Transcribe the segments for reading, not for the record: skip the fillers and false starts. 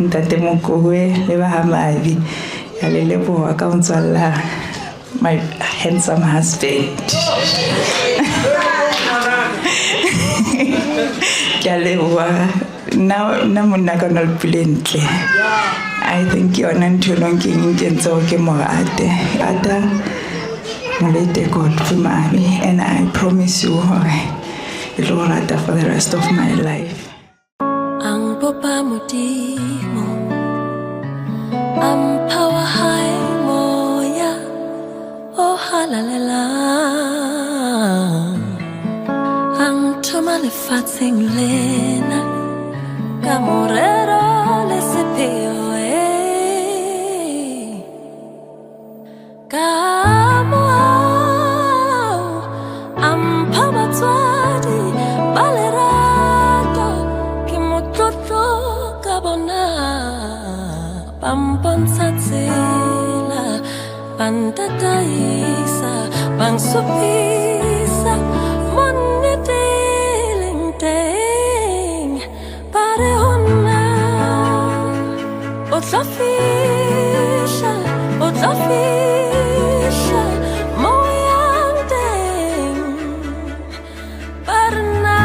ntate Mokowe le ba Hamadi ya le leboha ka ntswalla my handsome husband ya leboha na monna ka no plentle I think yona ntho lonking intentso ke morate ata molete God for mommy and I promise you it will rata for the rest of my life. Ang papa mutimo ang power high moya oh halalela ang tumale fatsing lena kamorero le sepeo kamo ang power twadi balerato kimototlo kabona pamponsatsela pantataisa pangsupisa monnetelinteng parehona otlafisha moyanteng parna.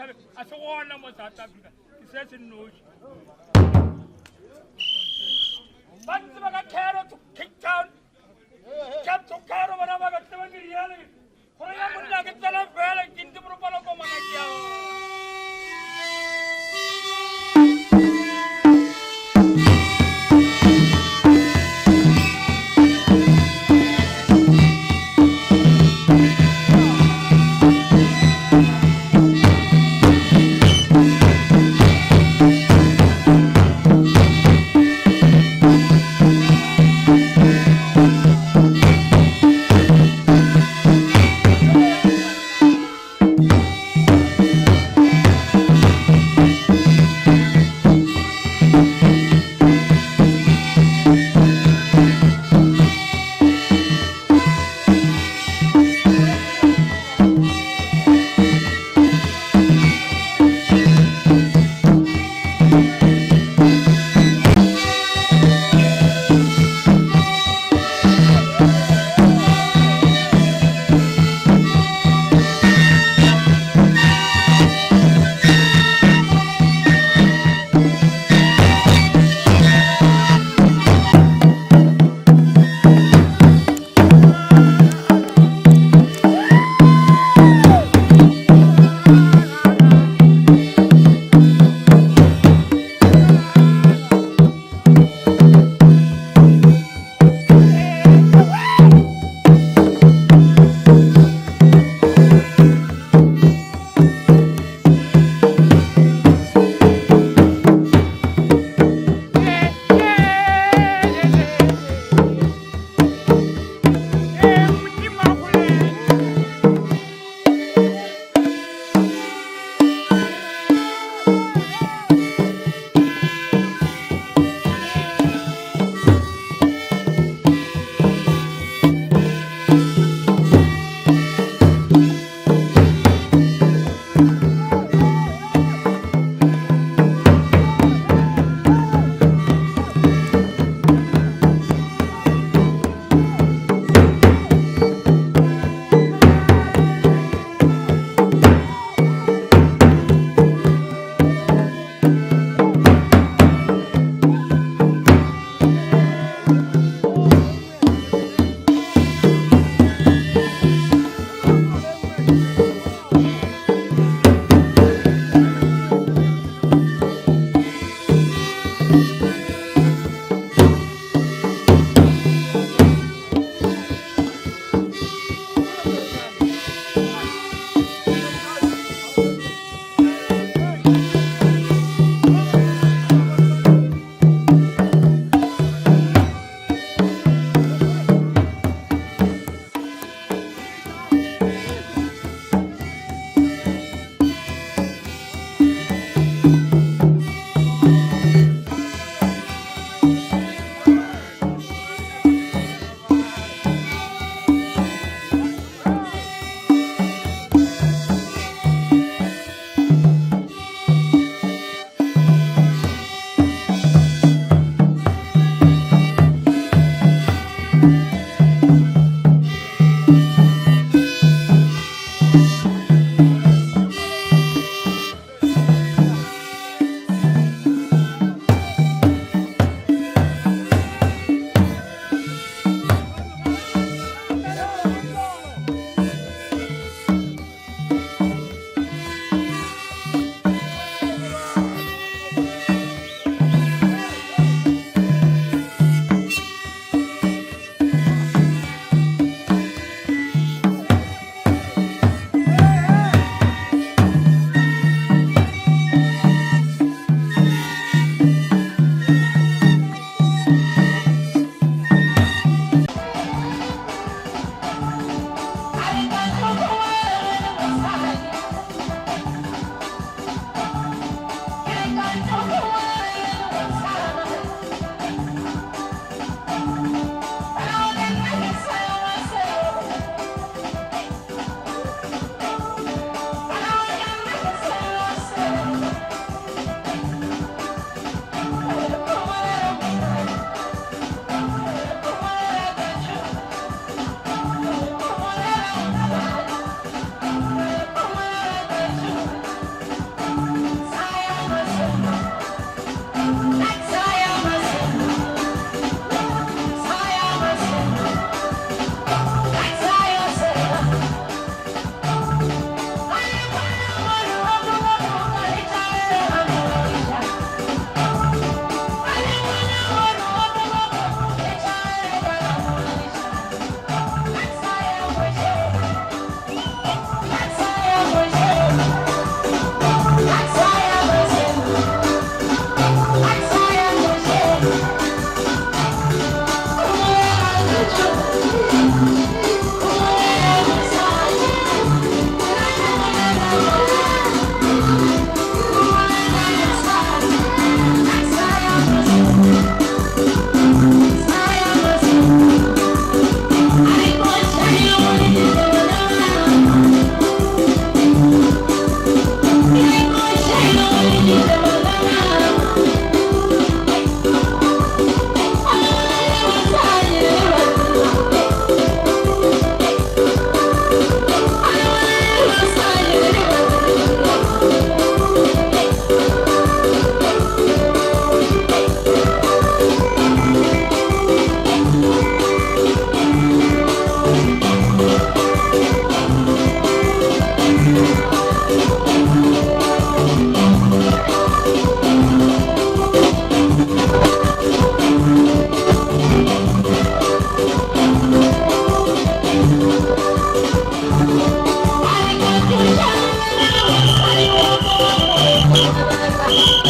a se gona mo South Africa ke se se nnoši ba ntse ba ka Cairo to Cape Town Cape to Cairo ba ba ka tseba ke riale gore ya monna ke tsela fela ke ntse mo palo ko mana ke ya Thank you.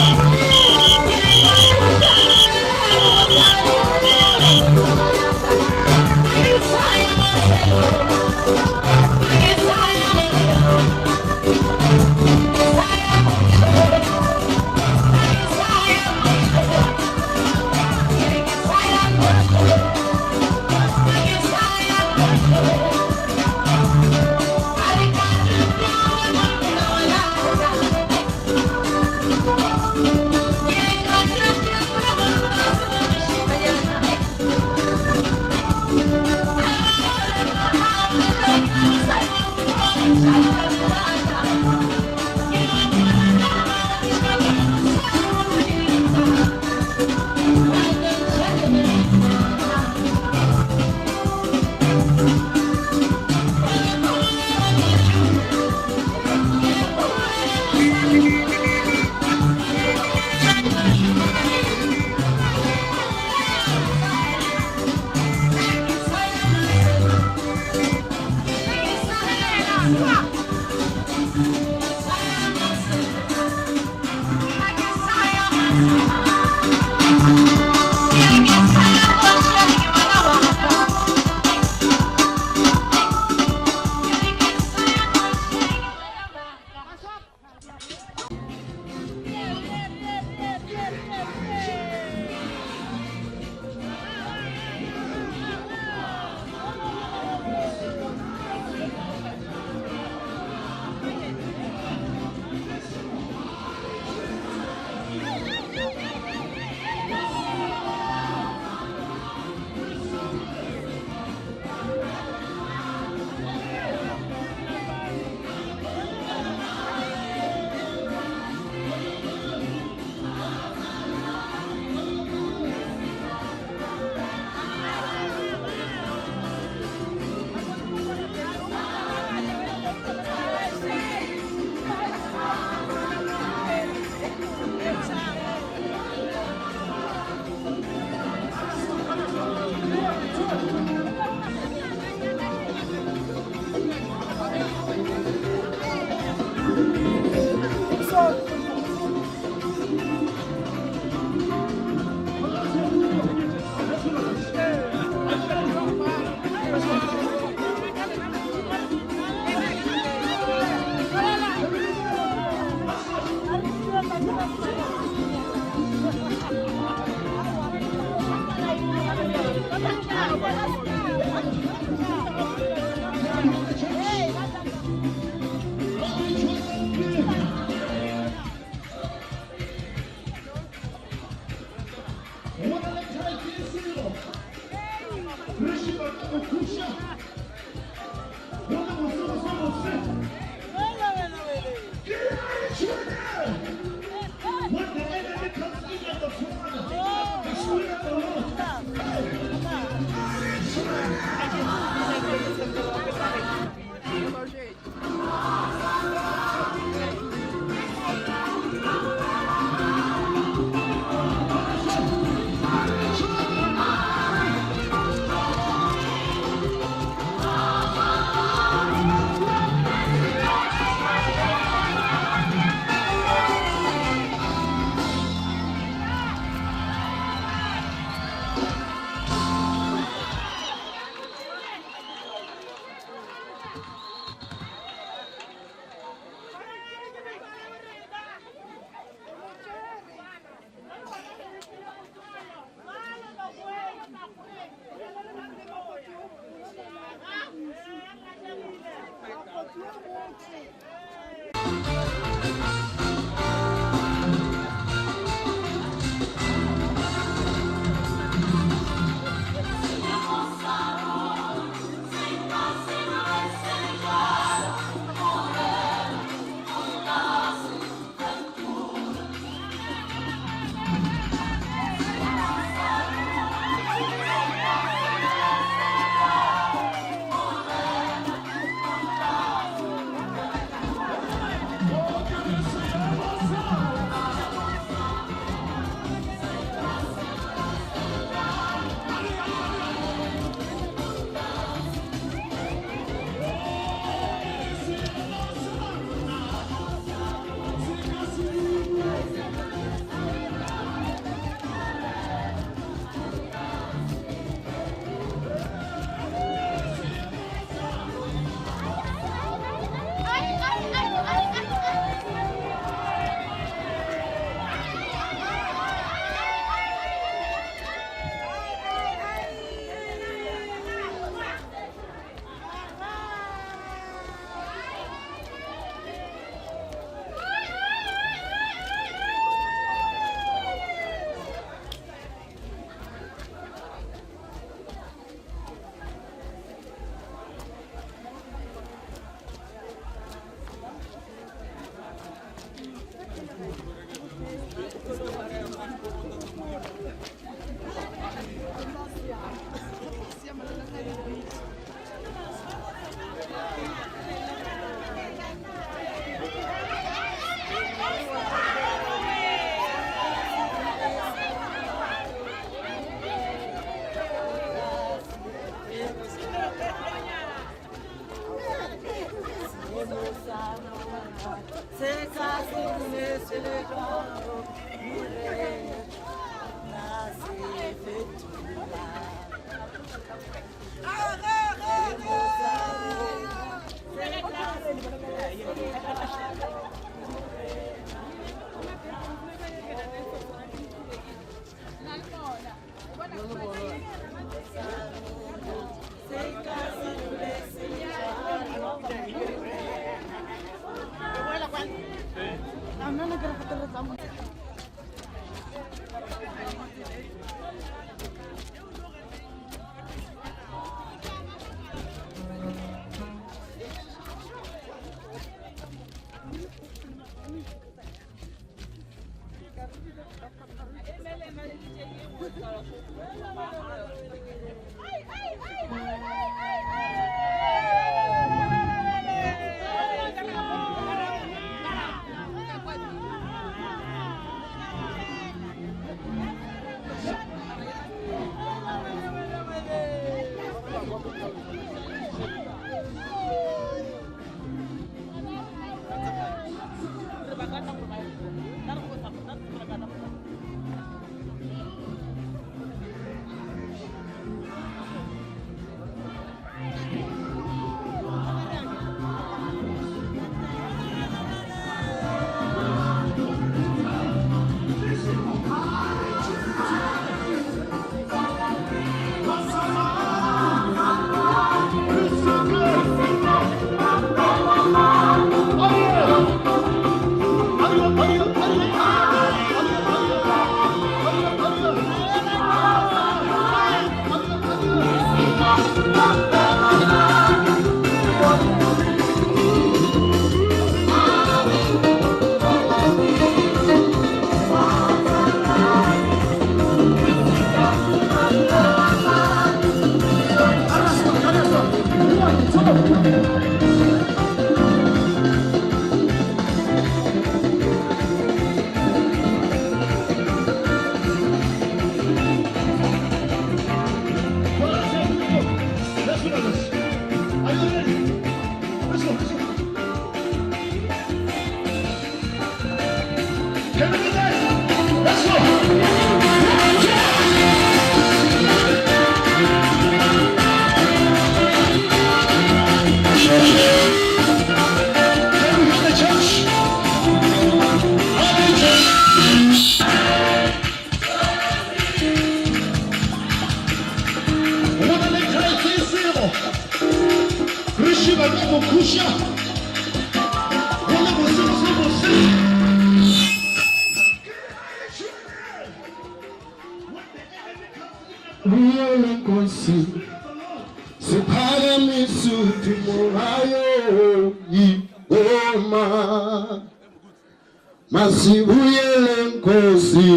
Masibuyele Nkosi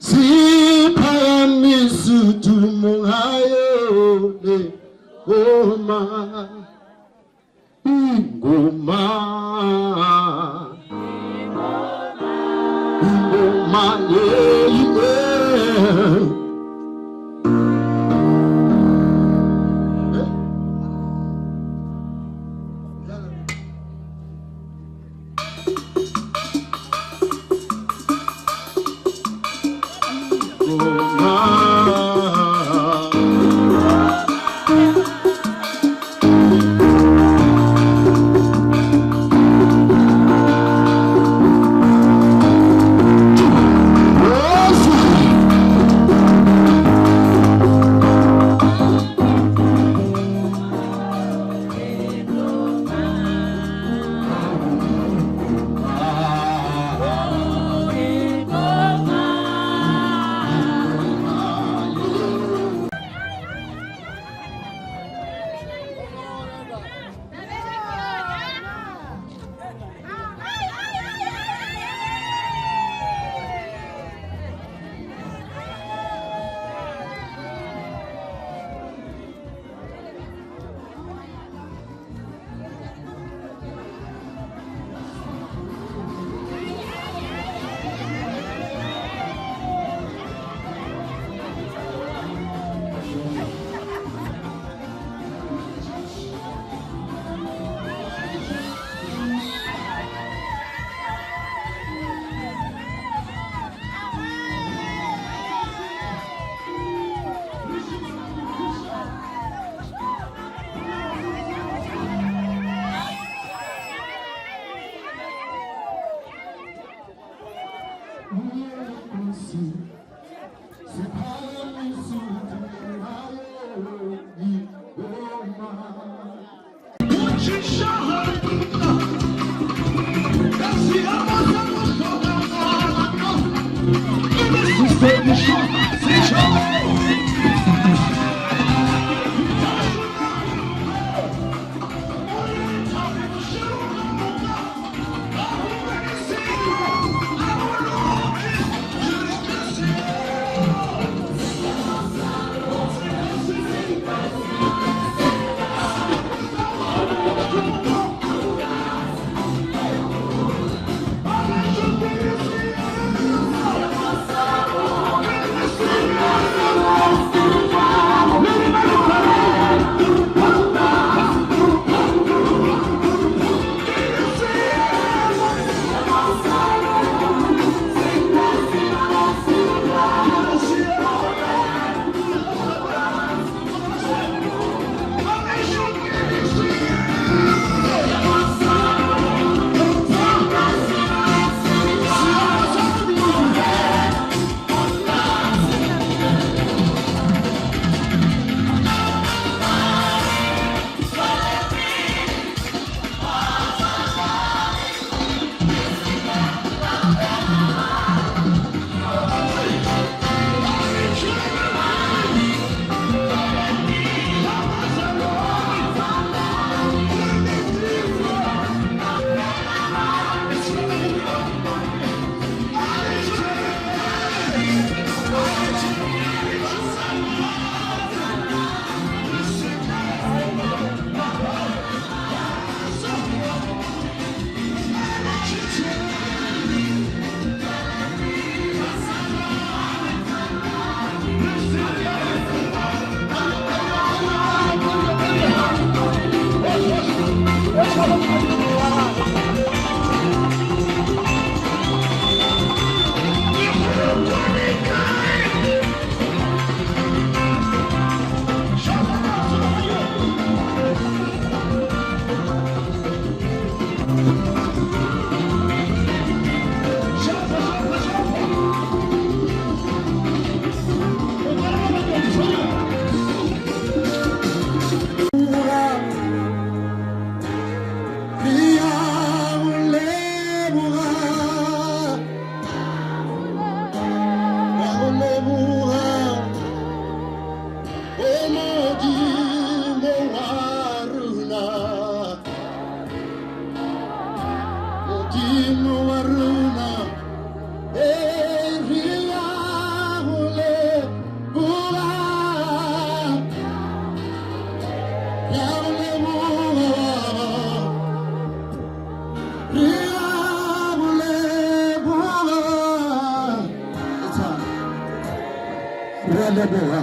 siphakamisu tumungayo ne Oma Ingoma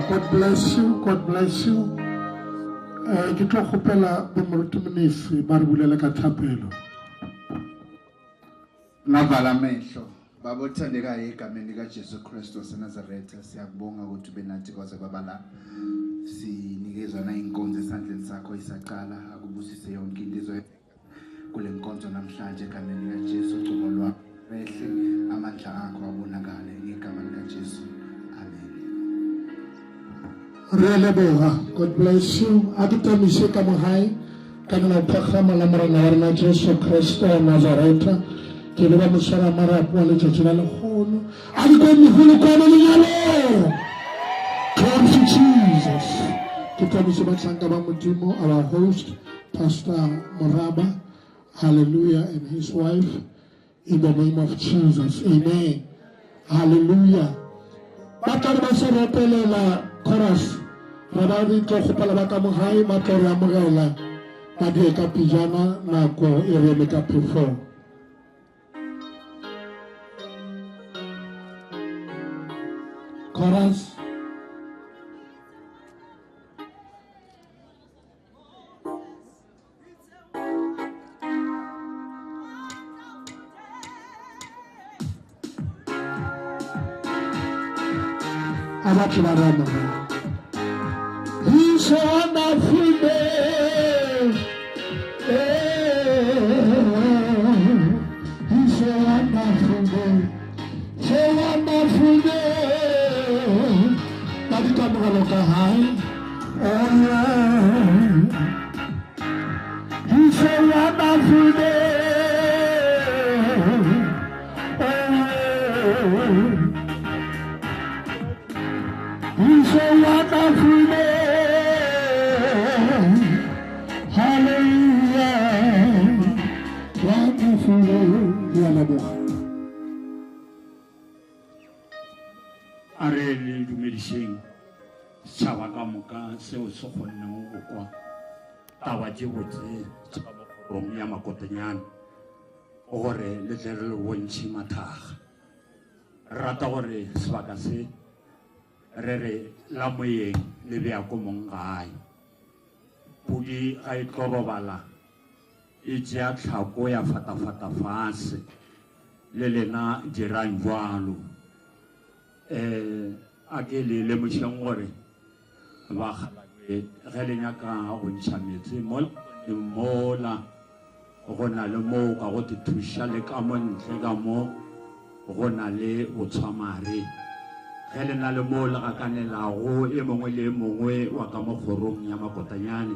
God bless you. God bless you. Ke tlo khopela bomorutuminisi ba re bulela ka thapelo. Ngavala amehlo baba othandekayo egameni likaJesu Kristu waseNazaretha siyakubonga ukuthi benathi kwaze kwaba la sinikezwa na inkonzo esandleni sakho isaqala akubusise yonke into izoyenzeka kule nkonzo namhlanje egameni likaJesu ucumo lwakho behle amandla akho abonakale ngegama likaJesu. God bless you. Akitamise ka mohai kana phakgama la morena wa rena Jesu Kristo wa Nazareta ke le ba mosara marapo le tshela le khono a di go mihulu kwa le nyalo. Glory to Jesus. Kitamise ba tsanka ba modimo our host Pastor Moraba, hallelujah, and his wife in the name of Jesus. Amen. Hallelujah. Batla ba se repelela chorus rabadi tlo khopela ba ka mohai matlo ya mogela ba di ka pijana nako e re le ka perform. Chorus abatla ba rama. He's a wonderful day. He's a wonderful day. wonderful day. Tadi kamu kalau kahai, oh yeah. It's a wonderful day. Oh yeah. It's a wonderful day. Hallelujah. Wonderful day. Arele dumediseng setšhaba ka moka seo se kgonneng go kwa taba tše botse tša bokgorong ya Makotanyana gore le tle re le bontšhe mathaga rata gore sebaka se re re la moyeng le beako mong gae pudi ga e tlo robala e tšea tlhako ya fatafata fase le lena dirang jwalo a ke le lemošeng gore ba ge le nyaka go ntšha metsi mola go na le moo ka go te thuša le ka mo ntle ka mo go na le botshwamare ge le na le moo le gakanelago e mongwe le mongwe wa ka mo kgorong ya Makotanyane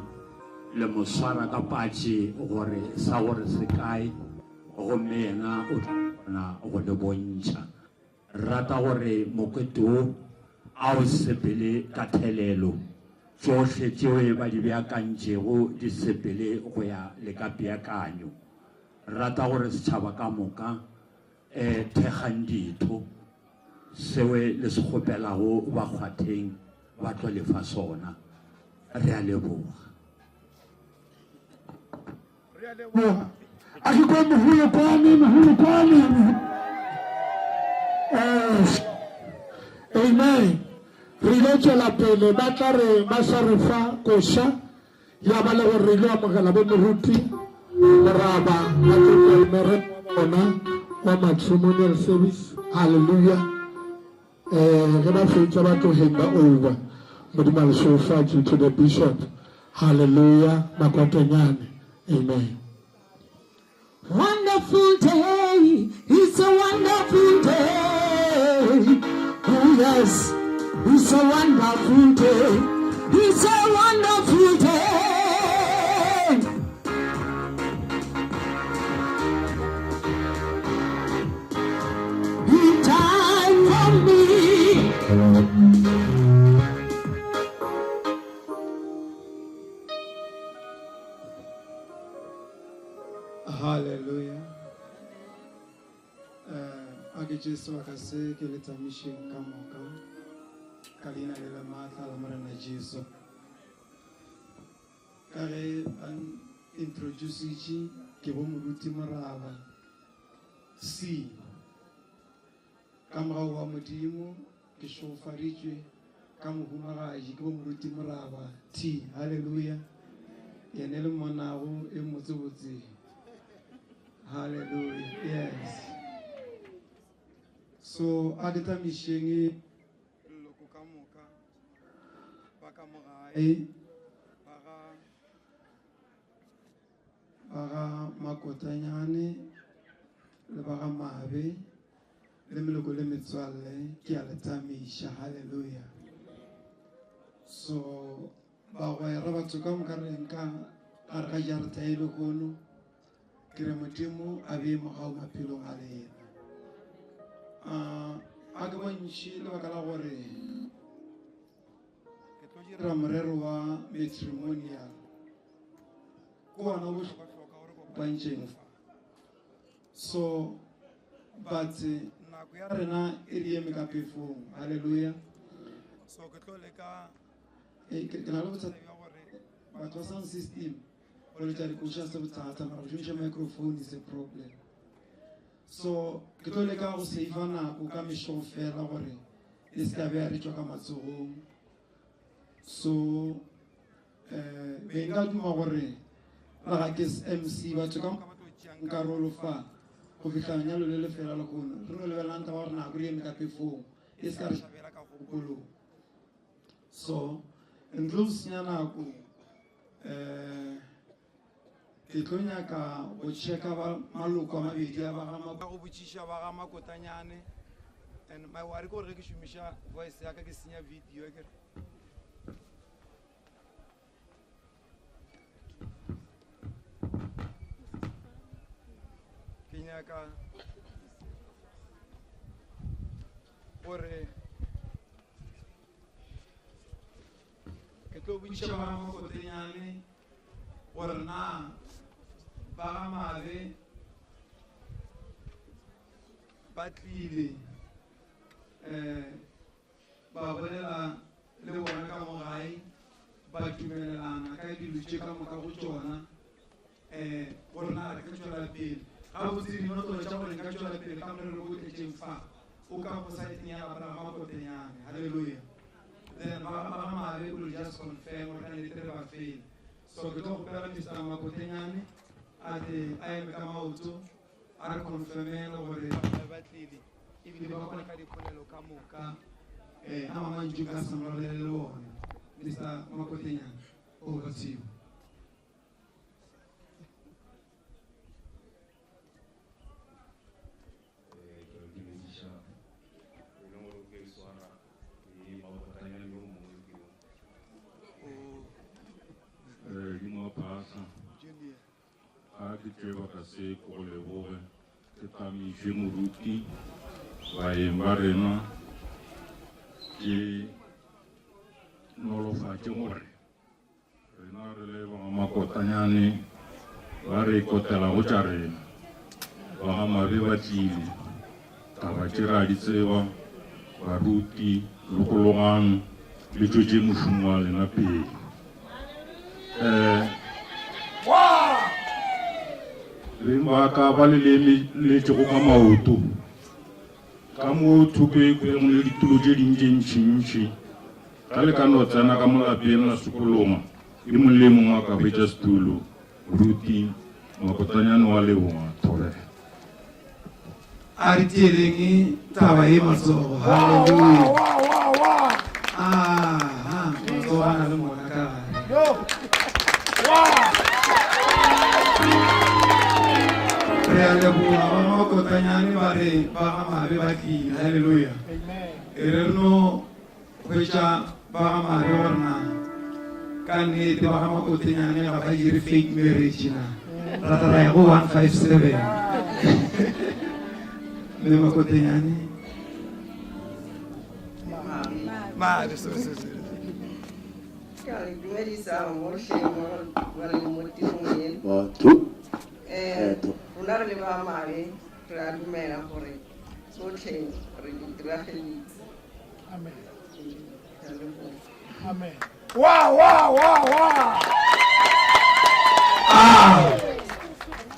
le mo swara ka patše gore sa gore se kae gomme yena o tla kgona go le bontšha rata gore mokete o a o sepele ka thelelo tsohle tšeo ba di beakantšego di sepele go ya le ka peakanyo rata gore setšhaba ka moka thekgang ditho seo le se kgopelago bakgwatheng ba tlo lefa sona re a leboga Akikuwa mhulu kwani. Amen. Riletso la pele ba tla re ba sa re fa koša ya ba le gore re ile amogela bo moruti moraba ba tlotlo mere bona wa matrimonial service. Hallelujah. Ge ba fetša ba tlo hand over modimo le sofatše to the bishop. Hallelujah. Makotanyane. Amen. Wonderful day, it's a wonderful day. Oh yes, it's a wonderful day. It's a wonderful day. He died for me. Hallelujah. Ake Jesu akase ke letamishe ka moka ka leina le la matla la morena Jesu ka ge an introduce itse ke bo moruti moraba C ka morago wa modimo ke šofaritšwe ka mohumagadi ke bo moruti moraba T. Hallelujah. Yene le monago e motsebotse. Hallelujah. Yes. So adeta mishengi loko ka moka ba ka mogae ba ga Makotanyane le ba ga Mabe le meloko le metswalle ke a letamisha. Hallelujah. So ba go era batho ka moka re nka a re ga jarata e le gono ke re modimo a be mogao maphelong a lena a ke bontšhe lebaka la gore ke tlo dira morero wa matrimonial ko bona o bohlokwa gore ko bantšeng fa so but nako ya rena e di eme ka pefong. Hallelujah. So ke tlo leka ke na le bothata bja gore batho ba sound system o le tla dikoša se bothata mara go šomiša microphone is a problem. So ke tlo leka go seifa nako ka mešogo fela gore e se ka be a re tšwa ka matsogong. So be nka duma gore la ga ke MC batho ka moka ba tlo tšeang karolo fa go fitlha nyalo le le fela le gono re no lebelang ka ba gore nako re eme ka pefong e se ka re šabela ka kgopolong. So ntle go senya nako ke tlo nyaka go checka ba maloko a mabedi a ba go botšiša ba ga Makotanyane and my worry ko re ke shumisha voice ya ka ke senya video ke ka gore ke tlo buisha ba mo go tenyane gore na ba ga mabe ba tlile ba bolela le bona ka mo gae ba dumelelana ka dilo tše ka moka go tsona gore na re ka tswela pele ga botse dinotolo tša gore nka tswela pele ka morero go tletseng fa o ka go saeteng ya bana ba kotenyane halleluja then ba mabe o will just confirm gore ka nnete re ba fele so ke tlo gopela Mr. Makotenyane a eme ka maoto a re confirmele gore ba tlile ebile ba kgona ka dikgolelo ka moka a mamantšu ka samololele le one Mr. Makotenyane over to you. Ke tseba ka se ko leboge ke tamiše moruti baeng ba rena ke nolofatše gore rena re le ba Makotanyane ba re ikotela go tša rena ba ga mabe ba tlile taba tše ra di tseba baruti lokologang le tšo tše mošomo wa lena pele reng ba ka ba le letšego ka maoto ka mo thupeko e ngwe le ditulo tše dintšentšintši ka le ka no tsena ka molapeng la sekolong le mongwe le mongwe a ka betša setulo ruti Makotanyane wa leboga thobela a re tieleng taba e matsogo halleluja matsogo a na le mona ka re a leboga ba Makotanyane ba re ba ga mabe ba tlile halleluja e re no hwetša ba ga mabe gorena ka nnete ba ga Makotanyane ga ba dire fake marriage na ratara ya go 157 le Makotanyane mabe dumedisa motlhe mo mo tirong eno rona re le ba mabe re a dumela gore tsotlhe re di dirageditse Amen.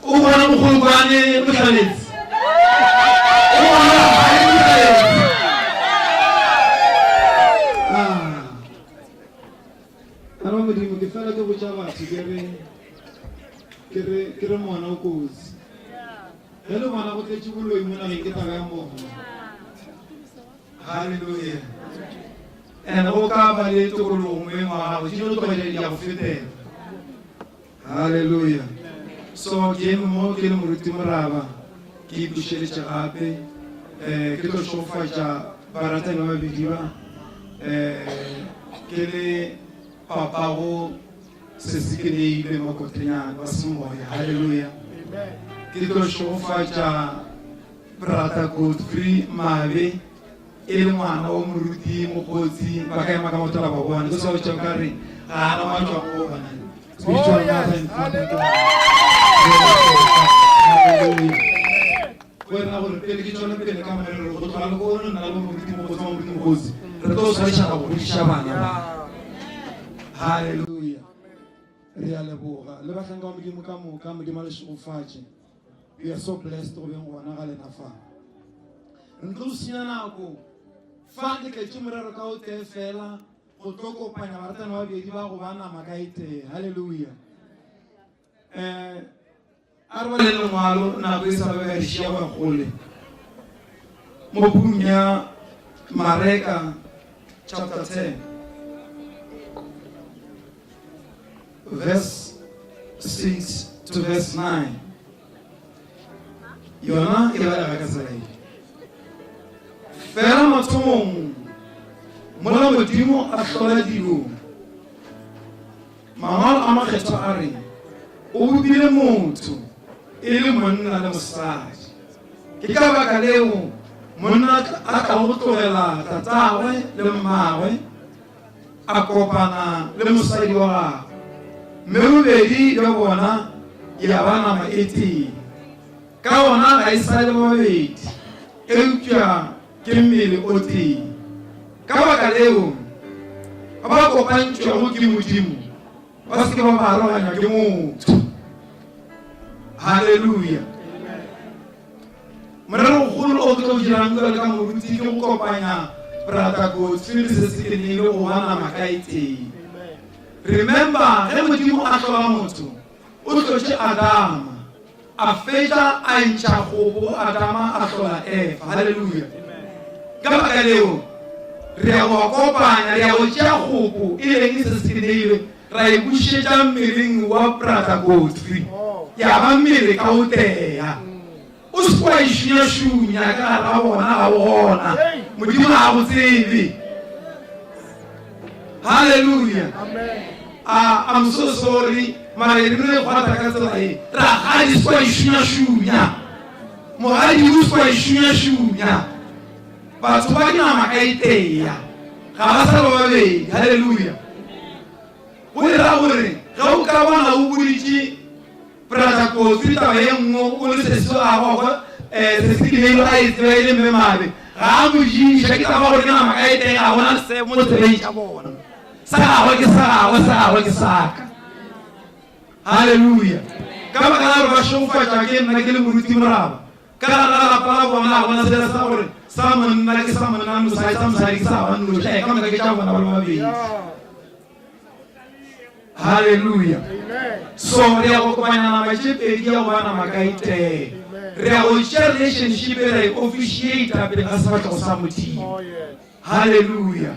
o bona mogolokwane motlhaletsi ara modimo ke fela ke botša batho ke re ngwana o kosi ge le ngwana go tletše boloi mo nageng ke taba ya mogo halleluja and go ka ba le tokologo moeng wa gago dilo tlogele ya go fetela halleluja so ke eme mo ke le moruti moraba ke ipušeletše gape ke tlo šofatša baratani ba babedi ba ke le papago sesikineile Makotanyane ba semoya halleluja ke tlo šofatša brata Godfrey mabe e le ngwana o moruti mokgotsi ba ka ema ka motola ba bone ke seo tšeo ka re ga ana matswang go bona spiritual mother and father wena gore pele ke tšone pele ka morero go tloga le ko nna le moruti mokgotsi re tlo tshwarišana go rodiša bana ba halleluja re a leboga le batlanka wa modimo ka moka modimo a le šegofatše we are so blessed go beng gona ga lena fa re tlo go senya nako fa ke tletse morero ka o tee fela go tlo kopanya baratani ba babedi ba go ba nama ka etee halleluja a re ba le lengwalo nako e sa babadišia go gole mo bukung ya Mareka chapter 10 verse 6 to verse 9 yona e ba ka tsela fela mathomong mola modimo a hlola dilo mangwalo a makgetho a re o bopile motho e le monna le mosadi ke ka baka leo monna a ka go tlogela tatagwe le mmagwe a kopana le mosadi wa gagwe mme bobedi le bona ya ba nama e tee ka bona ga e sa le babedi eupša ke mmele o tee ka baka leo ba ba kopantšwago ke modimo ba se ke ba ba aroganywa ke motho. Halleluja. Morero golo o tlo dirang ka moruti ke go kopanya brata go tswile se se kenile go bana makaite. Remember ge modimo a tlola motho o tlotse Adama a feta a ntša gobo Adama a tlola Eva. Halleluja. Ka baka leo re a go kopanya re a go tšea gobo e leng se se kenile ra e bušetša mmeleng wa brata Godfrey ya ba mmele ka o tea o se kwa išunya ka ra bona ga bona modimo a go tsebe. Hallelujah. I'm so sorry mara re re go ata ka tsela e ra ga di kwa išunya mogadi o se kwa išunya batho ba dinama ka itea ga ba sa ba babedi. Hallelujah. Go dira gore ga o ka bona o boditše brata ko taba ye nngwe o le seso a go se se dinelo a e tsebe le mmemabe ga a mojiša ke taba gore ke nama ka itea ga bona se mo tsebeng tša bona sa gagwe ke sa gagwe sa gagwe ke saka. Hallelujah. ka baka la gore ba šogofatša ke nna ke le moruti moraba ka ga lapa la bona a bona sela sa gore sa monna ke sa monna mosadi sa mosadi ke sa bannoša ka moka ke tša bona ba le babedi. Hallelujah. So re a go kopanya nama tše pedi ya go ba nama ka itee re a go tšea relationship e ra e officiate pele ga sefatlhego sa modimo. Hallelujah.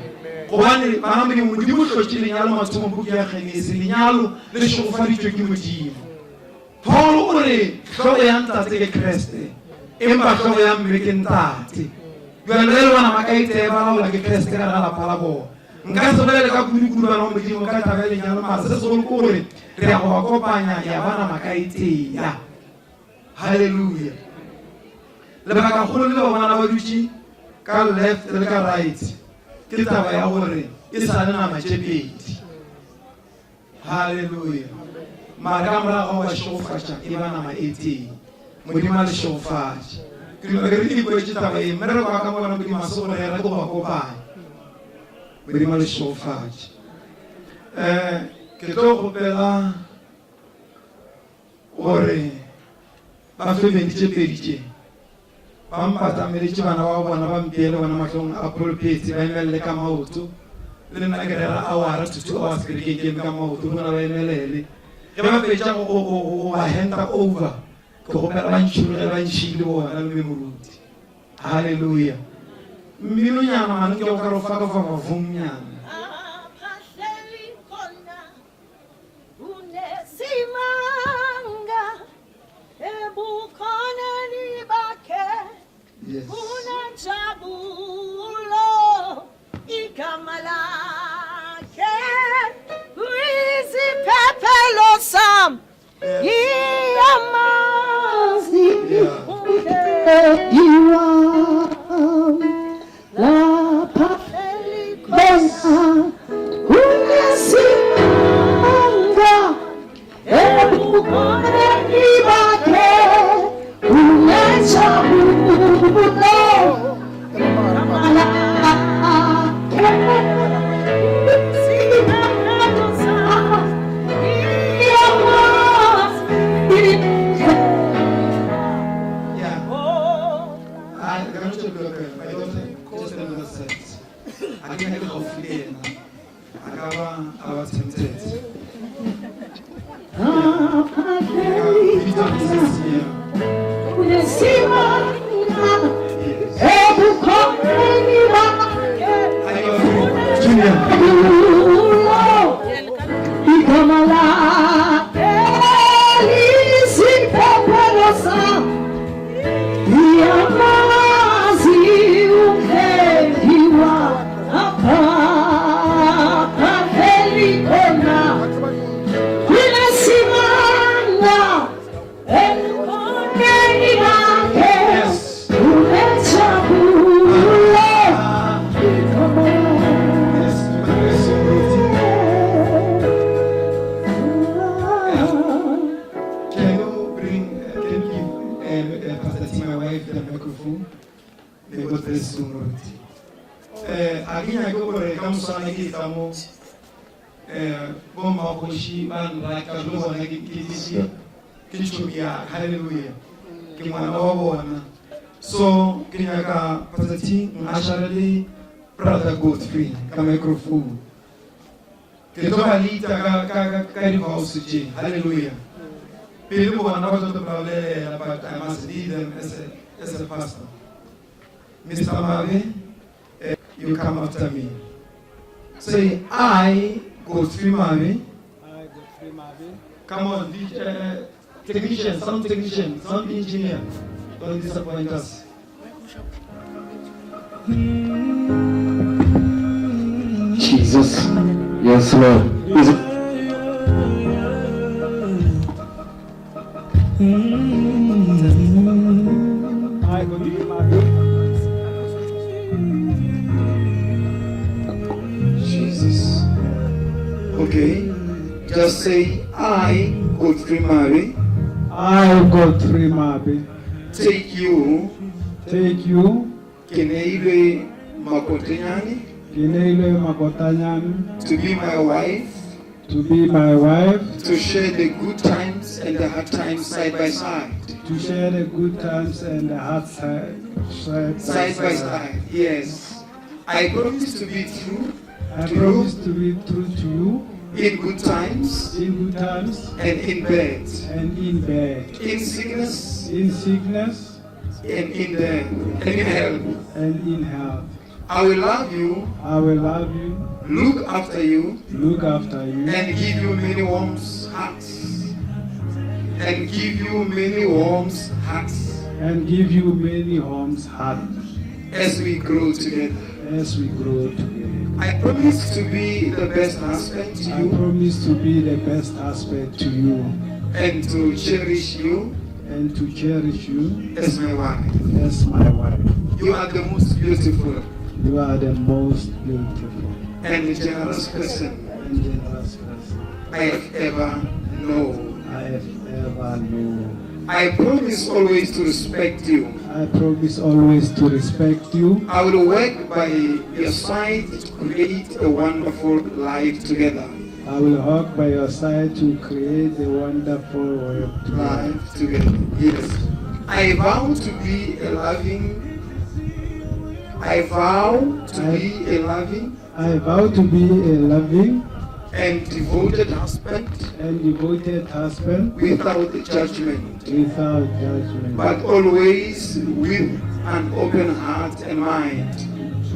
Gobane bana modimo tlotše lenyalo mathomo buku ya Genese lenyalo le šogofaditšwe ke modimo. Paul o re hlogo ya ntate ke Kreste empa hlogo ya mme ke ntate. Bjale le bana nama ka itee ba laola ke Kreste ka ga lapa la bona. Nka se bolele ka kudu bana modimo ka taba le nyalo mara se segolo ke gore re a go ba kopanya ya bana makaitea. Hallelujah. Lebaka golo le ba bona ba dutše ka left le ka right ke taba ya gore e sa le nama tše pedi. Hallelujah. Mara ka morago ba šogofatša e ba nama e tee modimo a le šogofatša ke re ikwetše taba e mme re kwa ka bona modimo a se gore re go ba kopanya modimo le šogofatše. Ke tlo gopela gore ba femeditše pedi tše ba mpatameletše bana ba bona ba mpeele bona matlong a polopetse ba emelele ka maoto le nna ke rera awara to 2 hours ke kekeme ka maoto bona ba emelele ge ba fetša go ba henta over ke gopela ba ntšhulogele ba ntšhile bona le moruti. Halleluja. Mbinonyana manu ke o ka ro fa ka fa vumnyana. Yes. Yeah. authority. Aginya ko gore kam sana ki tamo bomba ko shi ban ra ka lo na ki chukia. Hallelujah. Ki mwana wabo na. So kinya ka patati asharali brother Godfrey ka microphone. Kito halita ka house ji. Hallelujah. Pero wana ko to problema but I must lead them as a pastor. Mr. Mabe, you come after me. Say, I, Godfrey Mabe. I, Godfrey Mabe. Come on, technician, sound engineer. Don't disappoint us. Jesus. Yes, Lord. I, Godfrey Mabe. Jesus. Okay. Just say, I, Godfrey Mabe, I, Godfrey Mabe. take you, Keneile Makotenyani, Kineile Makotanyani, to be my wife, to share the good times and the hard times side by side. to share the good times and the hard side Side by side, yes. I promise to be true I promise to be true to you in good times in good times and in bad, and in bad, in sickness in sickness and in health. and in health. I will love you, I will love you, look after you, look after you, and give you many warm hugs. And give you many warm hugs and give you many homes hugs as we grow together. as we grow together. I promise to be the best husband to I you promise to be the best husband to you and to cherish you and to cherish you as my wife. as my wife. You are the most beautiful You are the most beautiful and generous person and generous person I have ever known. I have ever known. I promise always to respect you. I promise always to respect you. I will work by your side to create a wonderful life together. I will walk by your side to create a wonderful life together. Life together. Yes. I vow to be a loving. I vow to be a loving I vow to be a loving and devoted husband and devoted husband without judgment, without judgment, but always with an open heart and mind.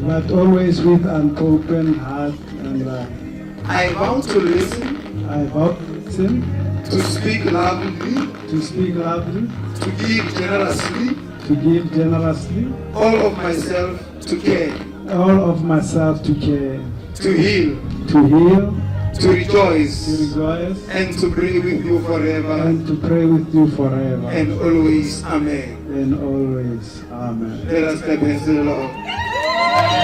but always with an open heart and mind. I vow to listen, I vow to listen, to speak loudly, to speak loudly, to give generously, to give generously, all of myself to care, all of myself to care, to heal, to heal, to rejoice, to rejoice, and to pray with you forever and to pray with you forever and always. Amen. and always. Amen. Let us clap hands to the Lord.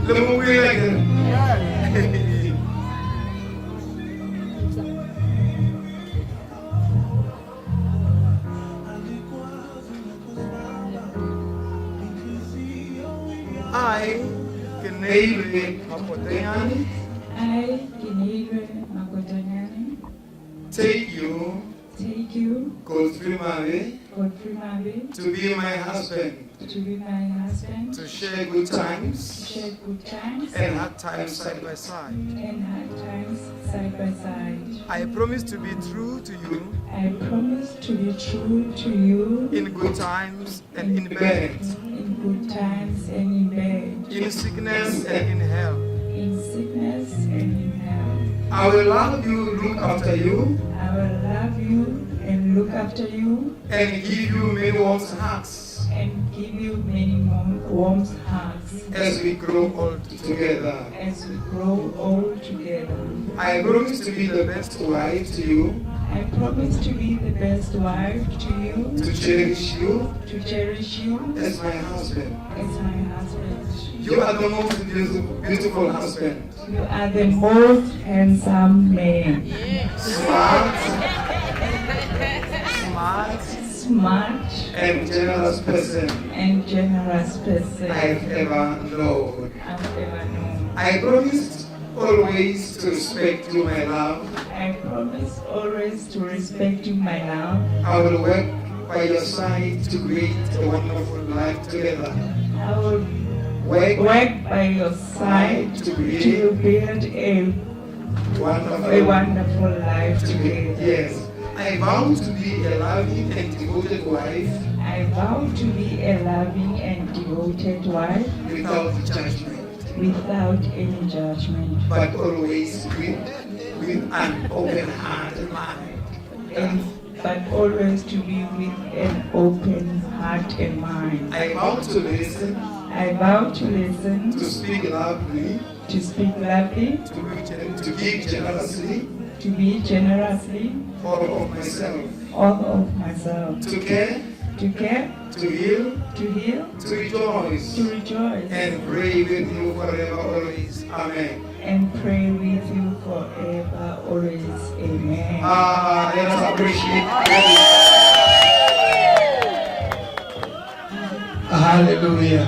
Let me be like that. I, Keneile Makotenyani, I, Kineile Makotanyani, take you, Godfrey Mabe, to be my husband, to be my husband, to share good times share good times and hard times side by side. and hard times side by side. I promise to be true to you I promise to be true to you in good times and in bad, in good times and in bad, in sickness and in health. in sickness and in health. I will love you, look after you, I will love you and look after you and give you many warm hugs and give you many more warm hugs as we grow old together. as we grow old together. I promise to be the best wife to you, I promise to be the best wife to you, to cherish you as as my husband. my husband. You are the most beautiful husband. You are the most handsome man. Smart, smart and generous person and generous person I've ever known. I've ever known. I promised always to respect you, my love. I promise always to respect you, my love. I will work by your side to create a wonderful life together. I will Work by your side to to create build a wonderful life together. Yes. I vow to be a loving and devoted wife I vow to be a loving and devoted wife without judgment, without any judgment, but always with an open heart and mind. but always to be with an open heart and mind. I vow to listen, I vow to listen, to speak loudly, to speak loudly, to give generously, to be generously, all of myself, all of myself, to care, to care, to heal, to heal, to rejoice, to rejoice, and pray with you forever, always. Amen. and pray with you forever, always. Amen. Let us appreciate Hallelujah.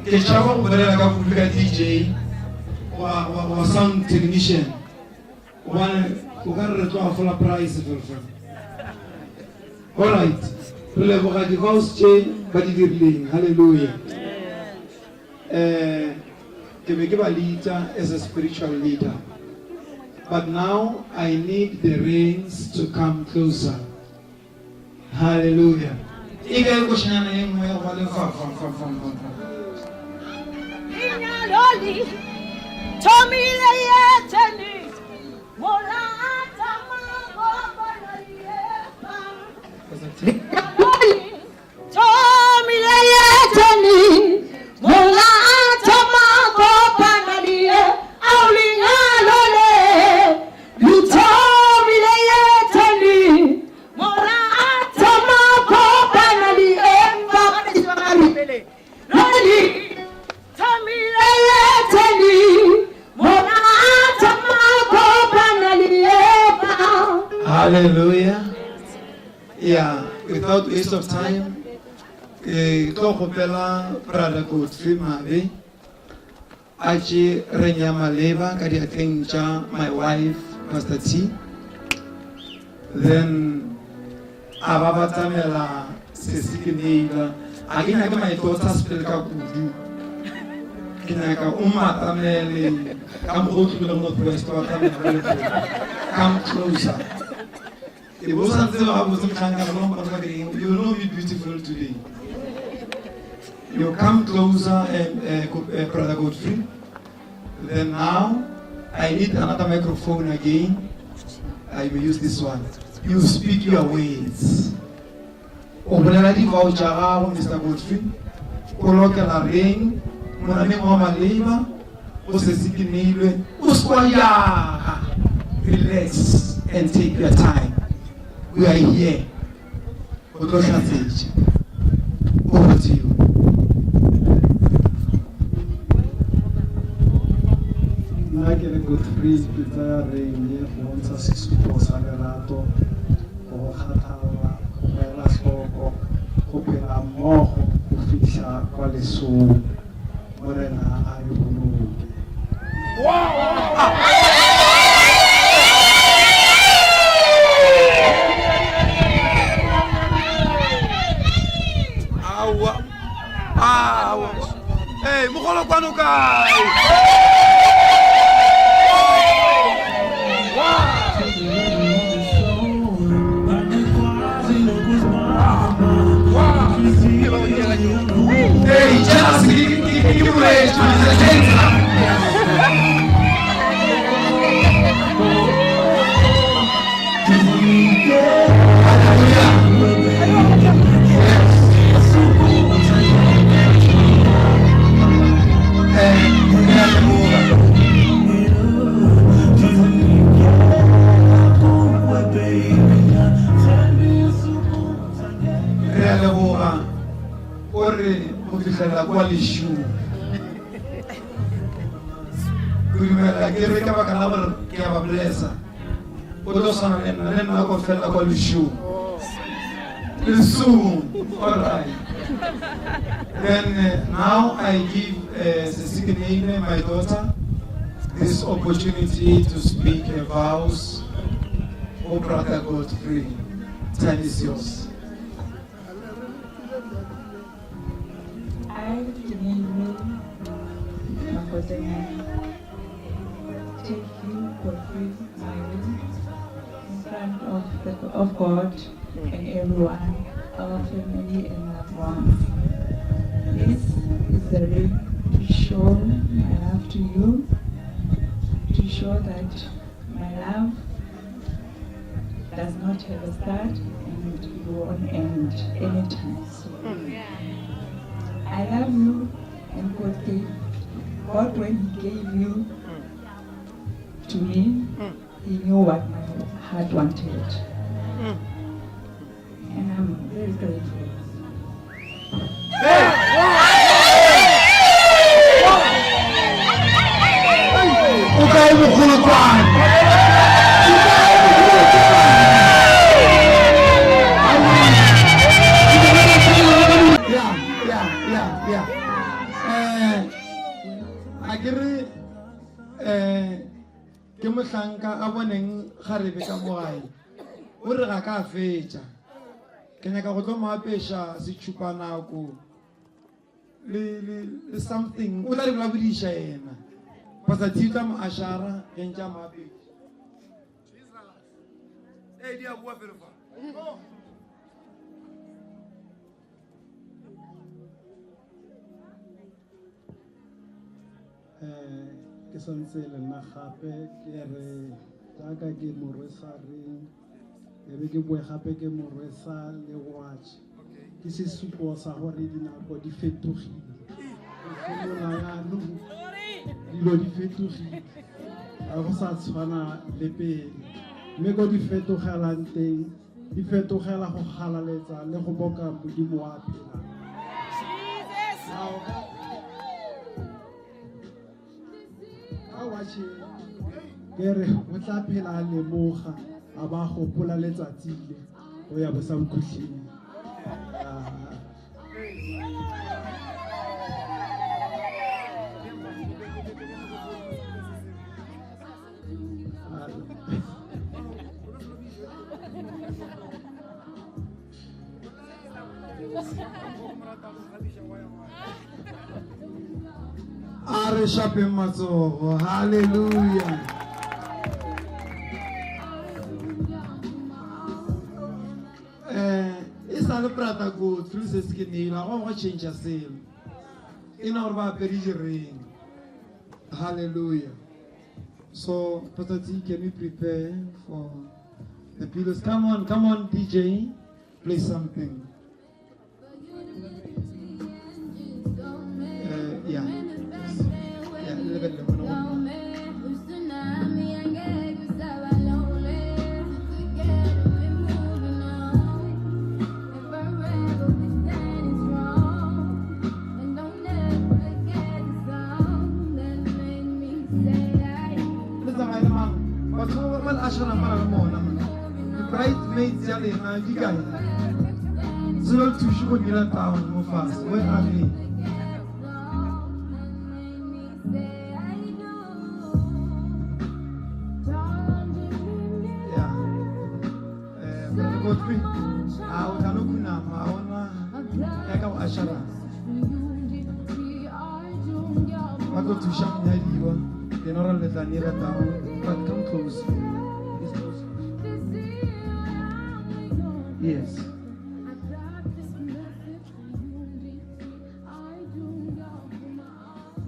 Ke tshaba go bolela ka kudu ka DJ wa sound technician. O ka re tlo afola price for. All right. Re leboga di house tse ba di dirileng. Hallelujah. Ke be ke ba leader as a spiritual leader. But now I need the reins to come closer. Hallelujah. Ika ko shana engwe ya go le fa. Inyaloli, Tomile yeteni, mola atama baba yepa. Inyaloli, Tomile yeteni, mola atama baba ye. Aulinyalole, Tomile yeteni, mola atama baba ye. Loli. Hallelujah. Yeah, without waste of time, tlo gopela brother Godfrey Mabe aje renya maleba ka diatleng tša my wife Pastor T. Then aba batamela sesikinela a ke nyaka maitlo tsa spell ka kudu ke nyaka o matamele ka mogotlo le mo Northwest wa tamela come closer. It wasn't until I was in China, you will not be beautiful today. You come closer, Brother Godfrey. Then now, I need another microphone again. I will use this one. You speak your words. Obolela di voucher gago, Mr. Godfrey. O lokela reng, monameng wa maleba, o se sikinilwe, o squayaga. Relax and take your time. We are here. Over to you. Nagere Godfrey pizza reine fonza sisupo salerato o khatala o bela soko o pela moho o fixa quale su morena ayubunu. Hey, mukolo kwano kai. Hey, just give way to the la coalition. Primera que recaba calabra que va blesa. Udosana and I go fell like a shoe. Soon. Alright. Then now I give Sesikine, my daughter, this opportunity to speak her vows. Oh, brother Godfrey, time is yours. I Dinelwe Makodena take you Godfrey Mary in front of God and everyone, our family and loved ones. This is the ring to show my love to you, to show that my love does not have a start and it won't end anytime soon. I love you, and God when He gave you to me, He knew what my heart wanted. And I'm very grateful. Ke mohlanka a boneng kgarebe ka mogae o re ga ka fetša ke nyaka go tlo mo apesha setšhupanako le something o tla di bolabodiša yena pasa tshitla mo ashara ge ntša mo apesha ke santse le nna gape ke re jaaka ke morwesa reng e be ke boe gape ke morwesa lewatle ke sesupo sa gore dinako di fetogile fetola yaanong dilo di fetogile ga go sa tshwana le pele mme ko di fetogelang teng di fetogela go galaletsa le go boka modimo wa phelang ke re o tla phela a lemoga a ba gopola letsatsi le go ya bosankhutlhing Are shapeng matsogo hallelujah isa le prata go through se skinila go change sale ina gore ba apere direng hallelujah. So Pastor T, can we prepare for the pillows? Come on DJ, play something. Yeah, a little bit bridesmaids yale na diga zero to show me that town mo fast. Where are they? Yeah. Godfrey. Utano kuna maona yaka ashara. Wako tusham nyadiwa. General Letaniera town. But come close. Yes.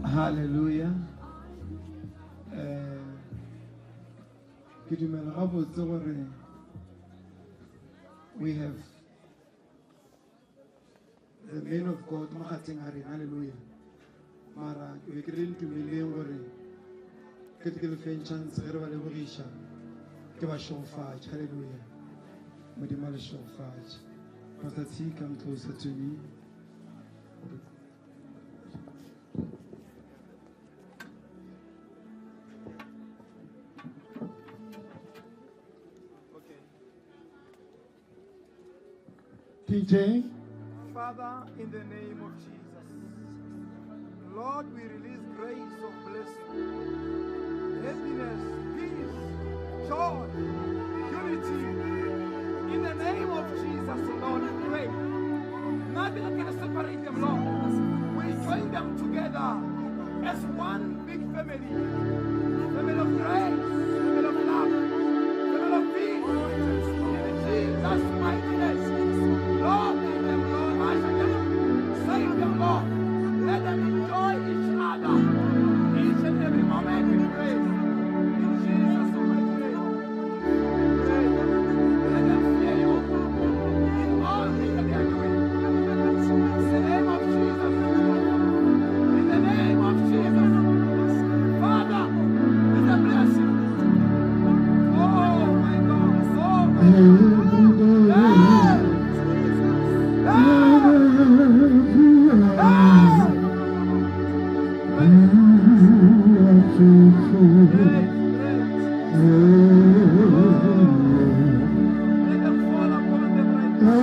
Hallelujah. We have the man of God, hallelujah. Mara, we couldn't to million worry. Critical chance, revolution. Give a show fight, hallelujah. Medimal show fight. Pastor T, come closer to me. DJ. Father, in the name of Jesus, Lord, we release grace of blessing, happiness, peace, joy, unity. In the name of Jesus, Lord, we pray. Nothing can separate them, Lord. We join them together as one big family. Family of grace, family of love, family of peace. In Jesus' mighty name. Lord, lead them, Lord. Usher them. Save them, Lord. Let them enjoy each other. Each and every moment we pray. In Jesus' mighty name. Pray. Let them fear you in all things that they are doing. In the name of Jesus. In the name of Jesus. Father, it's a blessing. Oh my God. Oh my God. Let them fall upon them right now.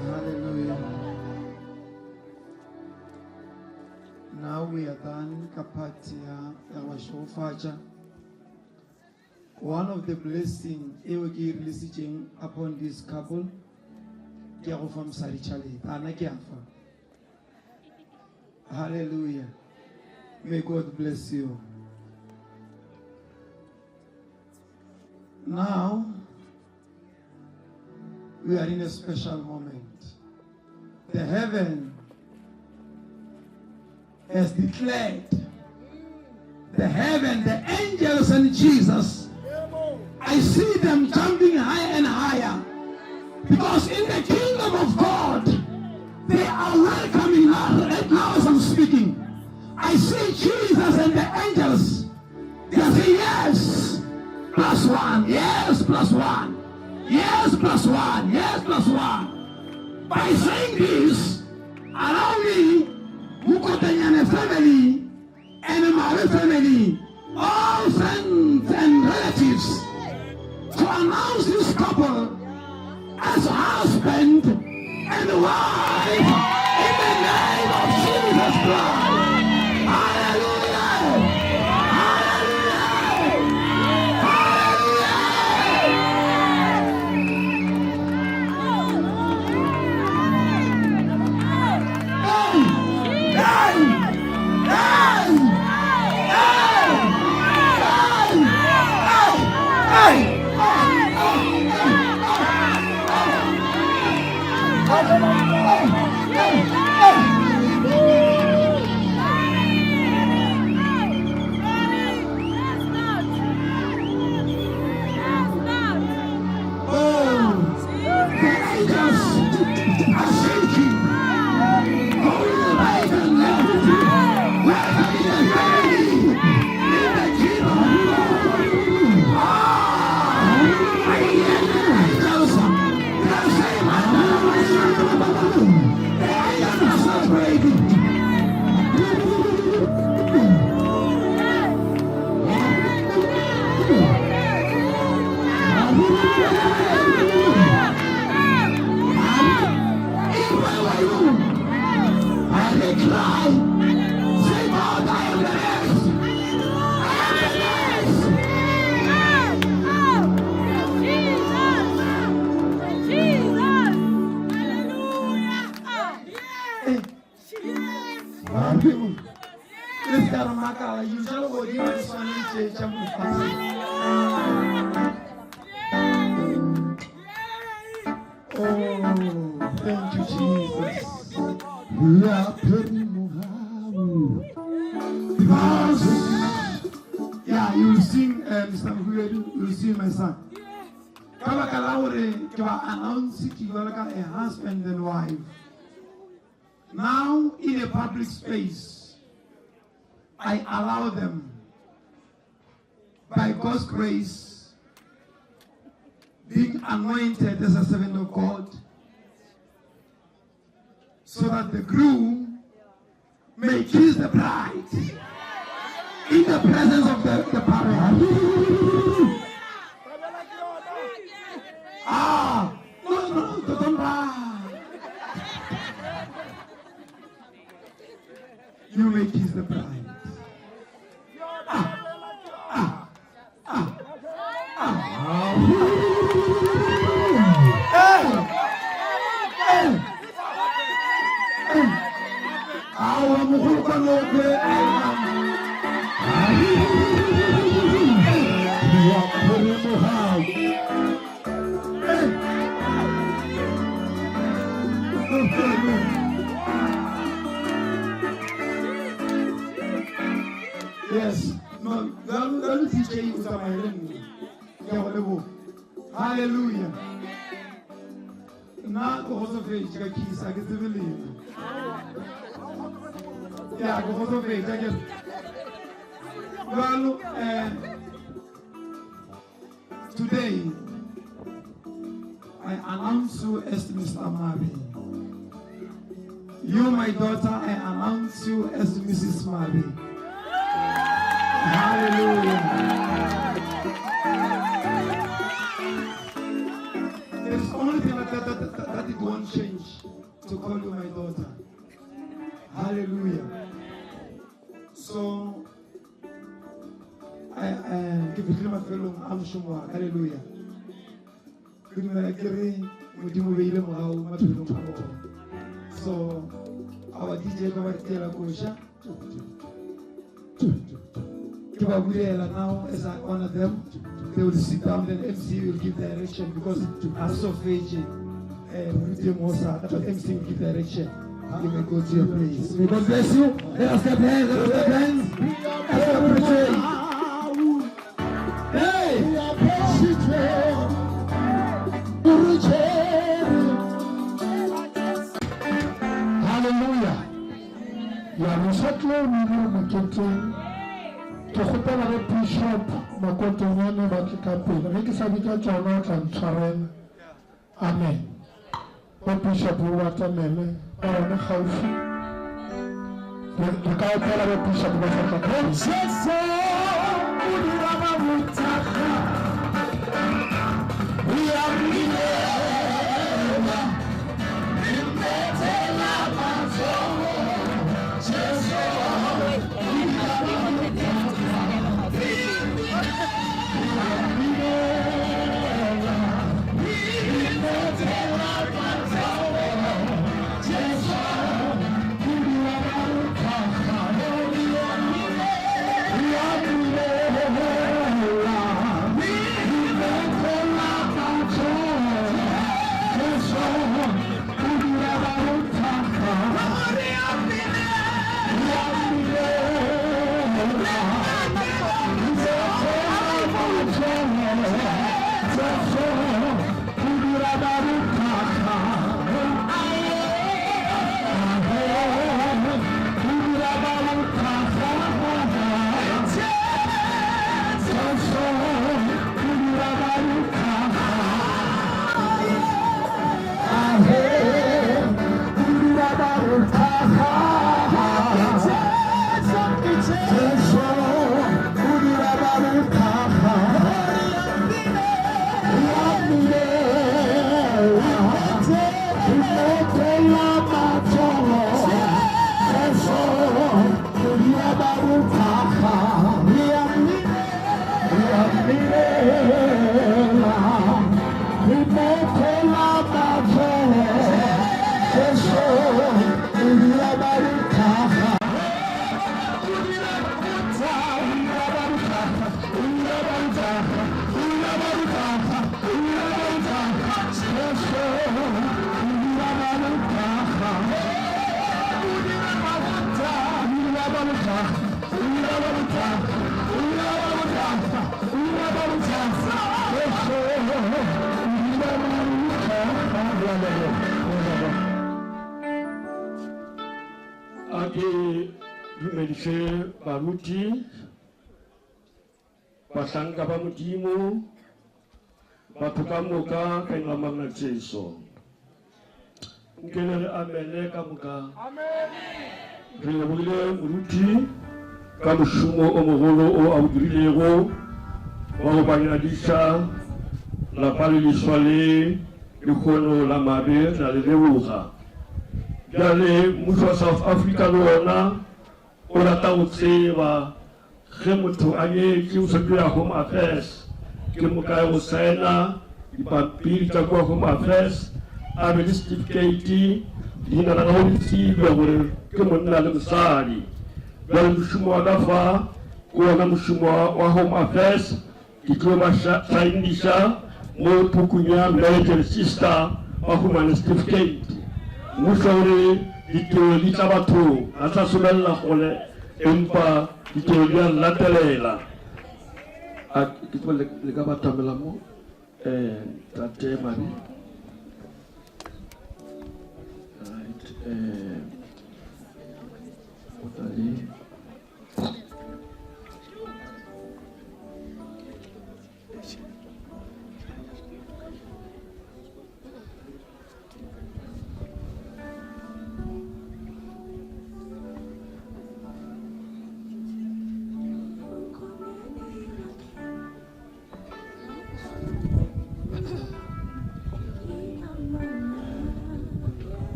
Hallelujah. Now we are done kapatia ya washofaja. One of the blessings eweki releasing upon this couple kiago from Sarichale. Ana kiafa. Hallelujah. May God bless you. Now we are in a special moment. The heaven has declared, the heaven, the angels and Jesus, I see them jumping higher and higher, because in the kingdom of God they are welcoming us. Right now as I'm speaking, I see Jesus and the angels. They say yes plus one, yes plus one, yes plus one, yes plus one. By saying this, allow me, Mukotanyane family and Mare family, all friends and relatives, to announce this couple as husband and wife in the name of Jesus Christ. Thank you, Jesus. Because ready? You see my son. Kaba kalawre kaba announce kiwalaka a husband and wife. Now in a public space, I allow them, by God's grace, being anointed as a servant of God, so that the groom may kiss the bride in the presence of the parent. No, don't buy. You may kiss the bride. Yes, no, let me teach you something. Hallelujah. Now, go to the page, I get to believe. Yeah, go to the page, I get. Well, today, I announce you as Mr. Marvin. You, my daughter, I announce you as Mrs. Marvin. Hallelujah. There is only thing that it won't change to call you my daughter. Hallelujah. So, I give it to my fellow Amshumwa. Hallelujah. So, our DJ Kavartela Kosha. Now, as I honor them, they will sit down, then MC will give direction, because as of age, but MC will give direction. You may go to your place. May God bless you. Let us clap hands, let us clap hands. Let's appreciate. Hallelujah. Ke gopela re Bishop Makotonyane ba ke ka pele ge ke sa bitsa tsona o tla ntshwarela. Amen. Ba Bishop o batamele ba bone gaufi re ka opela ba Bishop ba sa ka Jesu o dira ba botsaga we are milela imetela mazomo Jesu Ake dumedise baruti bahlanka ba modimo batho ka moka ka lamang la Jesu nkele re amene ka moka re lebogile moruti ka mošomo o mogolo o a o dirilego wa go banyadiša lapa le leswa le lekgono la mabe re a le leboga bjale mmušo wa South Africa le ona o rata go tseba ge motho a nyetše o sepele ya Home Affairs ke mokae go saena dipampiri tša kua Home Affairs a be le certificate leina la go tsebe gore ke monna le mosadi bjale mošomo wa ka fa ke ona mošomo wa Home Affairs ke tlo ba sainiša mo pukung ya marriage register wa humane certificate mmušo gore ditiro di tla bathong a sa somelela gole empa ditiro di a latelela ke tlo le ka batamela mo tate mabi right otale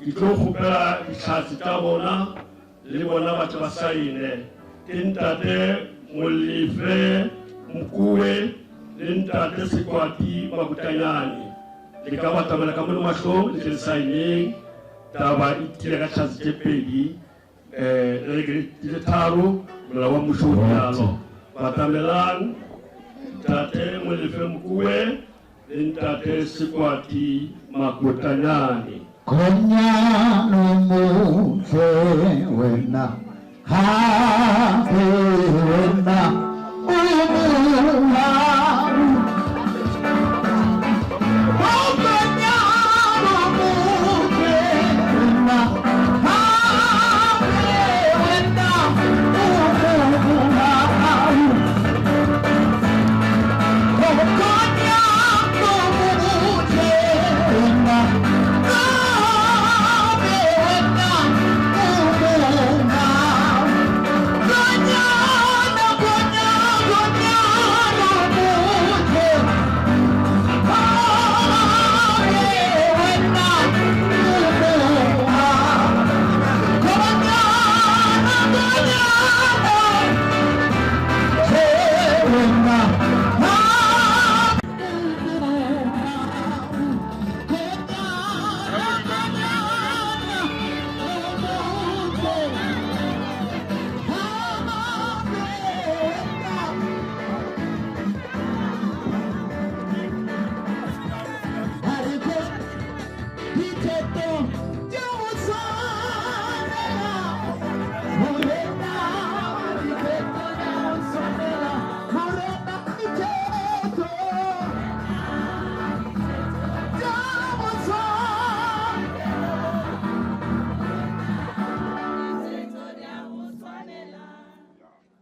ke tlo kgopela ditlhatsi tsa bona le bona batho ba saene ke ntate Molefe Mokue le ntate Sekwati Mabutanyane le ka batamela ka mona mahlo le saeneng taba itile ka tlhatsi tse pedi le tharo molao wa mmuso o jalo batamelang ntate Molefe Mokue le ntate Sekwati Mabutanyane. Konyano muhle wena hape wena umuha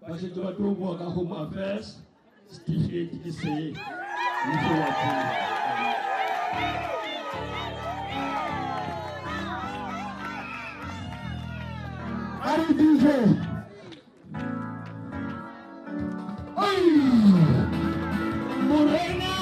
Bashetso ba tlo bua ka Home Affairs certificate ke se mmuso wa puo. Ari DJ Morena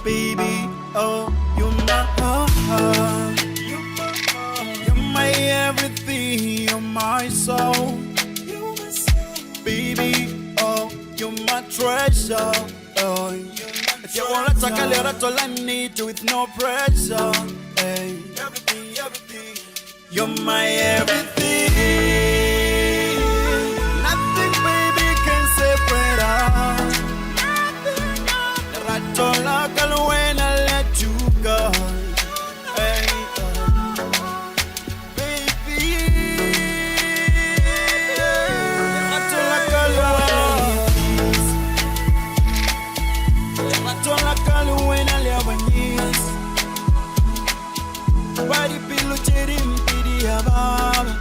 Baby, oh, you're my heart. You're my everything, you're my soul. Baby, oh, you're my treasure. Oh, if you wanna take a little to I need you with no pressure. Hey, everything, you're my everything. Nothing, baby, can separate us. Ratolagal when I let you go. Hey, baby, ratolagal when I love you. Body pillow cherim pidi ababa.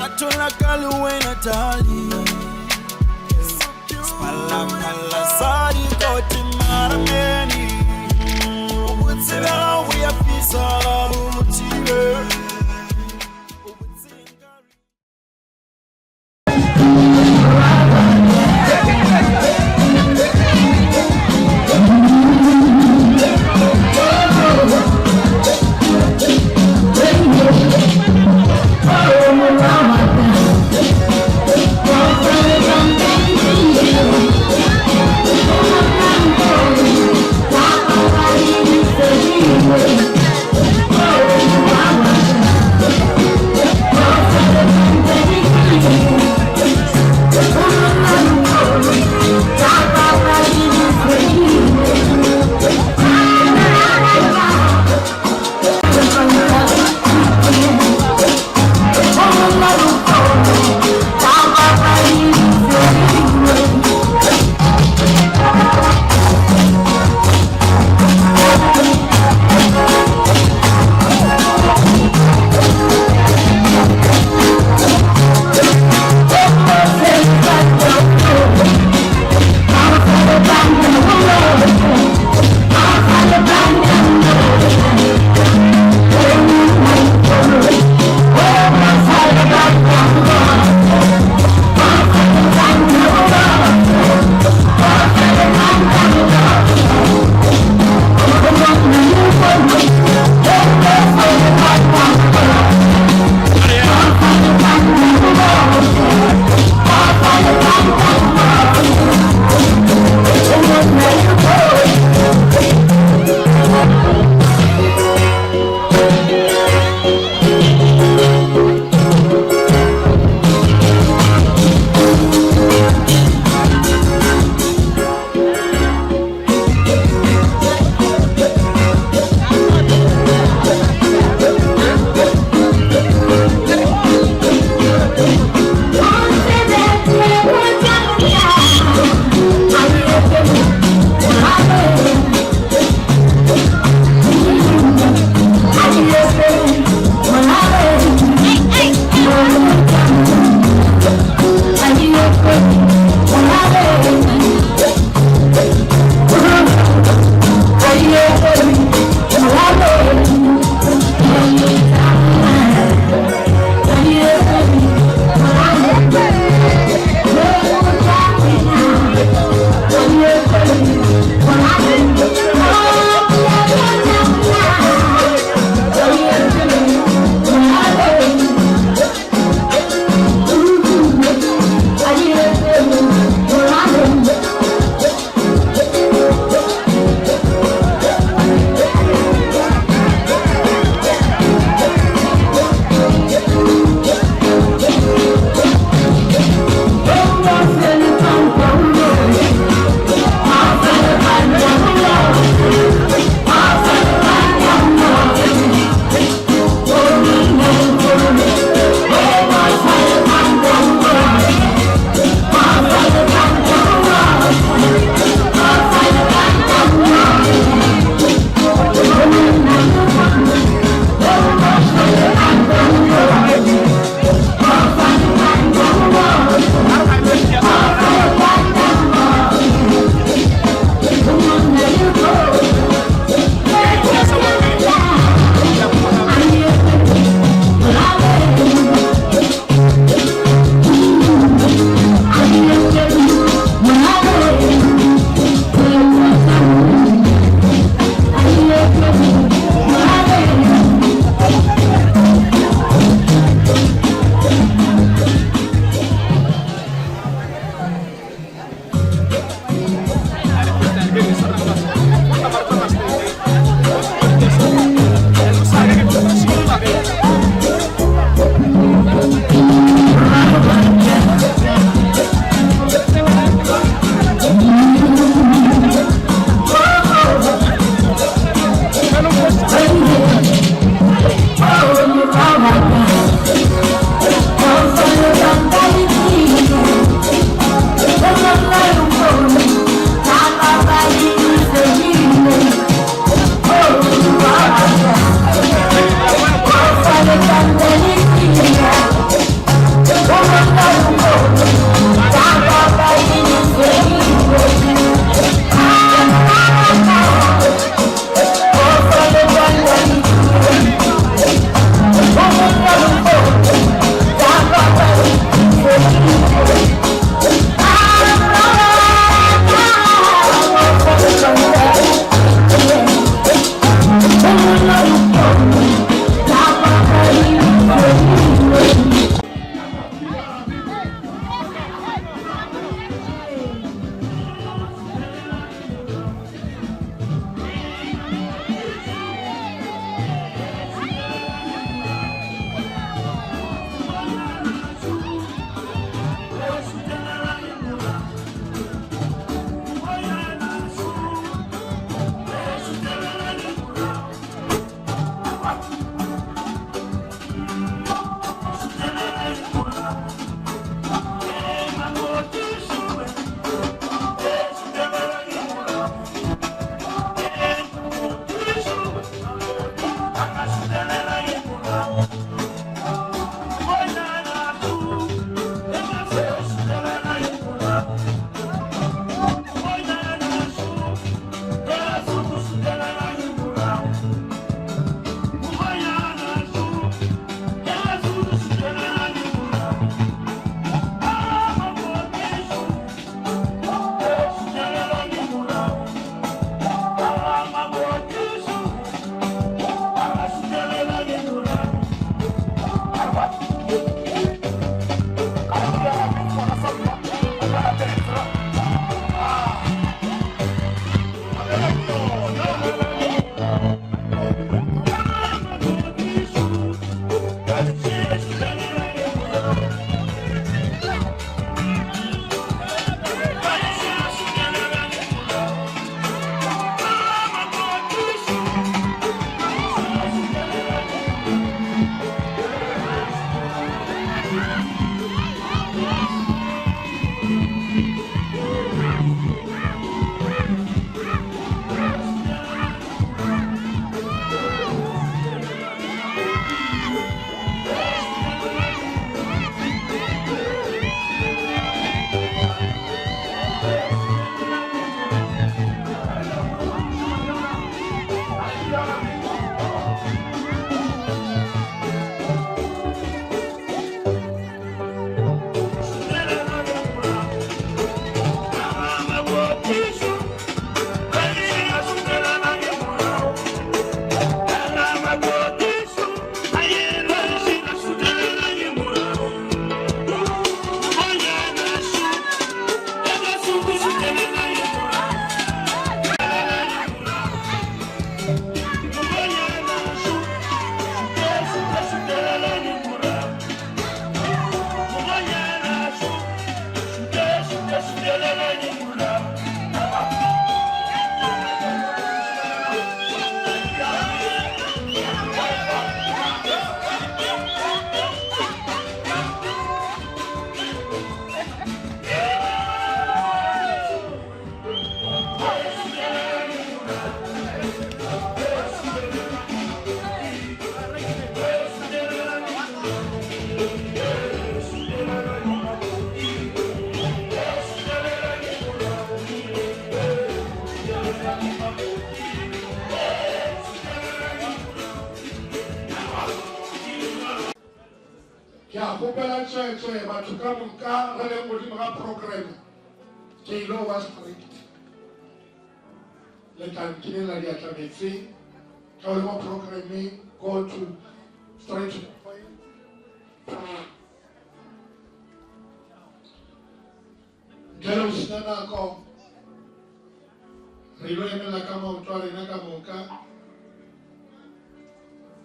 Ratolagal when I tell you. Pala sari koti marameni. Ubutira we are pisa ubutire. Hey! ke a gopela tswetswe batho ka moka re le modimo ga program ke ilo wa strict le tankile la diatla metsi ka le mo programming go to straight to the point kero sina nako re ilo emela ka maoto a rena ka moka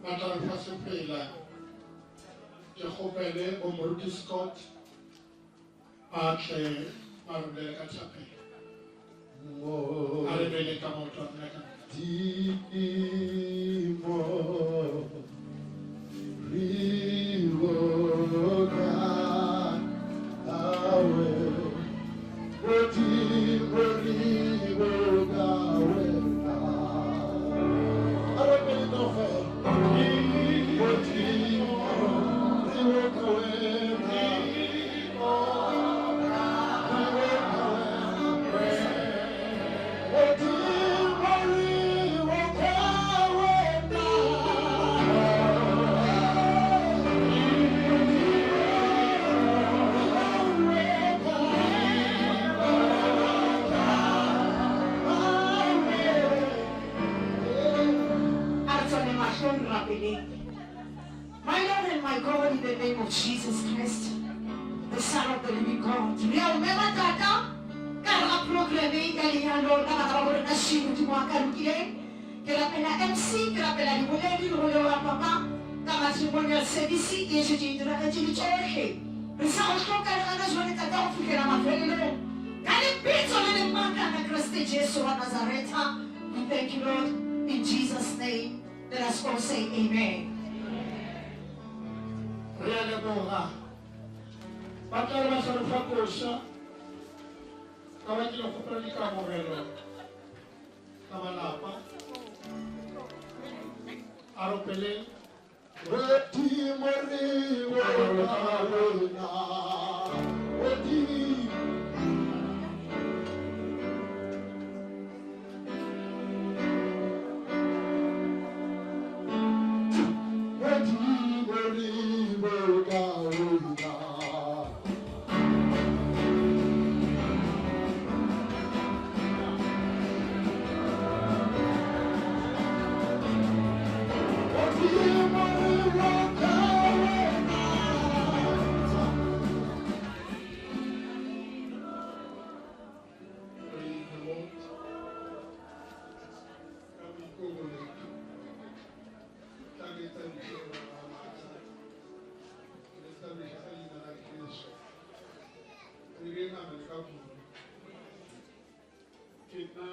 batla re fa sepela ke gopele o moruti Scott a tle a re ka tshapela a re bele ka maoto a rena ka Timo Rivoga Awe Timo Rivoga Wena Awe no fe Timo Rivoga Wena My Lord and my God, in the name of Jesus Christ, the Son of the living God. Remember Tata, kara proclamé kalian Lord kara kara na shimu tu mwaka rukile, kera pena MC, kera pena liboleli libolewa papa, kama simulia service yesu jindra ajili chohe. Risao shoka kara zone Tata ufikira mafelelo. Kali pizzo le manda na Christ Jesus wa Nazareta. We thank you, Lord, in Jesus' name. Let us all say amen. Riale boga batla ba sa fa kosa ka ba dilo go predi ka morelo ka balapa aro pele Reti mori wena Reti bulu. Kita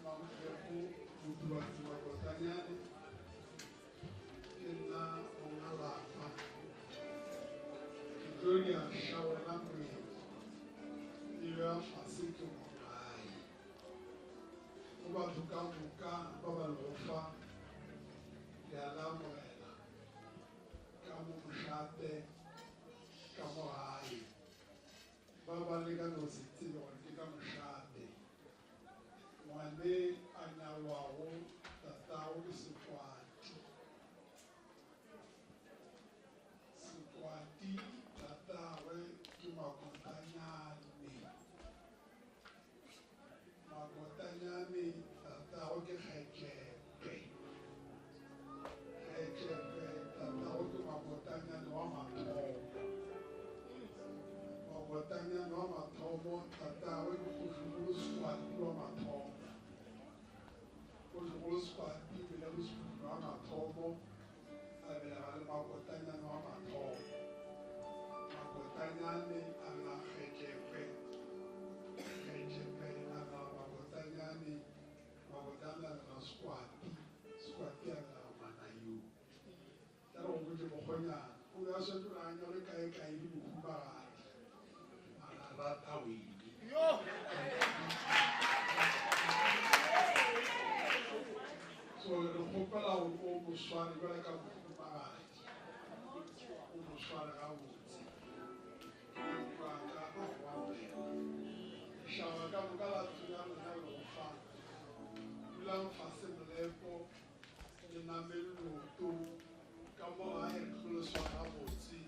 mampu butuh makotanya. Kita mengalapa. Dunia shawana mwe. Iwa fasitu mwangai. Uba tukamuka baba lofa. Yala mwela. Kamu mshate. Kamu hai. Baba lega nositi wakika mshate. Wane anawawo tatao kisikwati. Sikwati tatawe kimakotanyani. Makotanyani tatawe kihechepe. Hechepe tatawe kimakotanyani wamatomo. Makotanyani wamatomo tatawe kushukuru sikwati wamatomo. Kushukuru sikwati bila kushukuru wamatomo. Makotanyani wamatomo. Makotanyani ana hechepe. Hechepe ana makotanyani. Makotanyani ana sikwati. Sikwati ana manayu. Tara ukuje mkonya. Uya setu na anyore kai ni kumbari. Ana rata wiki. Yo. So lokopala umuswari bala ka kumbari. Umuswari awuti. Kwaka awawe. Shawaka mukala tunyana na lofa. Bila mfase mlepo. Nina melu to. Kamo ahe kule swara awuti.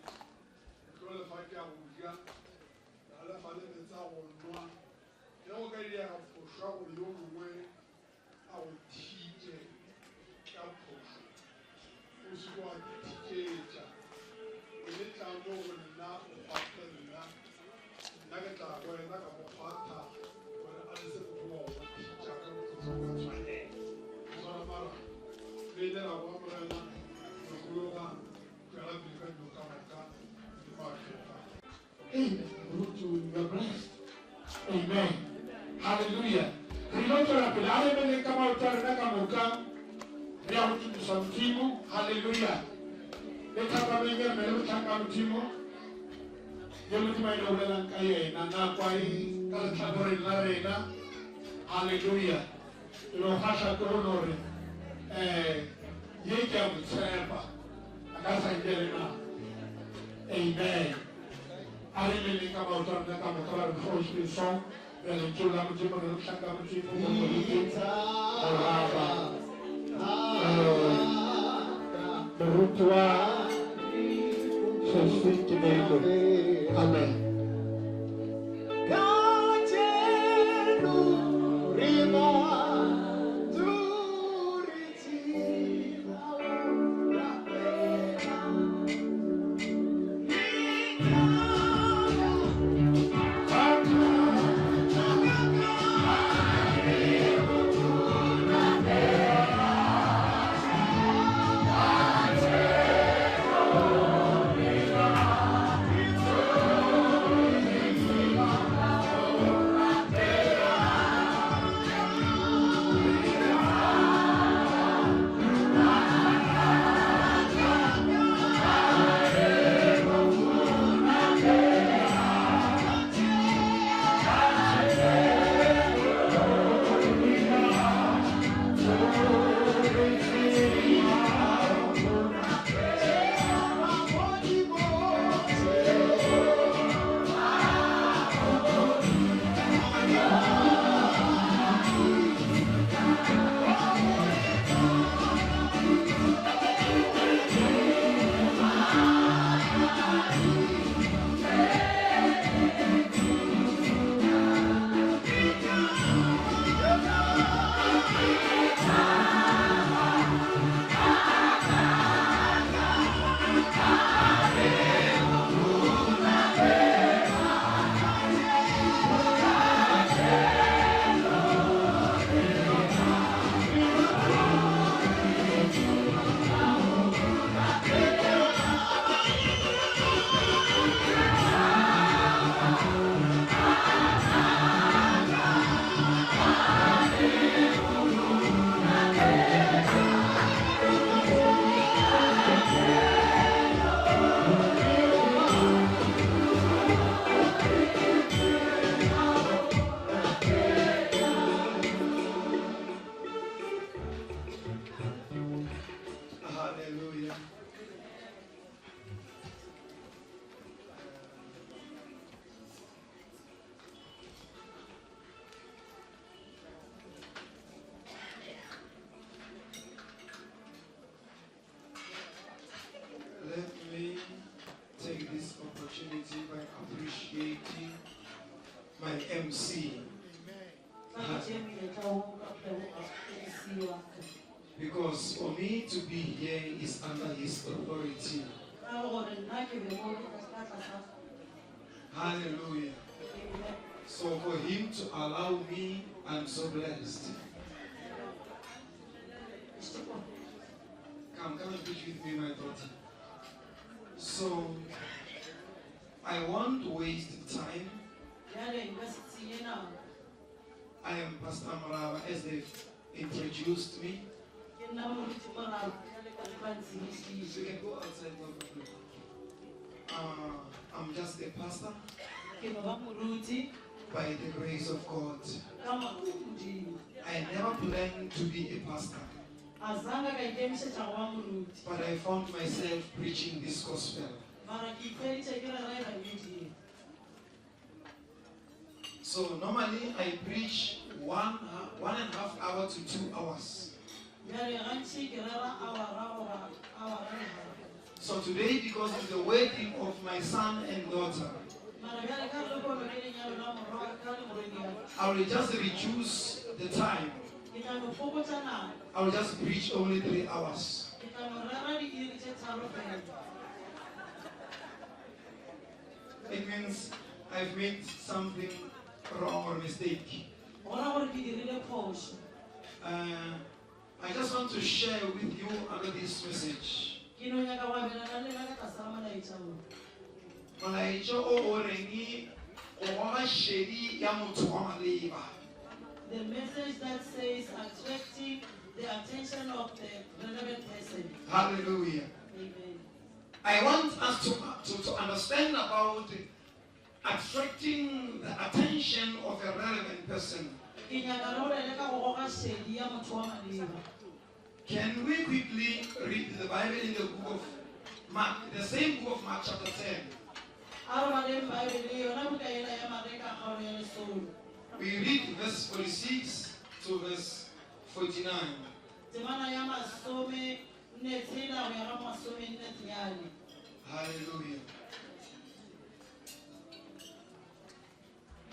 Kule faki awuja. Ala fale meta wonwa. Yawo kali ya kushwa uliyowe. Awutije. Kaposho. Uswa tikeja. Nitamo na ufatela. Nagata wena nakamufata. Wena alise kuwa chaka kutoka chane. Zora mara. Lede la wamra na kuloga. Kala bilika duka maka. Amen. You are blessed. Amen. Hallelujah. Riloto pila mele kama utara kama uka. Ria mtu samtimu. Hallelujah. Lekapa mengia mele utaka mtimu. Yolu tima ina ulela nkaye na nakwai kala tabore na rena. Hallelujah. Ilo hasha koronore. Yeke amutseba. Akasa njele na. Amen. Arimele kama utara kama kala before you song. Ele chula mtimu na shaka mtimu. Oraba. Berutwa. Sesiti mego. Amen. opportunity by appreciating my MC. Because for me to be here is under his authority. Hallelujah. So for him to allow me, I'm so blessed. Come and preach with me, my daughter. So I won't waste time. I am Pastor Marava as they've introduced me. You can go outside, no problem. I'm just a pastor by the grace of God. I never planned to be a pastor, but I found myself preaching this gospel. So normally I preach 1.5 hours to 2 hours. So today, because it's the wedding of my son and daughter, I will just reduce the time. I will just preach only 3 hours. It means I've made something wrong or mistake. I just want to share with you under this message. The message that says attracting the attention of the relevant person. Hallelujah. Amen. I want us to understand about attracting the attention of a relevant person. Can we quickly read the Bible in the book of Mark, the same book of Mark chapter 10? We read verse 46 to verse 49. Hallelujah.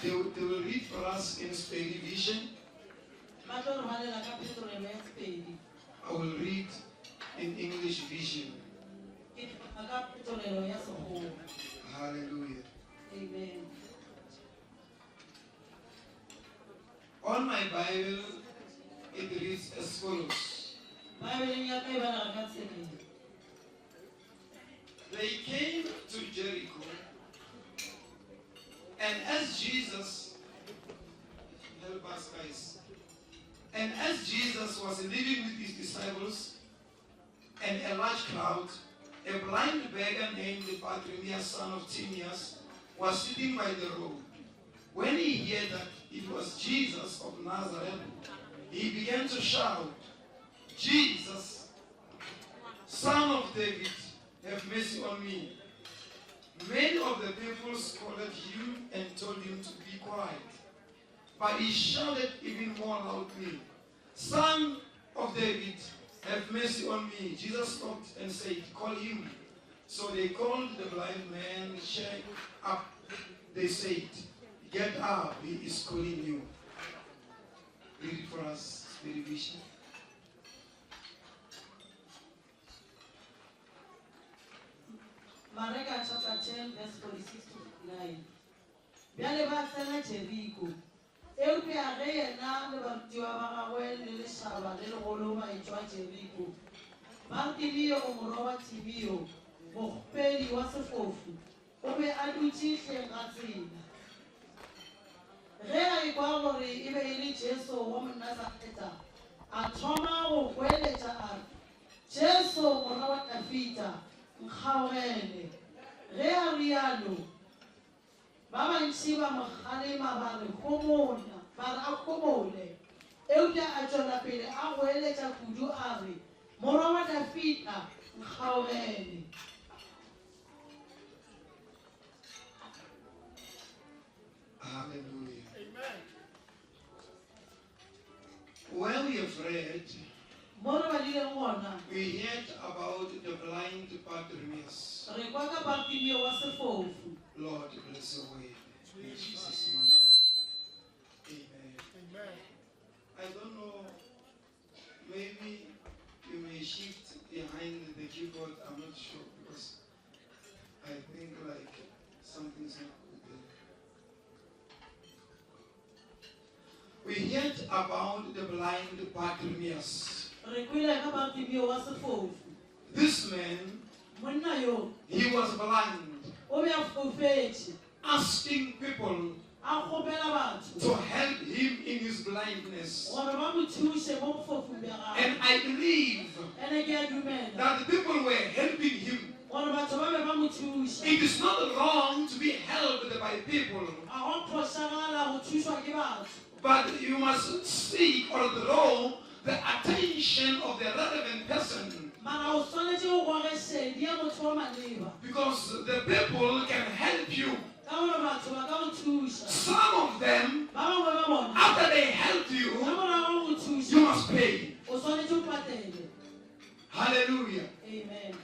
They will read for us in Spady Vision. I will read in English Vision. Hallelujah. Amen. On my Bible, it reads as follows. They came to Jericho, and as Jesus, help us guys, and as Jesus was living with his disciples and a large crowd, a blind beggar named Bartimaeus, son of Timaeus, was sitting by the road. When he heard that it was Jesus of Nazareth, he began to shout, "Jesus, Son of David, have mercy on me." Many of the people scolded him and told him to be quiet. But he shouted even more loudly, "Son of David, have mercy on me." Jesus stopped and said, "Call him." So they called the blind man, "Check up." They said, "Get up, he is calling you." Read it for us, Spady Vision. Mark chapter 10, verse 46 to 59. Bjale ba tsena Jericho. Eupša ge yena le barutiwa ba gagwe le lešaba le legolo ba etšwa Jericho. Bartimeo o morwa wa Timeo, mokgopedi wa sefofu, o be a dutše hleng ga tsela. Ge a ekwa gore e be e le Jesu wa Monasareta, a thoma go hweletša a re, "Jesu morwa wa Dafita, nkgaogele." Ge a rialo, ba bantši ba mo kgalema ba re a homole. Eupša a tšwela pele a goeletša kudu a re, "Morwa wa Dafita, nkgaogele." Hallelujah. Amen. When we have read, we heard about the blind Bartimaeus. Lord bless your way. In Jesus' mighty name. Amen. I don't know, maybe you may shift behind the keyboard, I'm not sure, because I think like something's not good there. We heard about the blind Bartimaeus. This man, he was blind, asking people to help him in his blindness. And I believe that the people were helping him. It is not wrong to be helped by people, but you must seek or draw the attention of the relevant person. Because the people can help you. Some of them, after they help you, you must pay. Hallelujah. Amen.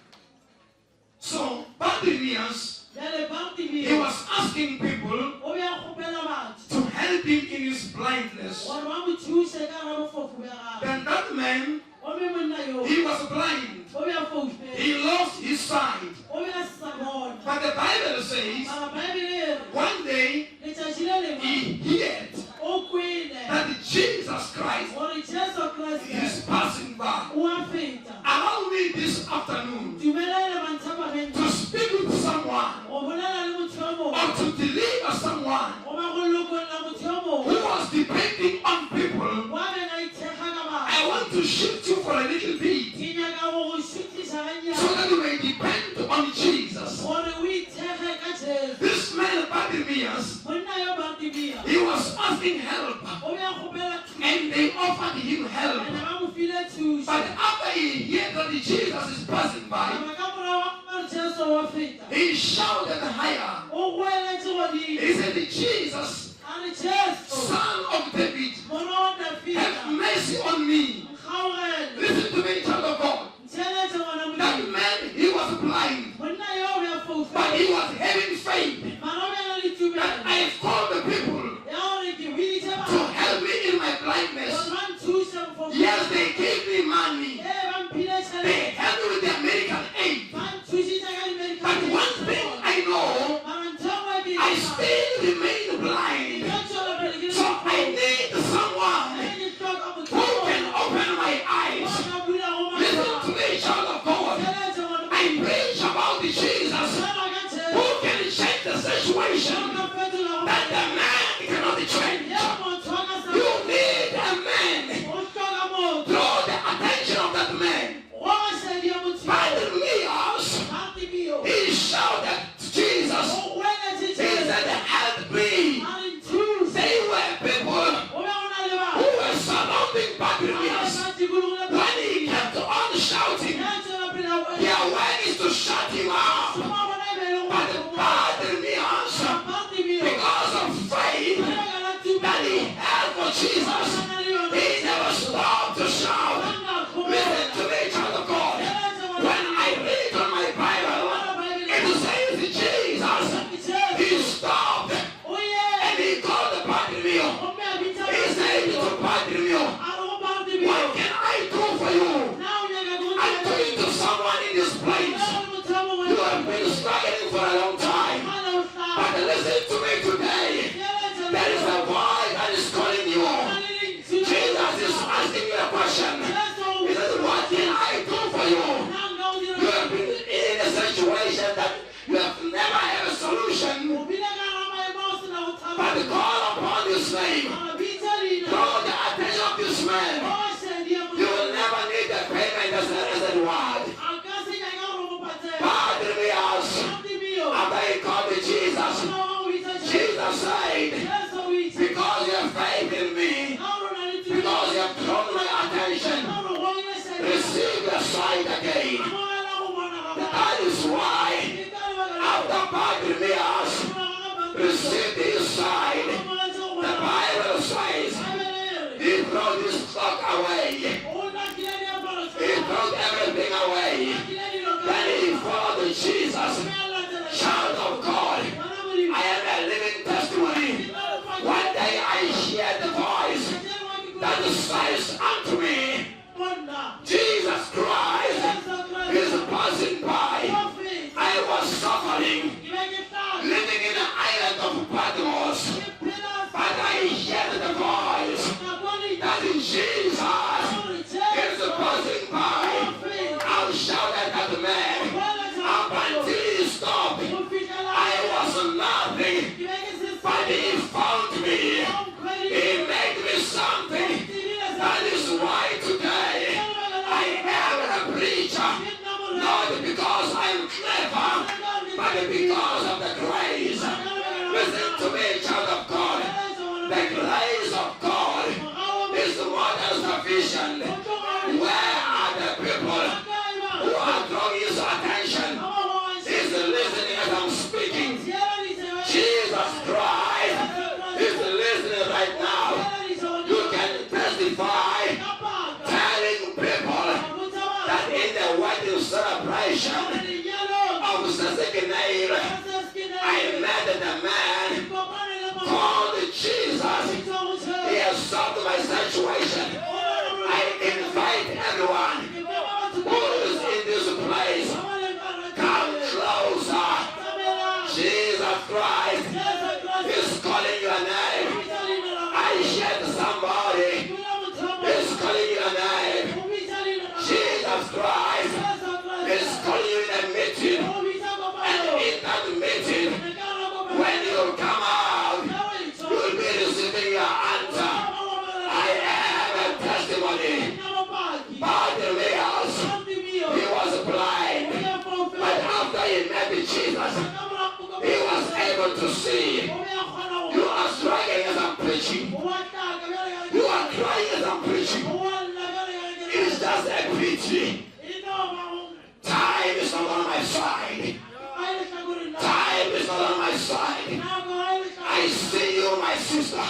So Bartimaeus, he was asking people to help him in his blindness. Then that man, he was blind. He lost his sight. But the Bible says, one day, he heard that Jesus Christ is passing by. Allow me this afternoon to speak with someone or to deliver someone who was depending on people. I want to shift you for a little bit so that you may depend on Jesus. This man Bartimaeus, he was asking help, and they offered him help. But after he heard that Jesus is passing by, he shouted higher. He said, Jesus, Son of David, have mercy on me. Listen to me, child of God. That man, he was blind, but he was having faith that I have called the people to help me in my blindness. Yes, they gave me money. They helped me with their medical aid. But one thing I know, I still remain blind. So I need someone who can open my eyes. Listen to me, child of God. I preach about Jesus who can change the situation that the man cannot change. You need a man. Draw the attention of that man. Bartimaeus, he shouted to Jesus. He said, help me. They were people who were surrounding Bartimaeus. When he kept on shouting, their way is to shut him up. But Bartimaeus, because of faith that he had for Jesus, he never stopped to shout. Listen to me, child of God. When I read on my Bible, it says Jesus, he stopped and he called Bartimaeus. He said to Bartimaeus, what can I do for you? I'm doing to someone in this place. You have been struggling for a long time. But listen to me today. There is a voice that is calling you. Jesus is asking you a question. He says, what can I do for you? You have been in a situation that you have never had a solution. But call upon this name. Draw the attention of this man. You will never need the payment as a reward. Bartimaeus, after he called me Jesus, Jesus said, because you have faith in me, because you have drawn my attention, receive your sight again. That is why, after Bartimaeus received his sight, the Bible says, he threw his stock away. He threw everything away. Then he followed Jesus, child of God. Jesus, he was able to see. You are struggling as I'm preaching. You are crying as I'm preaching. It is just a pity. Time is not on my side. Time is not on my side. I see you, my sister.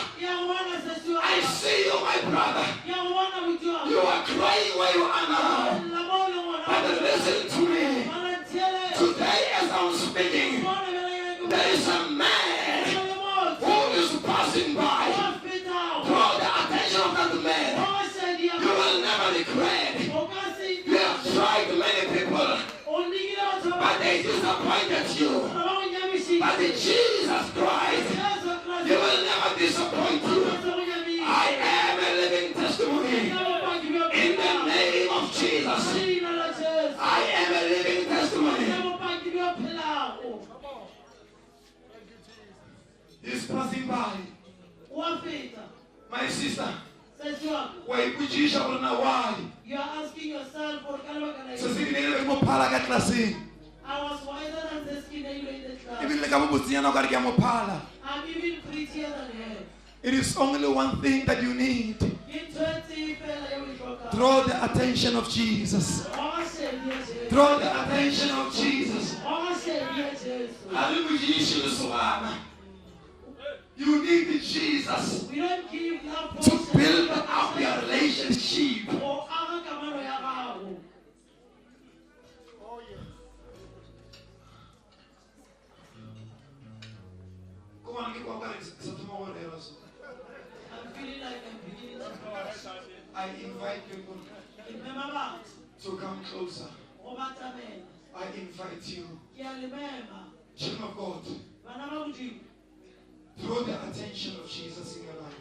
I see you, my brother. You are crying where you are now. But listen to me. Today as I'm speaking, there is a man who is passing by. Draw the attention of that man. You will never regret. You have tried many people, but they disappointed you. But in Jesus Christ, you will never disappoint you. I am a living testimony. In the name of Jesus, I am a living testimony. He's passing by. My sister, why would you shout now? Why? You are asking yourself what kind of So see, you mo pala ka klase. I was wiser than this kid in the class. Even like I'm pala. I'm even prettier than her. It is only one thing that you need. In 20 Draw the attention of Jesus. Draw the attention of Jesus. You need Jesus to build up your relationship. I'm feeling like I'm beginning to cry. I invite people to come closer. I invite you, children of God, draw the attention of Jesus in your life.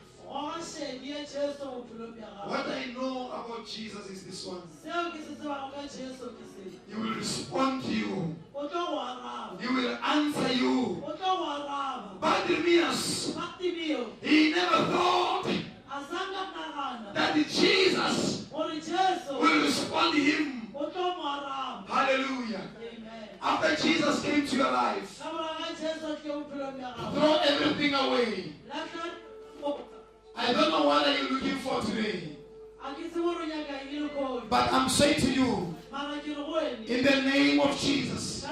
What I know about Jesus is this one. He will respond to you. He will answer you. Bartimaeus, he never thought that Jesus will respond to him. Hallelujah. After Jesus came to your life, throw everything away. I don't know what are you looking for today, but I'm saying to you, in the name of Jesus,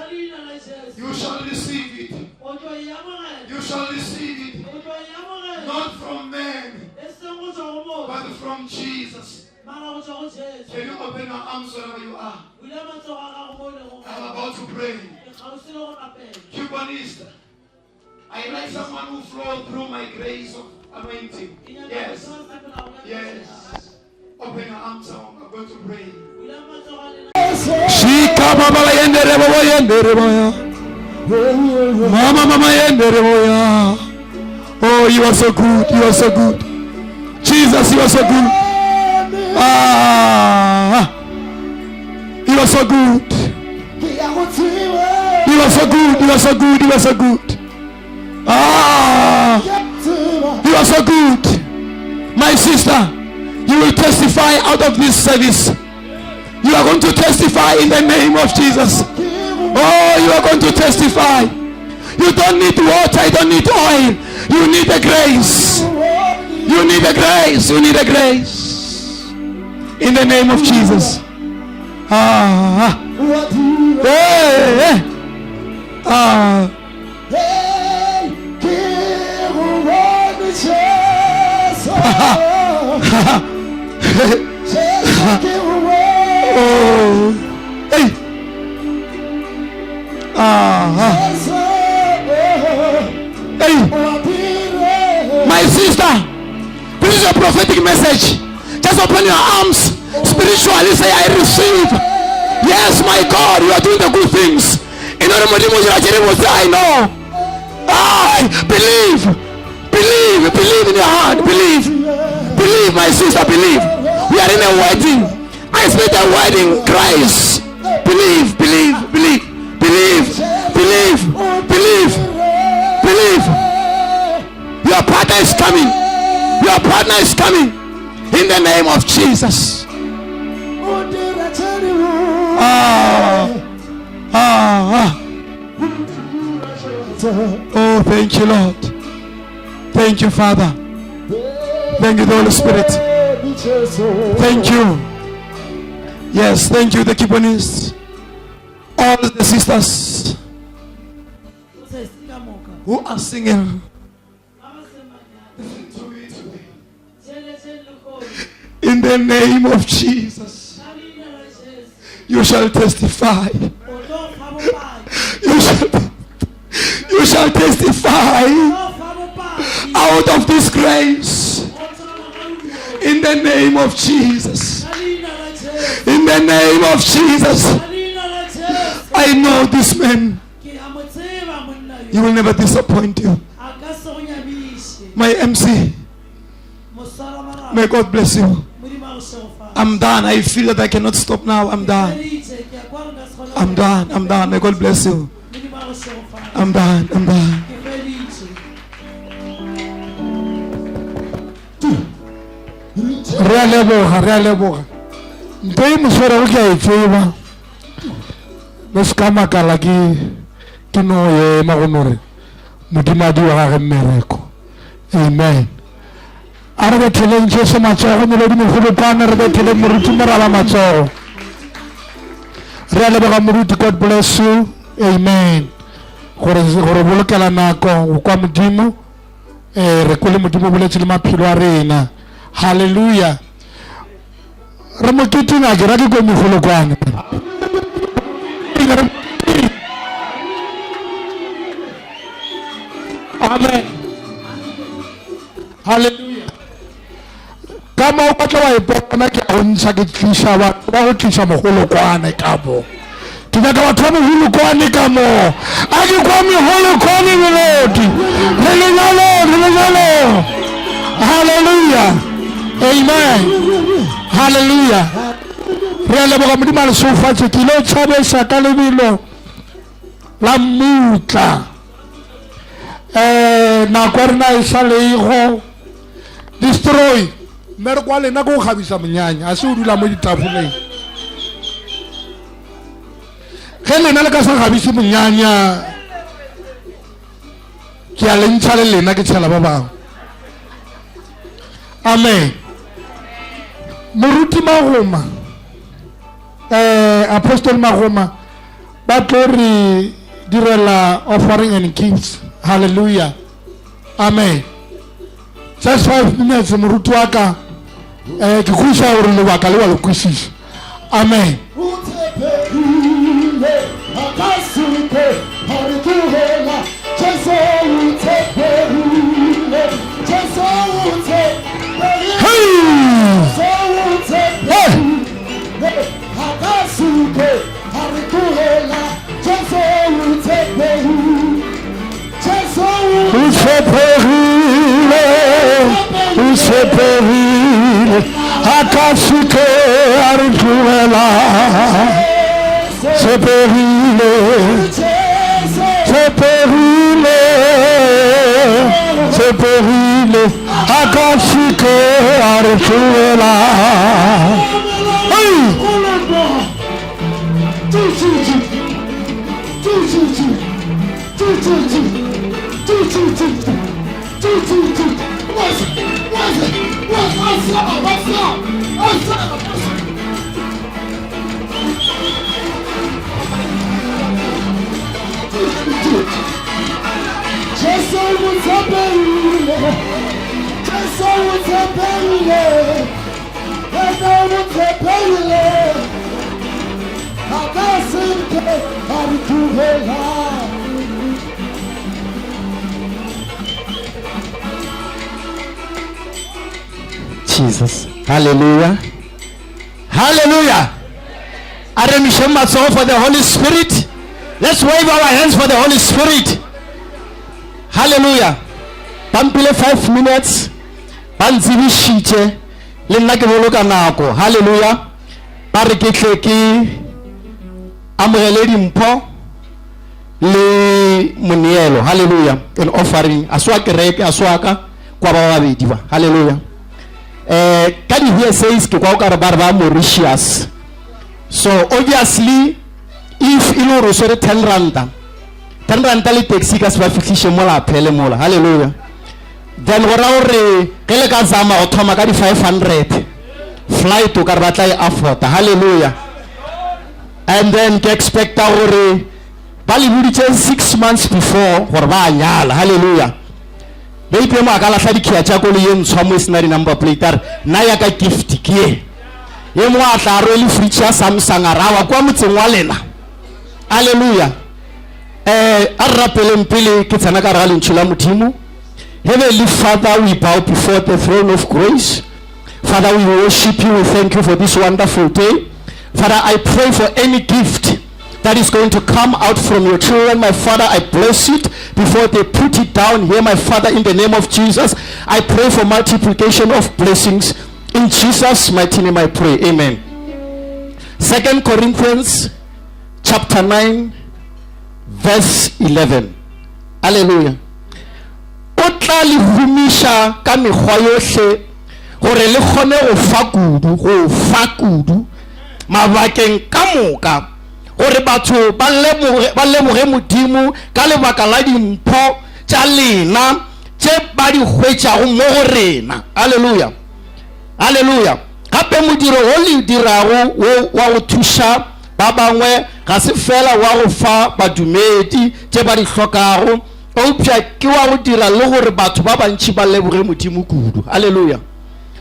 you shall receive it. You shall receive it, not from men, but from Jesus. Can you open your arms wherever you are? I'm about to pray. Cubanist, I like someone who flows through my grace of anointing. Yes. Yes. Open your arms. I'm going to pray. Oh, you are so good. You are so good. Jesus, you are so good. You are so good. You are so good. You are so good. You are so good. You are so good. My sister, you will testify out of this service. You are going to testify in the name of Jesus. Oh, you are going to testify. You don't need water. You don't need oil. You need the grace. You need the grace. You need the grace. In the name of Jesus. My sister, this is a prophetic message. Just open your arms spiritually, say, I receive. Yes, my God, you are doing the good things. I know. Believe in your heart. Believe, my sister, believe. We are in a wedding. I expect a wedding. Christ. Believe. Your partner is coming. Your partner is coming. In the name of Jesus. Oh, thank you, Lord. Thank you, Father. Thank you, the Holy Spirit. Thank you. Yes, thank you, the Kibonists. All the sisters who are singing. In the name of Jesus, you shall testify. You shall testify out of this grace. In the name of Jesus. In the name of Jesus. I know this man. He will never disappoint you. My MC, may God bless you. I'm done. I feel that I cannot stop now. I'm done. I'm done. I'm done. May God bless you. I'm done. I'm done. Realeboga. Ntei moswera o ke a e tseba. Le ska makala ke no ye magonore. Modimadi wa gage mmereko. Amen. Are be theleng Jesu matsogo molodi mogolo kwana re be theleng moruti moraba matsogo. Realeboga moruti, God bless you. Amen. Gore bolokela nako kwa modimo re kole modimo boletse le maphelo a rena. Hallelujah. Re mo ketina ke ra ke go mogolo kwana. Amen. Hallelujah. Kama o batla wa ipona ke go ntsha ke tlisha ba go tlisha mogolo kwana ka bo. Ke batla batho ba mogolo kwana ka mo. A ke kwa mogolo kwana melodi. Hallelujah. Hallelujah. Amen. Hallelujah. Re leboga modimo le sofa tse ke lo tshabesa ka lebelo la mutla. Na kwarna isale go destroy. Mer kwa le na go khabisa monyanya a se o dula mo ditafuleng. Ge le na le ka sa khabisa monyanya ke a le ntsha le lena ke tshela ba bang. Amen. Moruti Magoma, Apostle Magoma, Batori direla offering and gifts. Hallelujah. Amen. Just 5 minutes, Moruti waka, kikusha uri waka lewa lukushi. Amen. Use perile, akasike arikuela, se perile, akasike arikuela. Jesus. Hallelujah. Hallelujah. Aremishem for the Holy Spirit. Let's wave our hands for the Holy Spirit. Hallelujah. Pampile 5 minutes. Panzivi shite. Lenake boloka nako. Hallelujah. Pariketleki. Amreledi mpo. Le munielo. Hallelujah. An offering. Aswaka reke aswaka. Kwa baba bidiwa. Hallelujah. Can you hear says to Barba Mauritius? So obviously, if you know 10 randa, 10 ranta le taxi ka se ba fitlhishe mo la phele mola. Hallelujah. Then go ra gore ge le ka zama go thoma ka di 500 flight o ka re batla e afford. Hallelujah. And then ke expecta gore ba le buditse 6 months before gore ba nyala. Hallelujah. Be ipe mo akala tla dikhia tsa ko le ye ntshwa mo sena di number plate na ya ka gift ke ye mo a tla re le fridge ya Samsung arawa kwa motseng wa lena. Hallelujah. A rapeleng pele ke tsana ka ra le ntshula modimo. Heavenly Father, we bow before the throne of grace. Father, we worship you. We thank you for this wonderful day. Father, I pray for any gift that is going to come out from your children. My Father, I bless it before they put it down here. My Father, in the name of Jesus, I pray for multiplication of blessings. In Jesus' mighty name I pray. Amen. 2 Corinthians chapter 9 verse 11. Hallelujah. O tla le humisha ka mekgwa yohle gore le kgone go fa kudu mabakeng ka moka gore batho ba lemoge modimo ka lebaka la dimpho tša lena tše ba di hwetšago mo go rena. Hallelujah. Hallelujah. Gape modiro o le dirago wa go thuša ba bangwe ga se fela wa go fa badumedi tše ba di hlokago, eupša ke wa go dira le gore batho ba bantši ba leboge modimo kudu. Hallelujah.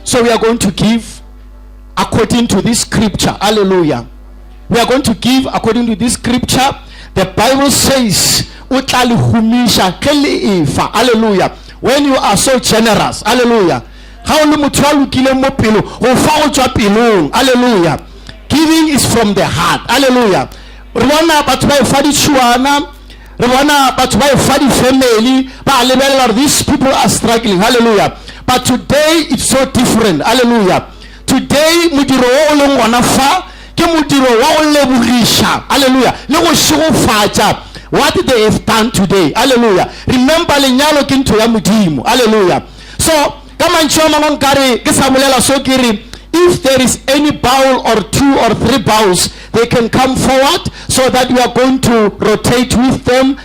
So we are going to give according to this scripture. Hallelujah. We are going to give according to this scripture. The Bible says, hallelujah. When you are so generous, hallelujah. Hallelujah. Giving is from the heart. Hallelujah. Family, these people are struggling. Hallelujah. But today it's so different. Hallelujah. Today mudiro o wana fa ke mudiro wa o leburisha. Hallelujah. Le go shofatsha what they have done today. Hallelujah. Remember lenyalo ke ntho ya modimo. Hallelujah. So kama nchoma ngonkare ke samulela so kiri, if there is any bowl or 2 or 3 bowls, they can come forward so that we are going to rotate with them.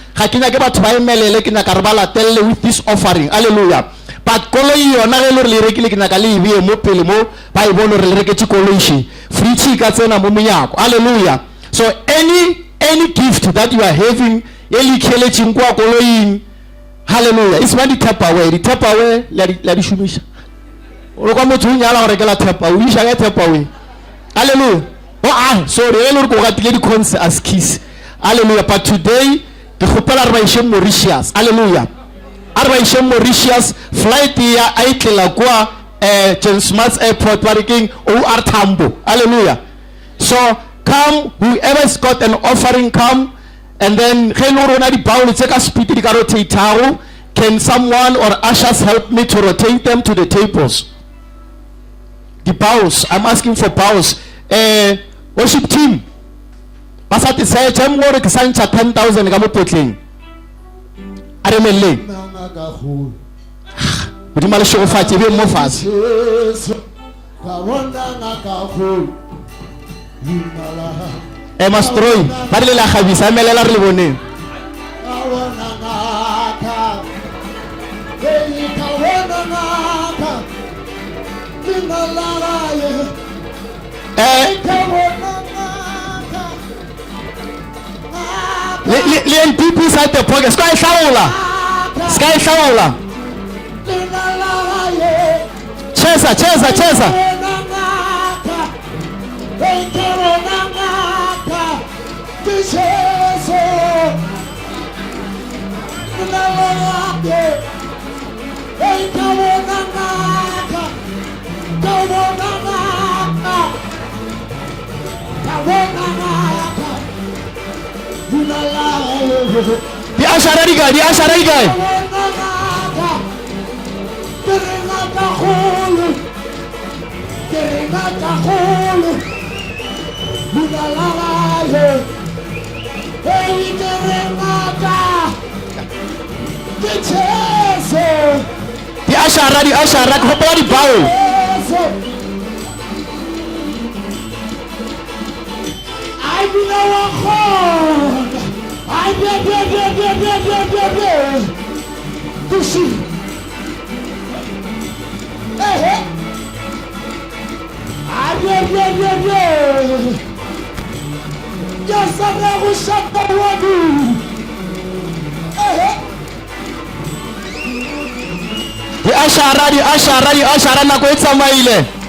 With this offering. Hallelujah. But koloi yona ge le re rekile ke naka le ibie mo pele mo ba e bona re le reketse koloi shi free ka tsena mo menyako. Hallelujah. So any gift that you are having eli kheletseng kwa koloing, hallelujah, it's when the tap away la di shumisha o kwa motho nyala gore ke la tap away isha ke tap away. Hallelujah. Oh sorry e le go ga tile di cons as kiss. Hallelujah. But today ke khopela re ba ishe Mauritius. Hallelujah. Arbaishe Mauritius flight ya aitlela kwa James Smart's airport parking OR Tambo. Hallelujah. So come, whoever's got an offering, come, and then can someone or ushers help me to rotate them to the tables? The bowls, I'm asking for bowls. Worship team, basati say chamore kisancha 10,000 kamo potling. Aremele. But you show fight even more fast. Mastroy, parle la Javis, amele la ribone. Les people inside the pocket. Sky Shaula. Cheza. The Asharari guy. The Asharari, hopefully power. I di ashara nako e tsamaile.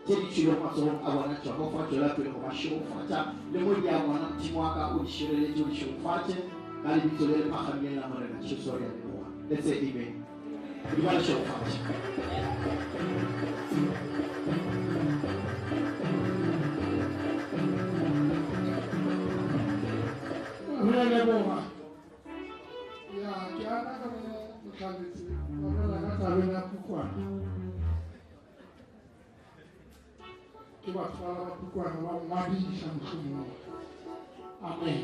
tse di tshileng matsogong a bona Jehova tswela pele go ba šegofatša le mo di a ngwana modimo wa ka o di šireletse o di šegofatše ka lebitso le le pagameng la morena Jesu re a leboga. Let's say amen. Di ba le šegofatše. Re a leboga. Ya ke ana ka mo motlhaletsi wa rena ka tabeng ya Pukwana. Ke batho ba ba Pukwana ba ngwadisa mohlomong. Amen.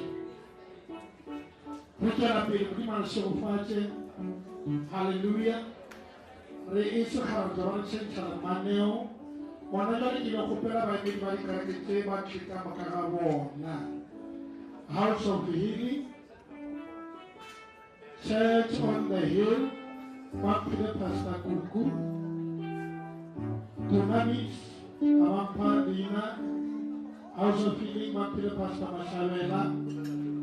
Re tswela pele modimo a re šegofatše. Hallelujah. Re itse gare re re tšhentšha mananeo. Bona jwale ke ba kgopela baemedi ba dikereke tse ba tšheka maka ga bona. House of Healing, Church on the Hill, Mapile Pastor Kuku, Dunamis, Amampadina, House of Healing, Mapile Pastor Mashavela,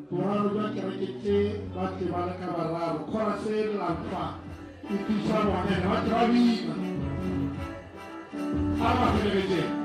Puraruja Kerekete, Bate Balaka Bararo, Korase Lampa, Itisa Wane, Matravina, Amapile.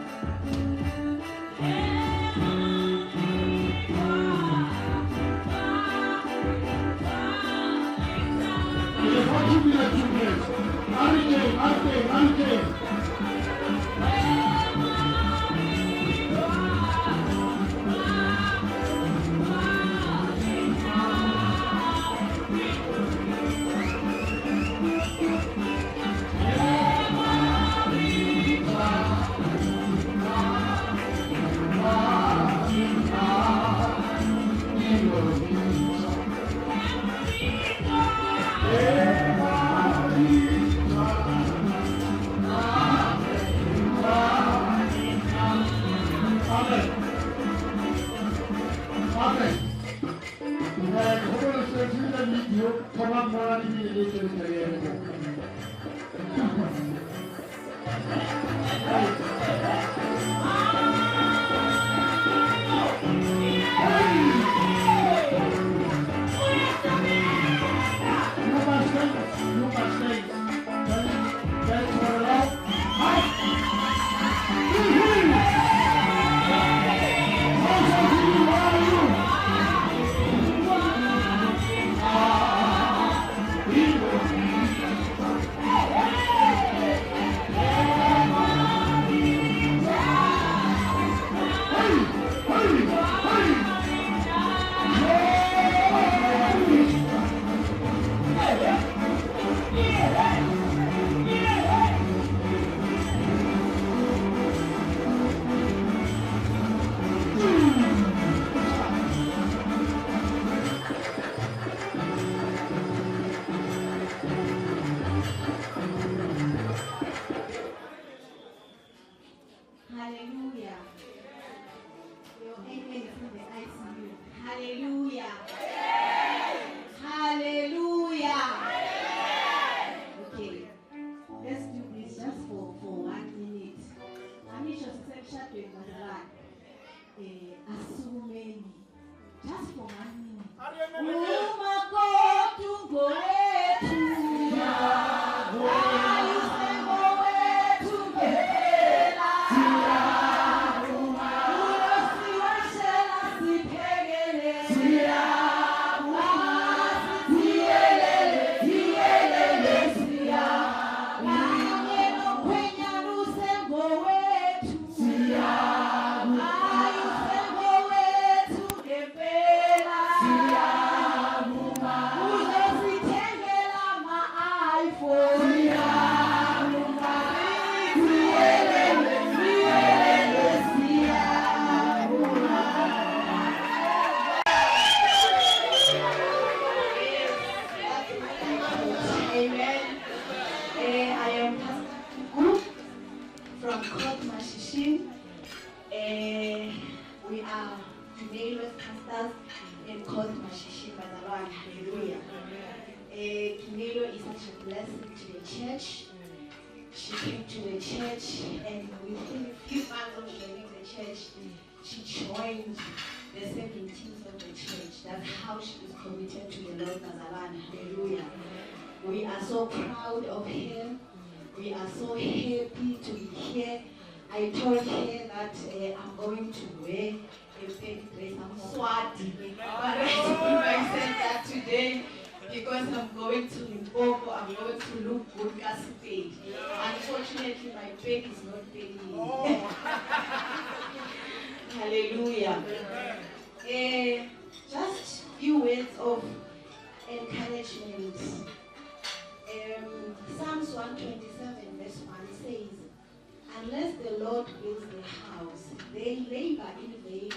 I told her that I'm going to wear a baby dress. I'm Swati. But I told myself that today, because I'm going to Limpopo, I'm going to look good as paid. Unfortunately, my pay is not paying. Hallelujah. Just few words of encouragement. Psalms 127 verse 1 says, unless the Lord builds the house, they labor in vain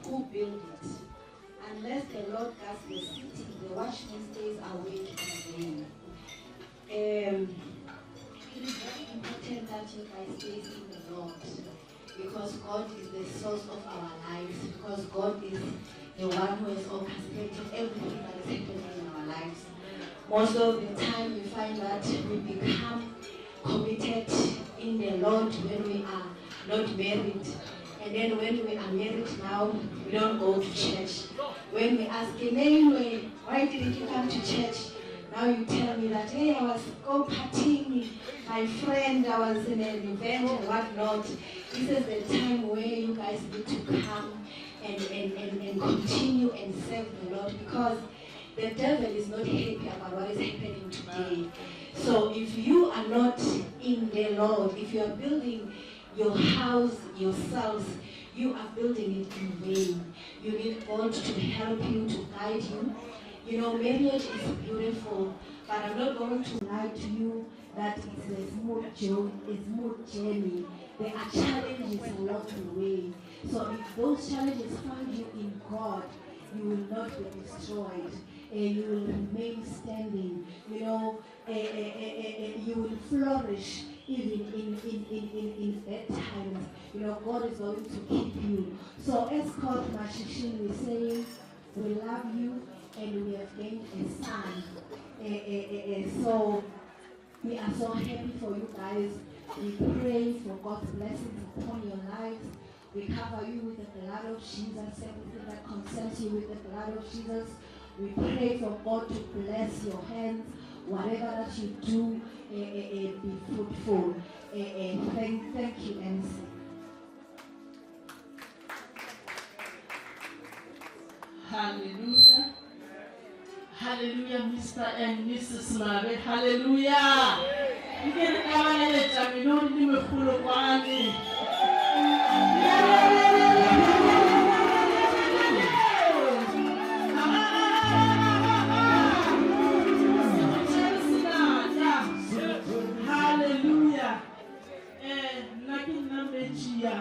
who build it. Unless the Lord guards the city, the watchman stays awake in vain. It is very important that you guys stay in the Lord, because God is the source of our lives, because God is the one who has orchestrated everything that is happening in our lives. Most of the time we find that we become committed in the Lord when we are not married. And then when we are married now, we don't go to church. When we ask him, why didn't you come to church? Now you tell me that, hey, I was go partying, my friend, I was in an event and whatnot. This is the time where you guys need to come and continue and serve the Lord, because the devil is not happy about what is happening today. So if you are not in the Lord, if you are building your house yourselves, you are building it in vain. You need God to help you, to guide you. You know, marriage is beautiful, but I'm not going to lie to you that it's a smooth journey. There are challenges along the way. So if those challenges find you in God, you will not be destroyed. You will remain standing. You know, you will flourish even in bad times. You know, God is going to keep you. So as Coach Mashishin is saying, we love you and we have gained a son. So we are so happy for you guys. We pray for God's blessings upon your lives. We cover you with the blood of Jesus, everything that concerns you with the blood of Jesus. We pray for God to bless your hands, whatever that you do, be fruitful. Thank you, MC. Hallelujah. Hallelujah, Mr. and Mrs. Mabe. Hallelujah. You can come and let me know the full of one. Hallelujah. Nakin na mechia.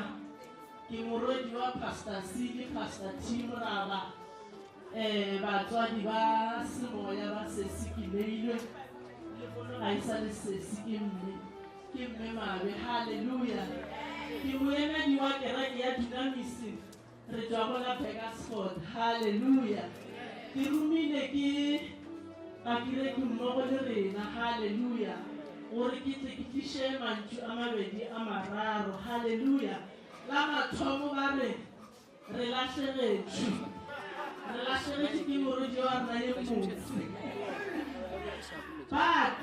Kimurodi wa Pastor Sidi, Pastor Timuraba. Batswadi ba semoya ba sesikilele le bona ga isa le sesikimle ke mme Mabe. Hallelujah. Ke moena di wa kereke ya Dunamisi re tswa bona Pegasport. Hallelujah. Ke rumile ke akire ke mmogo le rena. Hallelujah. Gore ke tle ke tlishe mantšu a mabedi a mararo. Hallelujah. La mathomo ba re latlhegetšwe. Relationship ke morodi wa rena ye motse. But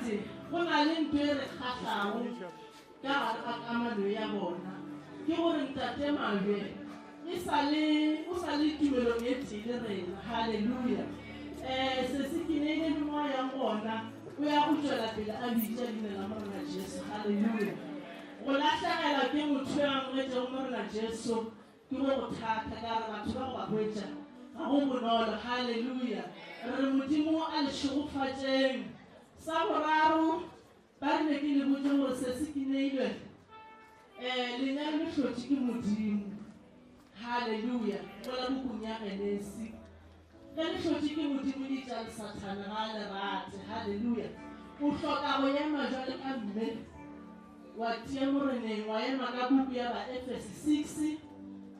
go na le ntho e re kgatlhago ka gare ga kamano ya bona, ke gore ntate Mabe o sa le tumelong e tee le rena. Hallelujah. Se se kineile le moya yang gona o ya go tswela pele a bitša leina la morena Jesu. Hallelujah. Go latlhegelwa ke motho ya ngwetse go morena Jesu ke go thata ka re batho ba go ba hwetša. Hallelujah. Re modimo a le šogofatšeng. Sa boraro ba re ne ke le botse gore se se kineilwe lenyalo le hlotše ke modimo. Hallelujah. Go la bukung ya Genesi ge le hlotše ke modimo di tša le Sathane ga le rate. Hallelujah. O hloka go ema jwale ka mme wa tia moreneng wa ema ka buku ya ba Efese 6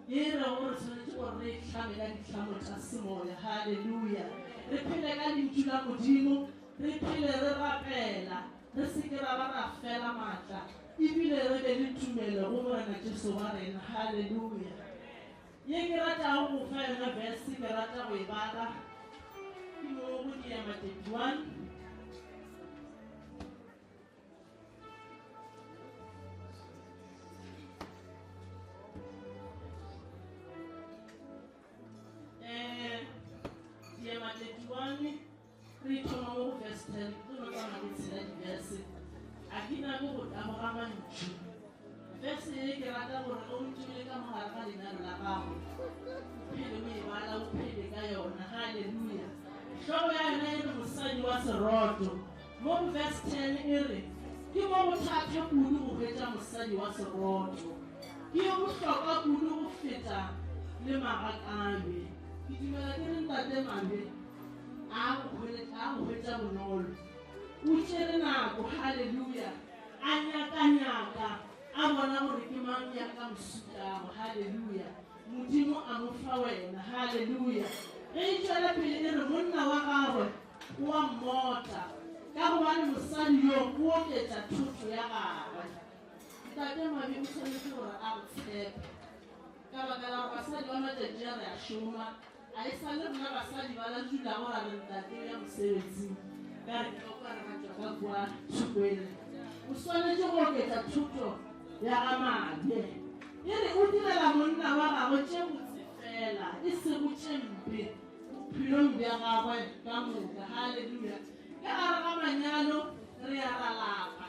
ye re gore tshwanetse gore re tlhame ka ditlhamo tša semoya. Hallelujah. Re phele ka lentšu la modimo, re phele re rapela, re seke ra ba ra fela maatla, ebile re be le tumelo go morena Jesu wa rena. Hallelujah. Ye ke ratago go fa yona verse ke rata go e bala ke mo go Diema 31. mo verse 10 ke no tsa mane tsela di verse a kina go go amogama ntšhu verse e ke rata gore o ntšhile ka mogare ga lenano la gago phele mo e bala o phele ka yona haleluya hlogo ya yona e re mosadi wa seroto mo verse 10 e re ke mo bothata kudu go feta mosadi wa seroto ke yo bohlokwa kudu go feta le magakabe ke dumela ke re ntate mabe a go feta bonolo o tšere nako haleluya a nyaka a bona gore ke mang ya ka mosutago haleluya modimo a mo fa wena haleluya ge e tšwela pele e re monna wa gagwe o a mmota ka gobane mosadi yo o oketša thotho ya gagwe ntate mabe o tshwanetse gore a go tshepe ka baka la gore basadi ba matšatši a re a šoma a e sa le rona basadi ba la dula gore a re ntate ya mosebetsing ka re kokare batšwa ka kua thukwele o swanetše go oketša thuto ya ga mabe e re o direla monna wa gagwe tše botse fela e sego tše mpe bophelong bja gagwe ka moka haleluya ka gare ga manyalo re a ralapa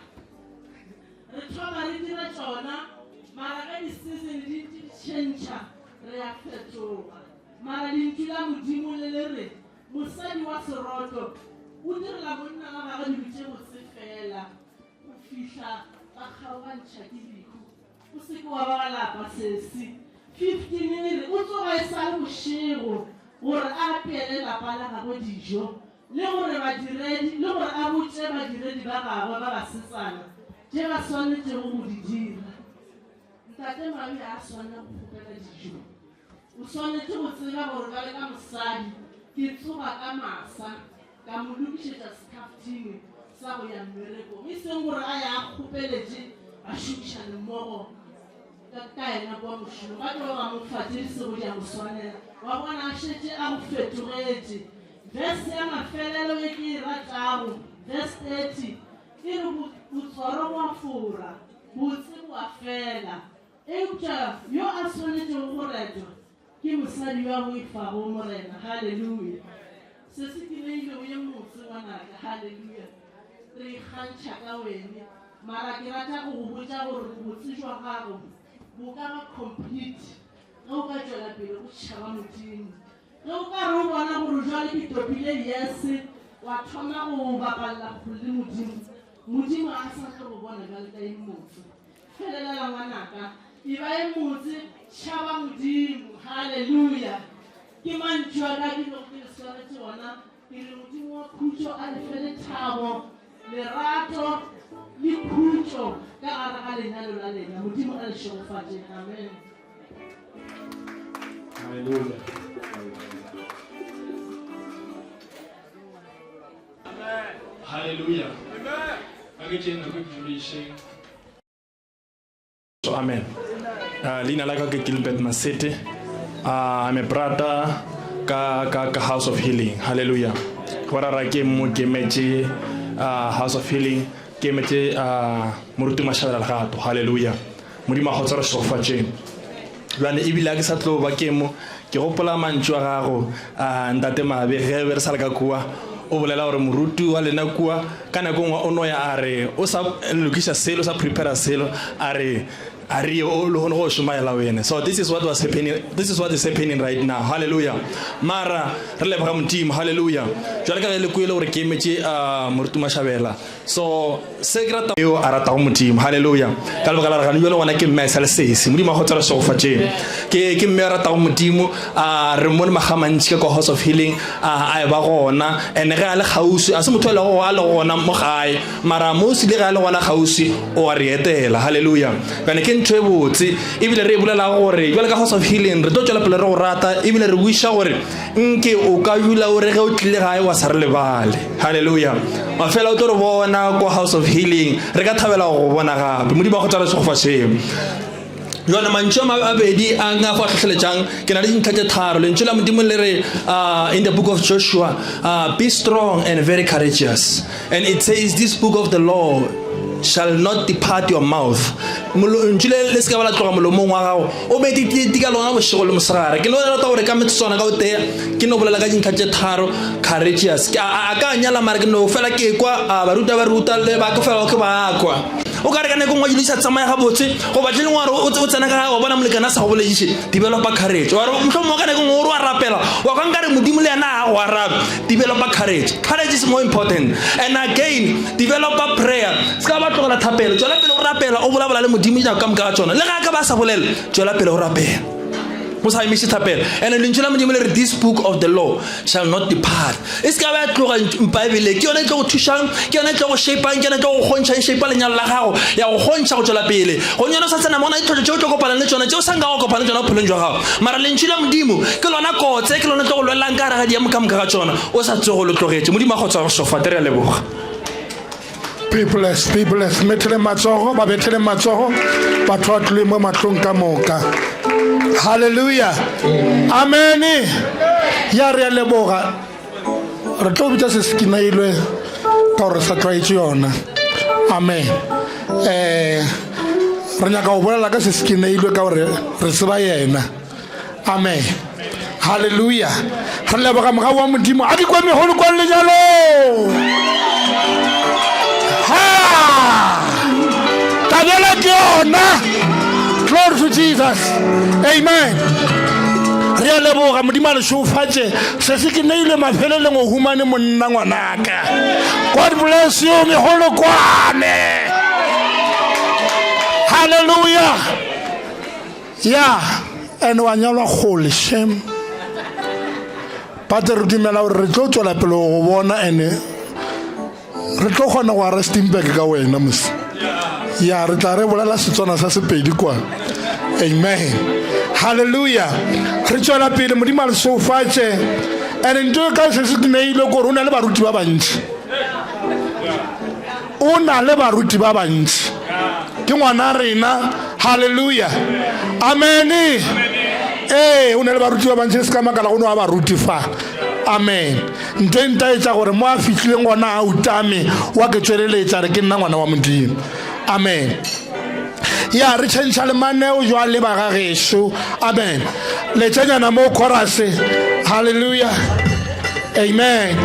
re thoma re dira tšona mara ka di-season di tšhentšha re a fetoga mara lentšu la modimo le le re mosadi wa seroto o direla monna ga gagwe dilo tše botse fela go fihla ba kgaogantšha ke diku o seke wa ba galapa sesi 15 re o tsoga e sa le bošego gore a apeele lapa la gagwe dijo le gore badiredi le gore a botse badiredi ba gagwe ba basetsana tše ba swanetšego go di dira ntate mabe a swanela go kgopela dijo o swanetše go tseba gore ba le ka mosadi ke tsoga ka masa ka mo lokišetša scaftine sa go ya mmerekong e seng gore a ya kgopeletše a šomišane mmogo ka yena kwa mošomo ba tlo ba mo fatše disego di a mo swanela wa bona a šetše a go fetogetše verse ya mafelelo e ke e ratago verse 30 e re botswaro boa fora botse boa fela eupša yo a swanetšego go retwa ke mosadi wa go efago morena haleluya se se kileilego ye motse ngwanaka haleluya re ikgantšha ka wene mara ke rata go go botša gore botse jwa gago bo ka ba complete ge o ka tšwela pele go tšhaba modimo ge o ka re o bona gore jwale ke topile yes wa thoma go bapalela kgole le modimo a sa tlo go bona jwale ka e motse felelela ngwanaka e ba e motse tšhaba modimo haleluya ke mantšu a ka dilo ke le swanetše gona ke re modimo wa khutšo a lefele thabo lerato le khutšo ka gare ga lenyalo la lena modimo a le šogofatše amen Hallelujah. Hallelujah. So amen. Lina like ke Gilbert Masete. I'm a brother ka House of Healing. Hallelujah. Kora ra ke mo ke metse House of Healing ke metse moruti mashabela la gato. Hallelujah. Modimo a gotsara sofatše. Bana ebile ke sa tlo ba ke mo ke gopola mantšwa gago ntate mabe ge be re sa le ka kua o bolela gore moruti wa lena kua ka nako ngwe o no ya a re o sa lokiša selo sa prepare selo a re o le gone go šomaela wena. So this is what was happening, this is what is happening right now. Hallelujah. Mara re leboga modimo. Hallelujah. Jwale ka ge le kuele gore ke emetse moruti mashabela so se ke rata yo a ratago modimo. Hallelujah. Ka lebaka la re gane jwale gona ke mme sa le sese modimo a go tsara segofatšeng ke mme a ratago modimo re mmone magamantši ka House of Healing a e ba gona and ge a le gausi a se motho a le go a le gona mo gae mara mostly ge a le gona gausi o a re etela. Hallelujah. Bane ke ntho e botse ebile re bolela gore jwale ka House of Healing re tlo tšwela pele re go rata ebile re buiša gore nke o ka dula o re ge o tlile gae wa sa re lebale. Hallelujah. wa fela o tlo re bona ko House of Healing re ka thabela go bona gape modimo a go tsara segofatšeng yona mantšho a mabedi a nga go tlhotlheletšang ke na le dintlha tše tharo lentšu la modimo le re in the book of Joshua be strong and very courageous, and it says this book of the law shall not depart your mouth. Njule le ska bala tloga molomong wa gago o be di ka lona bošego le mosegare ke no rata gore ka metsona ka otea ke no bolela ka dintlha tše tharo courageous a ka nyala mara ke no fela ke kwa baruta ba ruta le ba ka fela ke ba kwa o ka re ka neko ngwa dilisa tsamaya ga botse go ba tle ngware o tsena ka ga bona molekana sa go boleditše develop courage wa re mhlomo ka neko ngwe o a rapela wa ka nkare modimo le yana a go arabe develop courage. Courage is more important. And again, develop a prayer. Ska ba tlogela thapelo tswela pele o rapela o bola le modimo ja ka mka tsona le ga ka ba sa bolela tswela pele o rapela Musa imishi thapela and lentswe la modimo le re this book of the law shall not depart. Iska ba tloga Bible ke yona tlo go thushang ke yona tlo go shapang ke yona tlo go gontsha shape le nyalo la gago ya go gontsha go tswela pele go nyona sa tsena mona itlo tlo kopana le tsona tse o sanga go kopana tsona pholong jwa gago mara lentswe la modimo ke lona kotse ke lona tlo go lwelang ka ra ga di mo ka ga tsona o sa tsogo lo tlogetse modimo go tswa go sofa tere le boga. People, metele matsogo ba betele matsogo ba thotle mo matlong ka moka. Hallelujah. Amen. Ya re leboga re tlo bitsa se skina ilwe ka re sa twaitse yona. Amen. Re nyaka go bolela ka se skina ilwe ka re se ba yena. Amen. Hallelujah. Re leboga moga wa modimo a di kwa megolo kwa le jalo. Glory to Jesus. Amen. Re leboga modimo a le shofatse se se ke neile mafelele go humane monna ngwanaka. God bless you megolo kwane. Hallelujah. Yeah, and wa nyalwa khole shem. But re dumela gore re tlo tswela pele go bona ene re tlo gona go arresting back ka wena mos. Ya re tla re bolela Setswana sa Sepedi kwa. Amen. Hallelujah. Re tswela pele modimo a le sofatse ene ntwe ka se se neile gore o na le baruti ba bantsi. O na le baruti ba bantsi ke ngwana rena. Hallelujah. Amen. O na le baruti ba bantsi se ka makala go no ba baruti fa. Amen. Ntenta etsa gore mo a fitlile ngwana a utame wa ke tsweleletsa re ke nna ngwana wa modimo. Amen. Ya re tshentsha le maneo jwa le ba ga geso. Amen. Le tsenya na mo chorus. Hallelujah. Amen.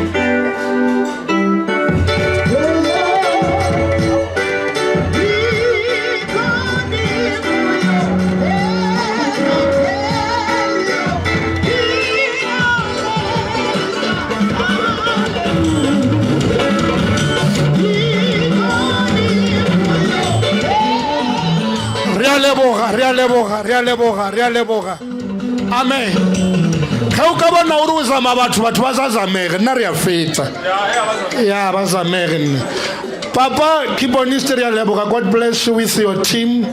Rea leboga. Amen. Ga o ka bona o re o zama batho ba sa zamege nna re a fetsa. Ya ba zamege. Papa keep on history ya leboga. God bless you with your team.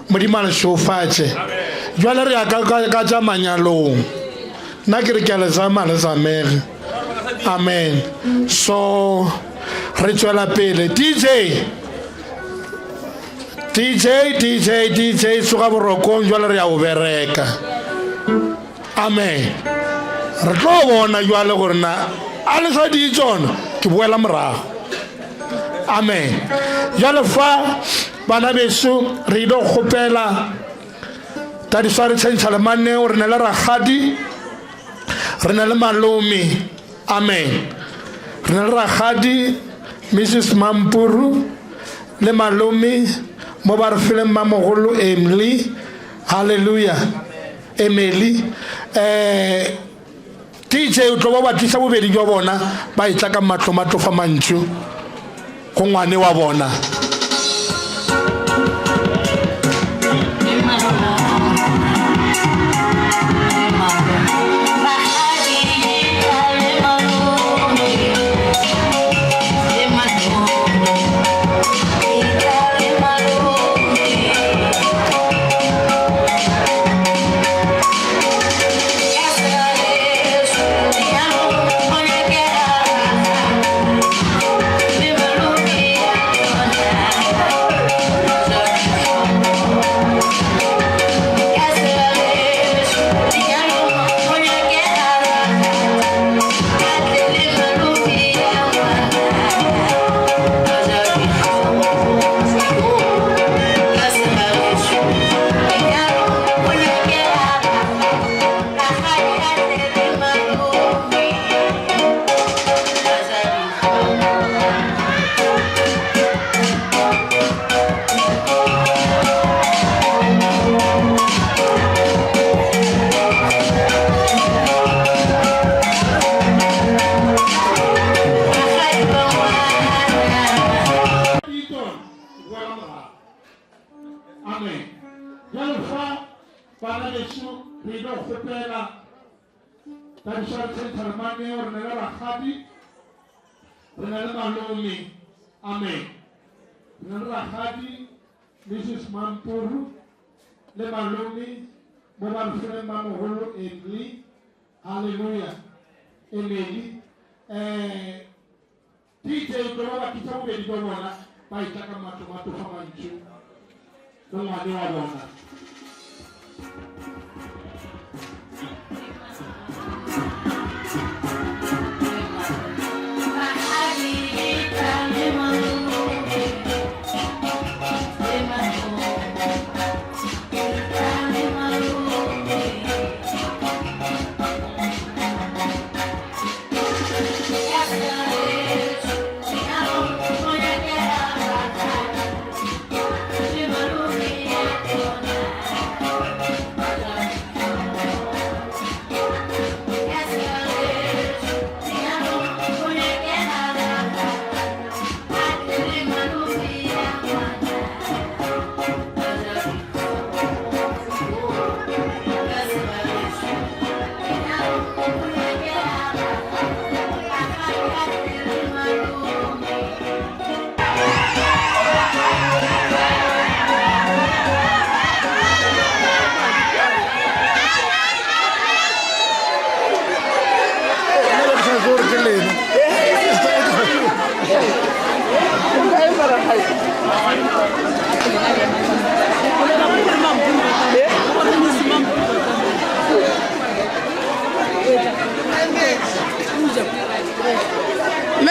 Modimo le shofatse. Jwale re ya ka tsa manyalong. Nna ke re ke le zama le zamege. Amen. So re tswela pele DJ suga borokong jwale re ya o bereka. Amen. Re tlo bona jwale gore na a le sa di tsona ke boela morago. Amen. Jwale fa bana beso re do khopela ta di sware tshentsha le maneo re ne le ragadi re ne le malome. Amen. Re ne le ragadi Mrs. Mampuru le malome mo ba re fileng mamogolo Emily. Hallelujah. Emily DJ o tlo ba tlisa bobedi jwa bona ba itla ka matlo fa mantšu go ngwane wa bona. Yeah. bana leso re no kgopela ka dishwantse tharamane gore ne le rakgadi re na le malome amen re na le rakgadi Mrs. Mampuru le malome mo ba re fele mamogolo Emily hallelujah Emily DJ go ba kitsa go di bona ba itaka mato fa mantšu lo ngwane wa bona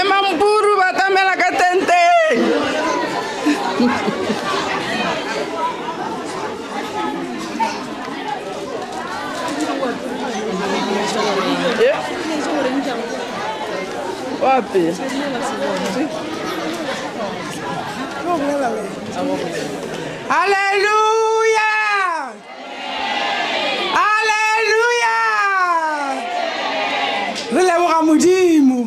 Mampuru batamela ka tente. Wapi? Hallelujah! Hallelujah! Re leboga Modimo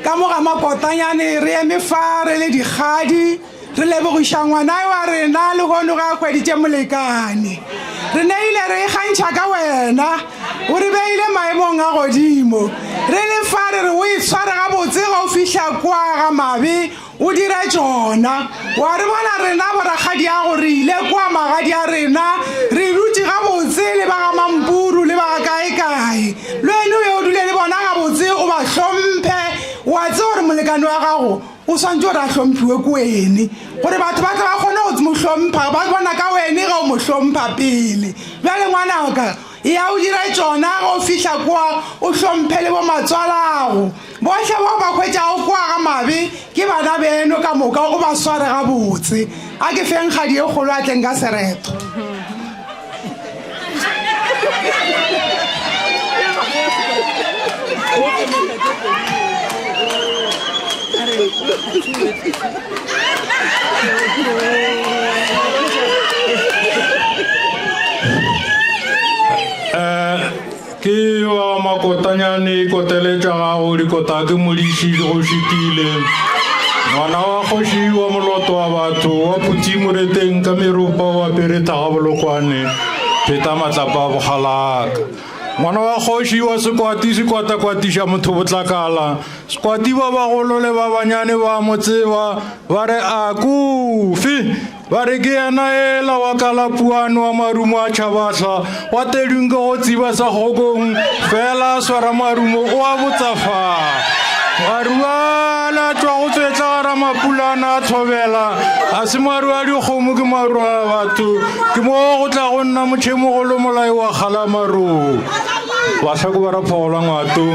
ka mo ga makotanyane re eme fa re le digadi re lebogiša ngwana wa rena le gono ga kgweditše molekane re ne ile re ikgantšha ka wena o re beile maemong a godimo re le fa re re o itshware gabotse ga o fihla kwa ga mabe o dira tšona wa re bona rena boragadi a go re ile kwa magadi a rena re dutse gabotse le ba ga Mampuru le ba ga kae-kae le wene o ye o dule le bona gabotse o ba hlomphe wa tse gore molekane wa gago o swantse gore a hlomphiwe ko wene gore batho ba tle ba kgone go mo hlompha ba bona ka wene ga o mo hlompha pele bjale ngwanaka ya o dira tšona ga o fihla kwa o hlomphe le bo matswalago botlhe bao ba kgwetšago kwa ga mabe ke bana beno ka moka o ba sware gabotse a ke feng kgadi e kgolo a tleng ka sereto ke wa makotanyane koteletša gago dikota ke modiši go šitile ngwana wa kgoši wa moloto wa batho wa phutsi moreteng ka meropa wa pereta ga bolokwane pheta matlapa a bogalaka ngwana wa kgoši wa sekwati sekwata-kwatiša motho botlakala sekwati ba bagolo le ba banyane ba motseba ba re a kufi ba re ke yena ela wa kalapuane wa marumo a tšhabatla wa tedung ke go tsiba sa kgokong fela swara marumo o a botsafa maruala tšwa go tswetla gara mapulana a thobela a se maru a dikgomo ke maru a batho ke mo go tla go nna motšhemogolo molai wa kgalamaru batlhako ba ra phogolwa ngwato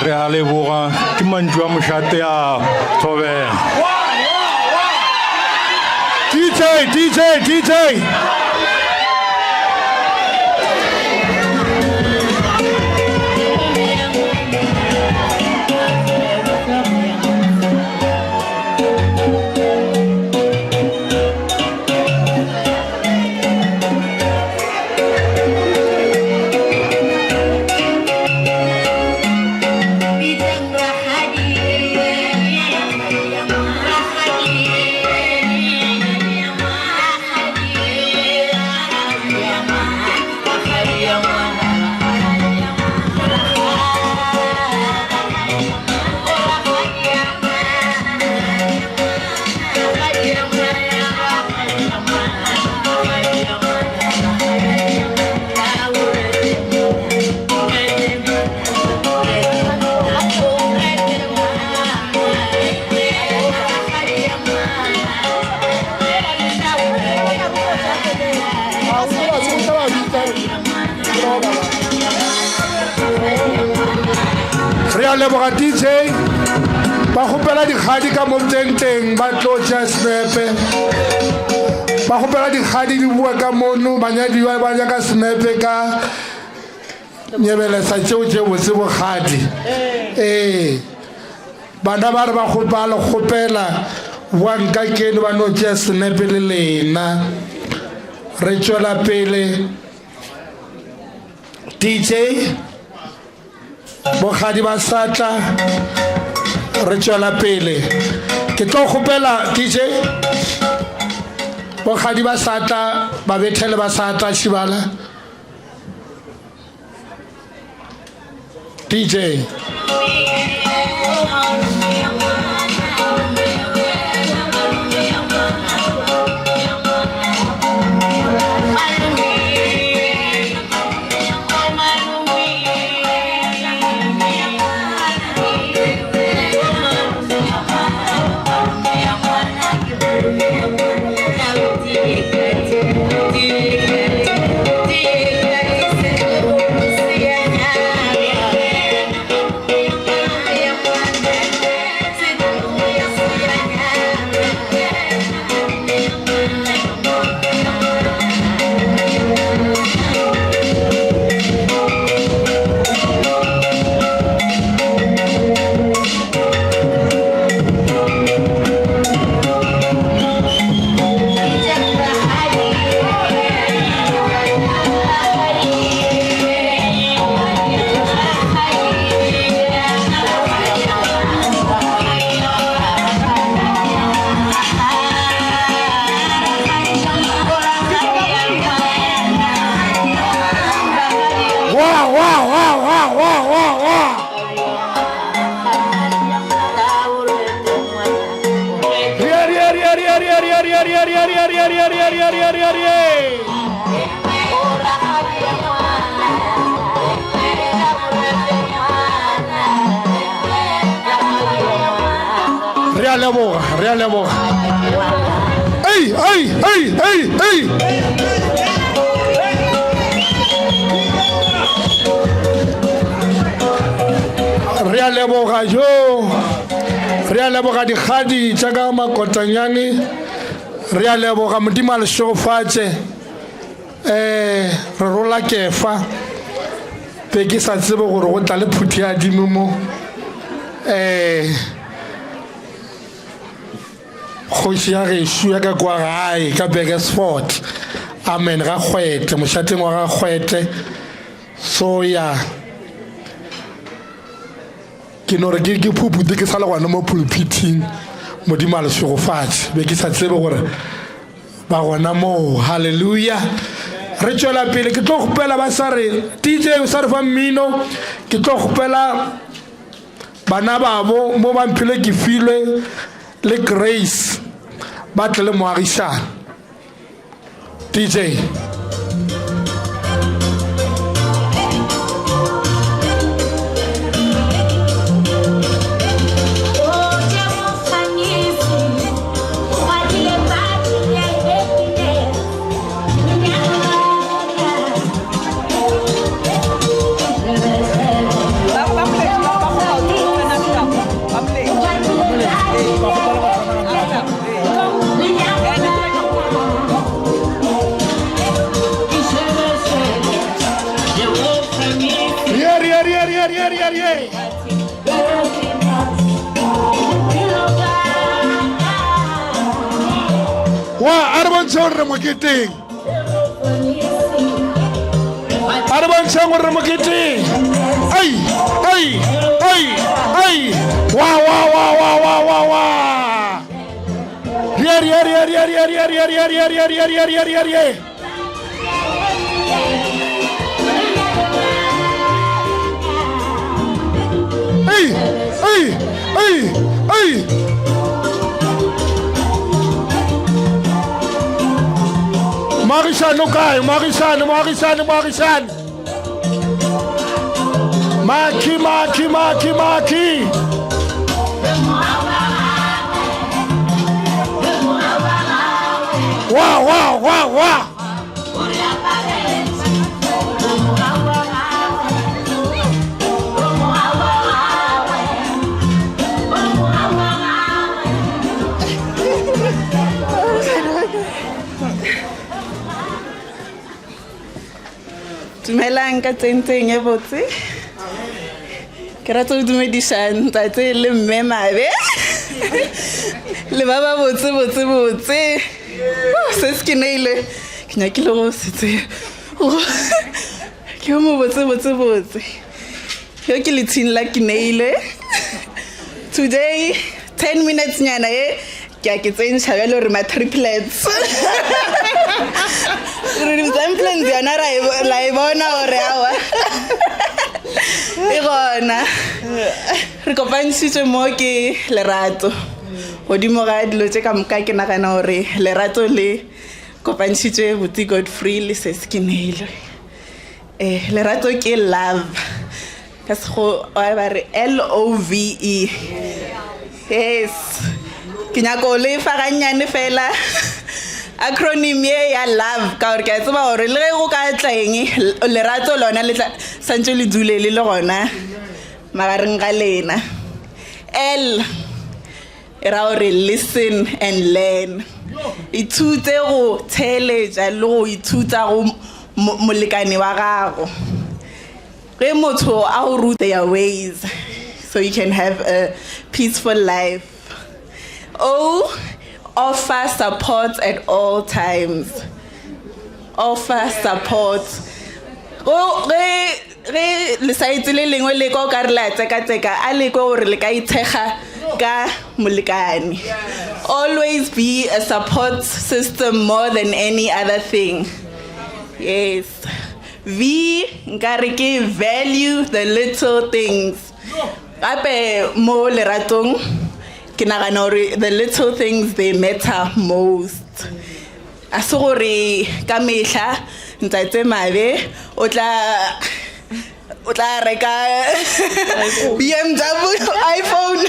re a leboga ke mantšu a mošate a thobela DJ leboga DJ ba gopela dikgadi ka mo teng ba tlotša senepe ba gopela dikgadi di bua ka mono banyadiwa ba nyaka senepe ka nyebelesa tšeo tše botse bogadi bana ba re ba gopela wanka kene ba no tšea senepe le lena re tšwela pele DJ bogadi ba satla re tšwela pele ke tlo gopela DJ bogadi ba satla ba bethele ba satla Shibala DJ Realeboga. Hey! Realeboga jo. Realeboga dikgadi tša ka makotanyane. Realeboga modimo a le šogofatše. Re rola kefa. Pe ke sa tsebe gore go tla le phuthi ya dimo mo. Kgoši ya gešo ya ka kwa gae ka Beresford amen ga kgwete mošateng wa ga kgwete so ya ke no re ke phupute ke sa le gona mo pulpiting modimo a le šogofatše be ke sa tsebe gore ba gona moo halleluja re tšwela pele ke tlo gopela ba sa re DJ o sa re fa mmino ke tlo gopela bana babo mo bamphile ke filwe le Grace batle le moagisane DJ Arbanchon Ramakiti ay wow hey Marisan okay, Marisan. Maki. Wow. Dumelang ka tsentseng e botse. Ke rata ho dumedisang ntate le mme Mabe. Le baba botse. Se skinele. Ke nyakile go setse. Ke mo botse. Yo ke le tsin la kinele. Today 10 minutes nyana ke a ke tsentsha bjalo re ma triplets. Re resemblance yana la e bona ore awa. E gona. Re kopantshitswe mo ke Lerato. Godimo ga dilo tse ka moka ke nagana hore Lerato le kopantshitswe Buti Godfrey le Seskinele. Lerato ke love. Ka se go ba re LOVE. Yes. Ke nyako le fa ganyane fela. Acronym ya love ka hore ke tseba hore le go ka tleng Lerato lona le santse le dule le gona magareng ga lena. L era hore listen and learn. Ithute go theletša le go ithuta go molekane wa gago. Ge motho a go root their ways so you can have a peaceful life. O, offer support at all times. Offer support. Le saitse le lengwe le go ka re la tseka a le go re le ka itshega ka molekane. Always be a support system more than any other thing. Yes. V, nkare ke value the little things. Gape mo leratong ke nagana hore the little things they matter most. A se gore ka mehla ntate Mabe o tla reka BMW iPhone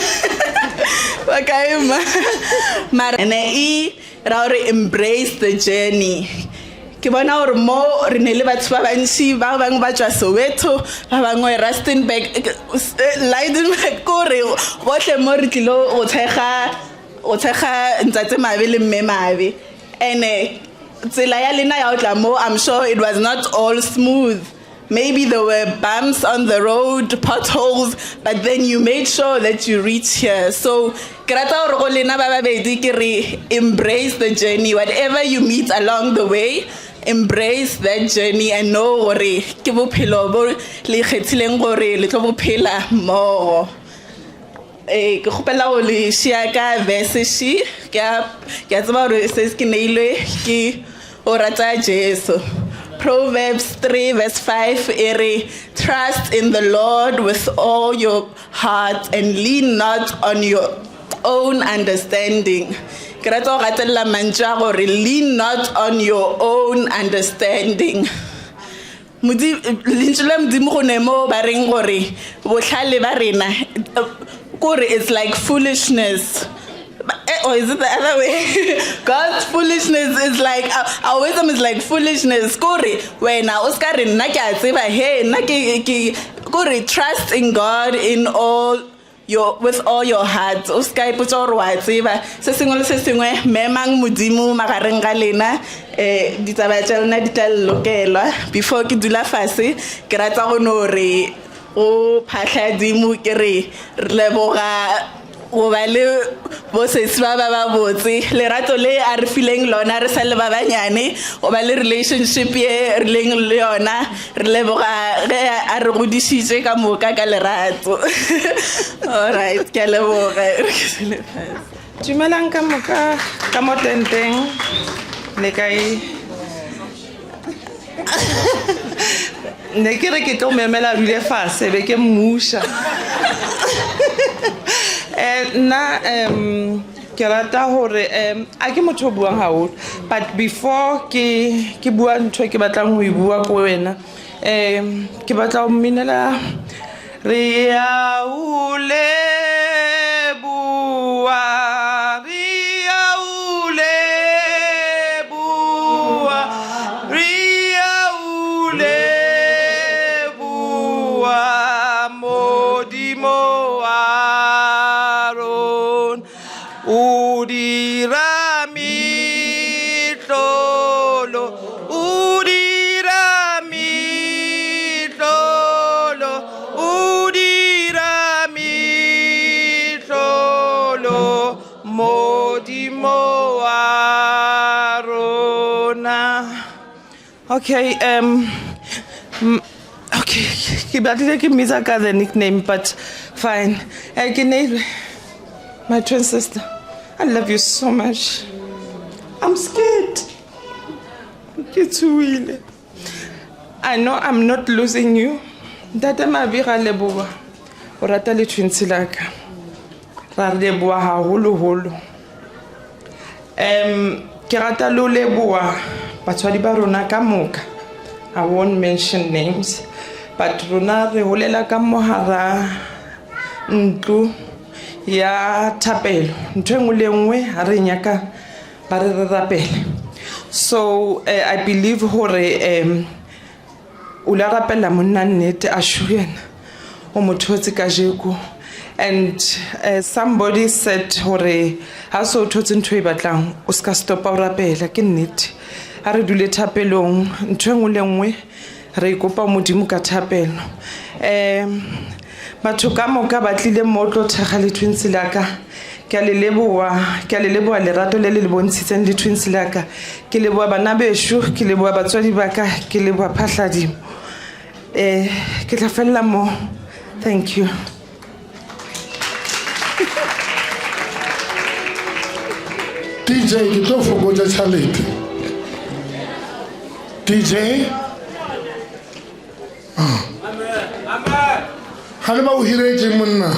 wakaima mara e ra hore embrace the journey. Ke bona hore mo re ne le batho ba bantsi ba bang ba tswa Soweto ba bangwe Rustenburg Leidenburg gore bohle mo re tlilo o tshega ntate Mabe le mme Mabe. Ene tsela ya lena ya utla mo, I'm sure it was not all smooth. Maybe there were bumps on the road, potholes, but then you made sure that you reach here. So embrace the journey. Whatever you meet along the way, embrace that journey and know gore ke bophelo bo le kgethileng gore le tlo bophela mo. Ke khopela go le shia ka verse shi ke tsaba gore se ke neilwe ke o rata Jesu. Proverbs 3 verse 5 ere, trust in the Lord with all your heart and lean not on your own understanding. Lean not on your own understanding. It's like foolishness. Or is it the other way? God's foolishness is like our wisdom is like foolishness. When Oscar trust in God in all with all your heart. Oscar put your words. Se sengwe memang mudimu magareng ga lena ditaba tsa lona di tla lokelwa before ke dula fase ke rata go no re o phahla dimu ke re leboga o ba le bo sesi ba botse lerato le a re fileng lona re sa le ba banyane o ba le relationship ye re leng le yona re leboga ge a re godisitse ka moka ka lerato. All right, ke leboga. Dumelang ka moka ka mo tenteng le kae ne ke re ke tlo memela dule fase be ke mmusha. Na ke rata hore a ke motho buang haholo but before ke bua ntho ke batlang ho bua ko wena ke batla ho minela re ya ule bua Udira mi Modimo wa rona. Okay, okay, ke batlile ke mmitsa ka the nickname, but fine. Ke ne my twin sister. I love you so much. I'm scared. I know I'm not losing you. Data mabira leboa. O rata le twin silaka. Ra leboa haholo. Ke rata lo leboa batswadi ba rona ka moka. I won't mention names, but rona re holela ka mohara ntlo ya thapelo. Ntho engwe le engwe ha re nyaka ba re rapela. So I believe hore o la rapela monna nnete a shuyena o mothotse ka jeko. And somebody said hore ha so thotse ntho e batlang o ska stopa o rapela ke nnete. A re dule thapelong ntho engwe le engwe re kopa modimo ka thapelo. Batho ka moka ba tlile mo tlo thega le twins laka. Ke a le leboa lerato le le bontshitseng le twins laka. Ke leboa bana besho, ke leboa batswadi ba ka, ke leboa phahladimo. Ke tla fella mo. Thank you. DJ ke tlo fokotsa tšhelete. DJ ga le ba o hiretse monna.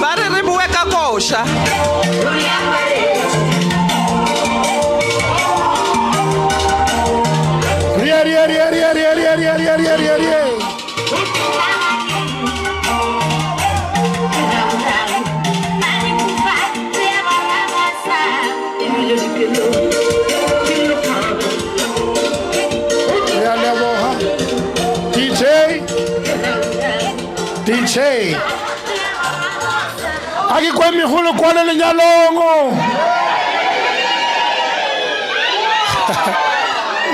Ba re bue ka kosha. DJ Aki kwa mihulu kwa le nyalongo.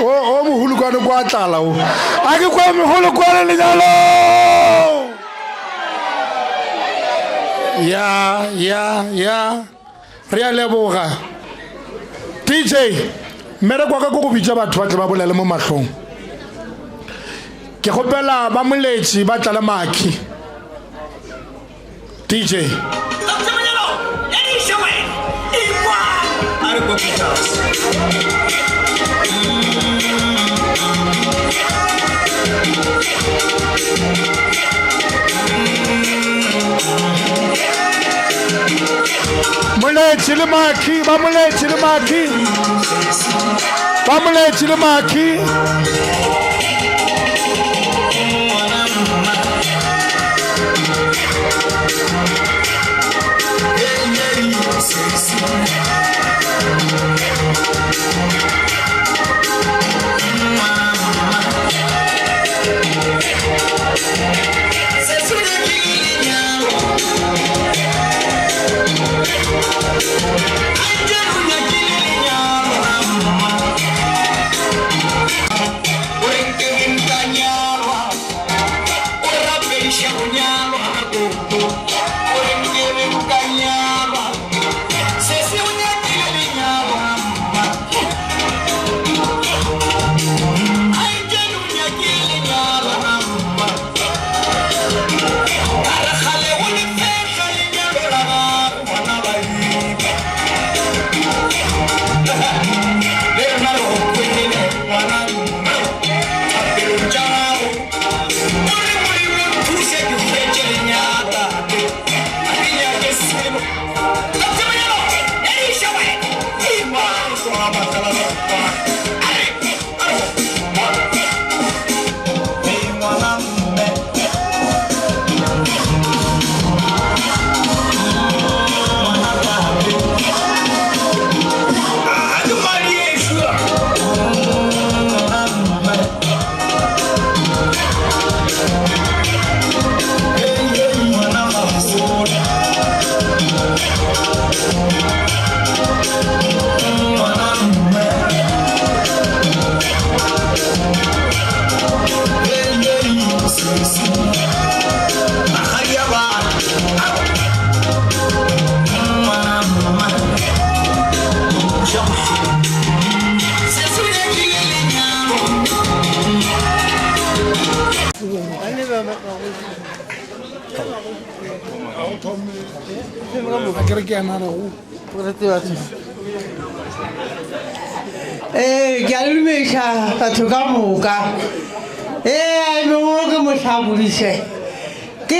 O muhulu kwa tlala o. Aki kwa mihulu kwa le nyalongo. Ya. Ria leboga. DJ mere kwa ka go bitsa batho ba tle ba bolele mo mahlong. Ke gopela ba moletsi ba tlala maki. DJ Moletsi le maki, ba moletsi le maki. Ba moletsi le maki. ke a dumedisa batho ka moka mengwe ke motlhabodiše ke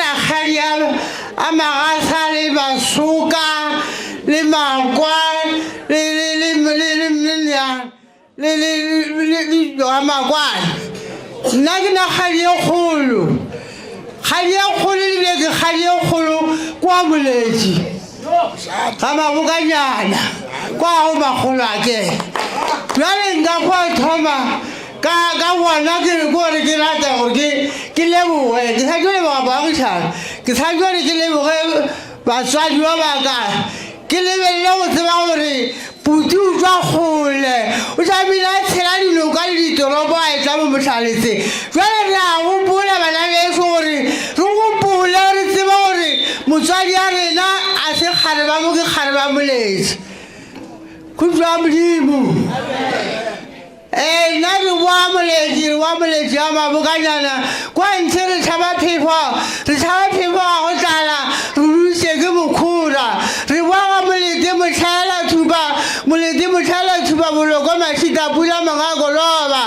rakgadialo a magasa le basoka le makwa le makwana nna ke na kgadi e kgolo ebile ke kgadi e kgolo kwa moletši ga mabokanyana kwa go magolo a ke jale nka kwa thoma ka bona ke re kore ke rata gore ke leboge ke sa tlo leboga baagišana ke sa tlo re ke leboge batswadi ba baka ke lebelele go tseba gore puti o tswa kgole o tlamile a tshela dinoka le ditoropo a etla mo motlhaletse jale re a gopola bana beso gore re gopole re tseba gore motswadi a rena a se kgare ba mo ke kgare ba moletši khutswa modimo nna re boa moletši a mabokanyana kwa ntshe re tšhaba phefo ga go tlala re ruše ke mokhura re boaga molete motlhaela thupa boloko mašita pula mangakoloba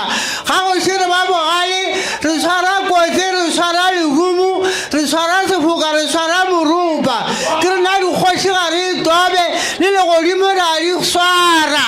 ga go se re ba bogale re tshwara kotse re tshwara lehumo re tshwara sefoka re tshwara morupa ke re na dikgoši ga re tobe le legodimo ra di swara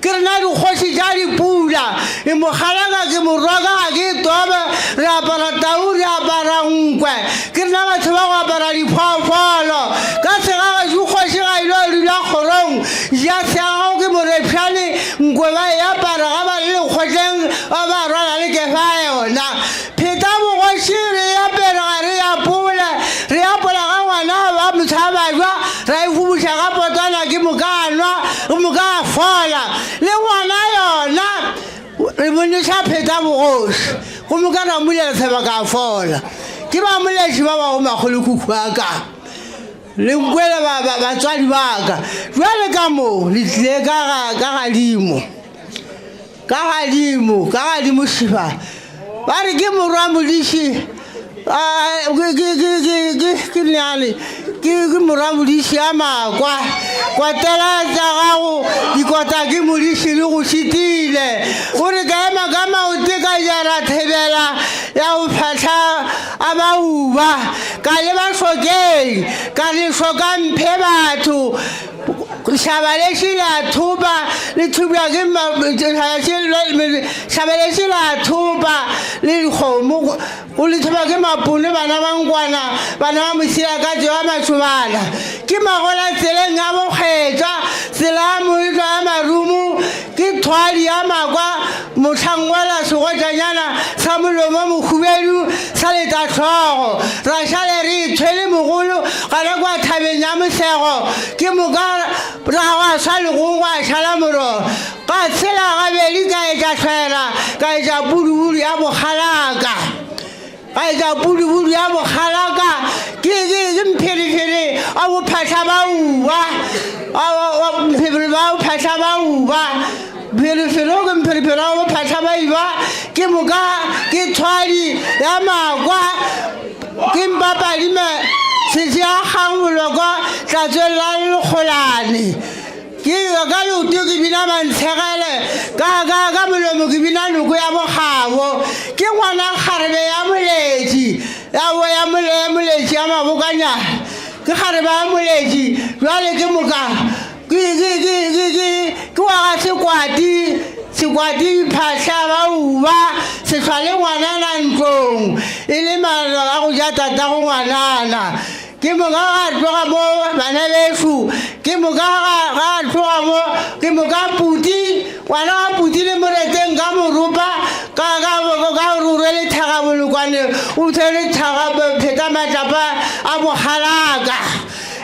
ke re na dikgoši tša dipula e mogalaka ke moroka ga ke tobe re apara tau re apara nkwe ke re na batho ba go apara diphoofolo ka segaga dikgoši ga ilo dula kgorong ja segago ke morepšane nkwe ba e apara ga ba le lekgotleng ba ba rwala le kefa yona pheta bogoši re apere ga re apola ga ngwana ba motho a bajwa ra e hubuša ga potana ke moka fola le ngwana yona re boneša pheta bogoši go moka ra molela tsheba ka fola ke ba moletši ba ba go magolo kuku aka le nkwele batswadi baka jwale ka mo le tlile ka gadimo šifa ba re ke morwa modiši ke morwa modiši a makwa kwatela tsa gago dikota ke modiši le go šitile gore ka ema ka maote ka jara thebela ya go phatlha a bauba ka leba šokeng ka le šoka mphe batho šabaleši la thupa le thubja ke šabaleši la thupa le dikgomo o le thupa ke mapone bana ba nkwana bana ba mosila ka tšewa matšobana ke magola tseleng ya bokgetšwa tsela ya moetlo ya marumo ke thwadi ya makwa motlhangwela segotšanyana sa molomo mohubedu sa leta tlhogo ra šale re ithwele mogolo gana kwa thabeng ya mosego ke moka rawa sa lego gwa šala moro ka tshela gabedi ka etša tlhwela ka etša pudubudu ya bokgalaka ke mpherefere a bophatlha bauba pherefere o ke mpherefere a bophatlha baiba ke moka ke thwadi ya makwa ke mpapadime setse ya kgang boloko tla tswelela le lekgolane ke ka leoto ke bina mantshegele ka molomo ke bina noko ya bogabo ke ngwana kgarebe ya moletši ya mabokanyana ke kgarebe ya moletši jwale ke moka ke waga sekwati phatlha bauba se tlhwale ngwanana ntlong e le maano a go ja tata go ngwanana ke moka ga tloga mo bana beso ke moka ga tloga mo ke moka puti ngwana ga puti le moreteng ka moropa ka rure le thagabolokwane o tshwere pheta matlapa a bogalaka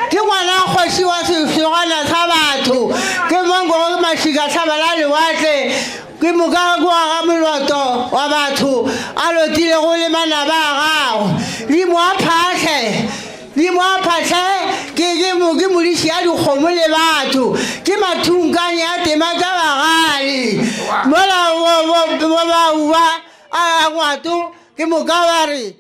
ke ngwana kgoši wa sefegwana sa batho ke monko mašika tlhaba la lewatle ke moka kwa ga moloto wa batho a lotile go le manaba a gago di mo aphatlhe ke modiši ya dikgomo le batho ke mathunkane ya tema tša bagali mola bauba a ngwato ke moka ba re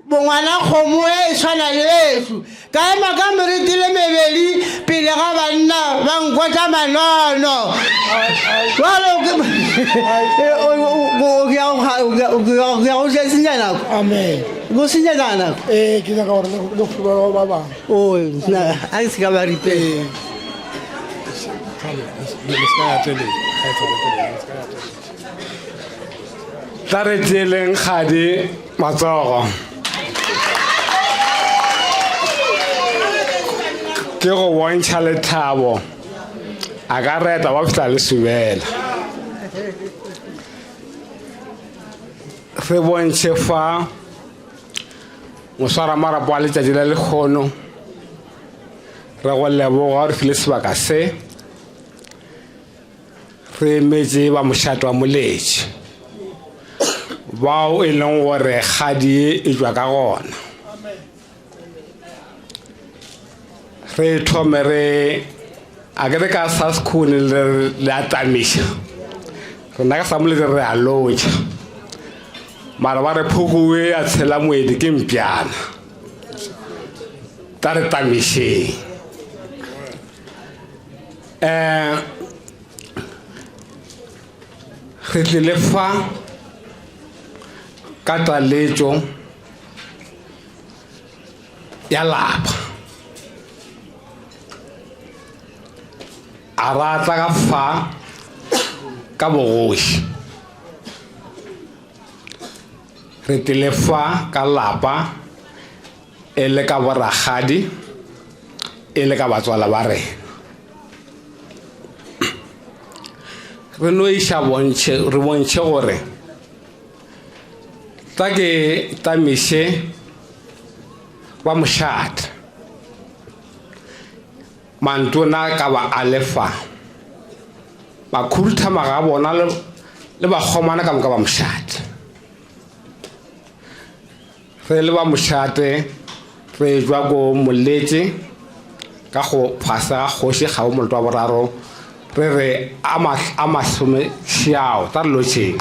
bongwana kgomo e tshwana le esu ka ema ka meriti le mebedi pele ga banna ba nkotla manono ke ya go senya nako amen go senya nako ke nyaka gore le fuba ba bang o na a se ka ba ripe tla re tseleng kgadi matsogo ke go bontšha lethabo a ka reta ba fitla le subela re bontšhe fa moswara marapo a letšatši la lekgono re go leboga re file sebaka se re emetse ba mošate wa moletši bao e leng gore kgadi e jwa ka gona re thome re a ke re ka sa sekhone le a tamiša rena ka samoletse re a lotša mara ba re phokoe a tshela moedi ke mpiana ta re tamišeng re tlile fa ka taletšo ya lapa a rata ka fa ka bogoši re tlile fa ka lapa e le ka boragadi e le ka batswala ba rena re no iša re bontšhe gore ta ke tamiše ba mošate mantona ka ba alefa ba khurutama ga bona le ba kgomana ka moka ba mošate re le ba mošate re jwa ko moletše ka go phasa ga kgoši ga o molto wa boraro re re a masome xiao ta re lotšheng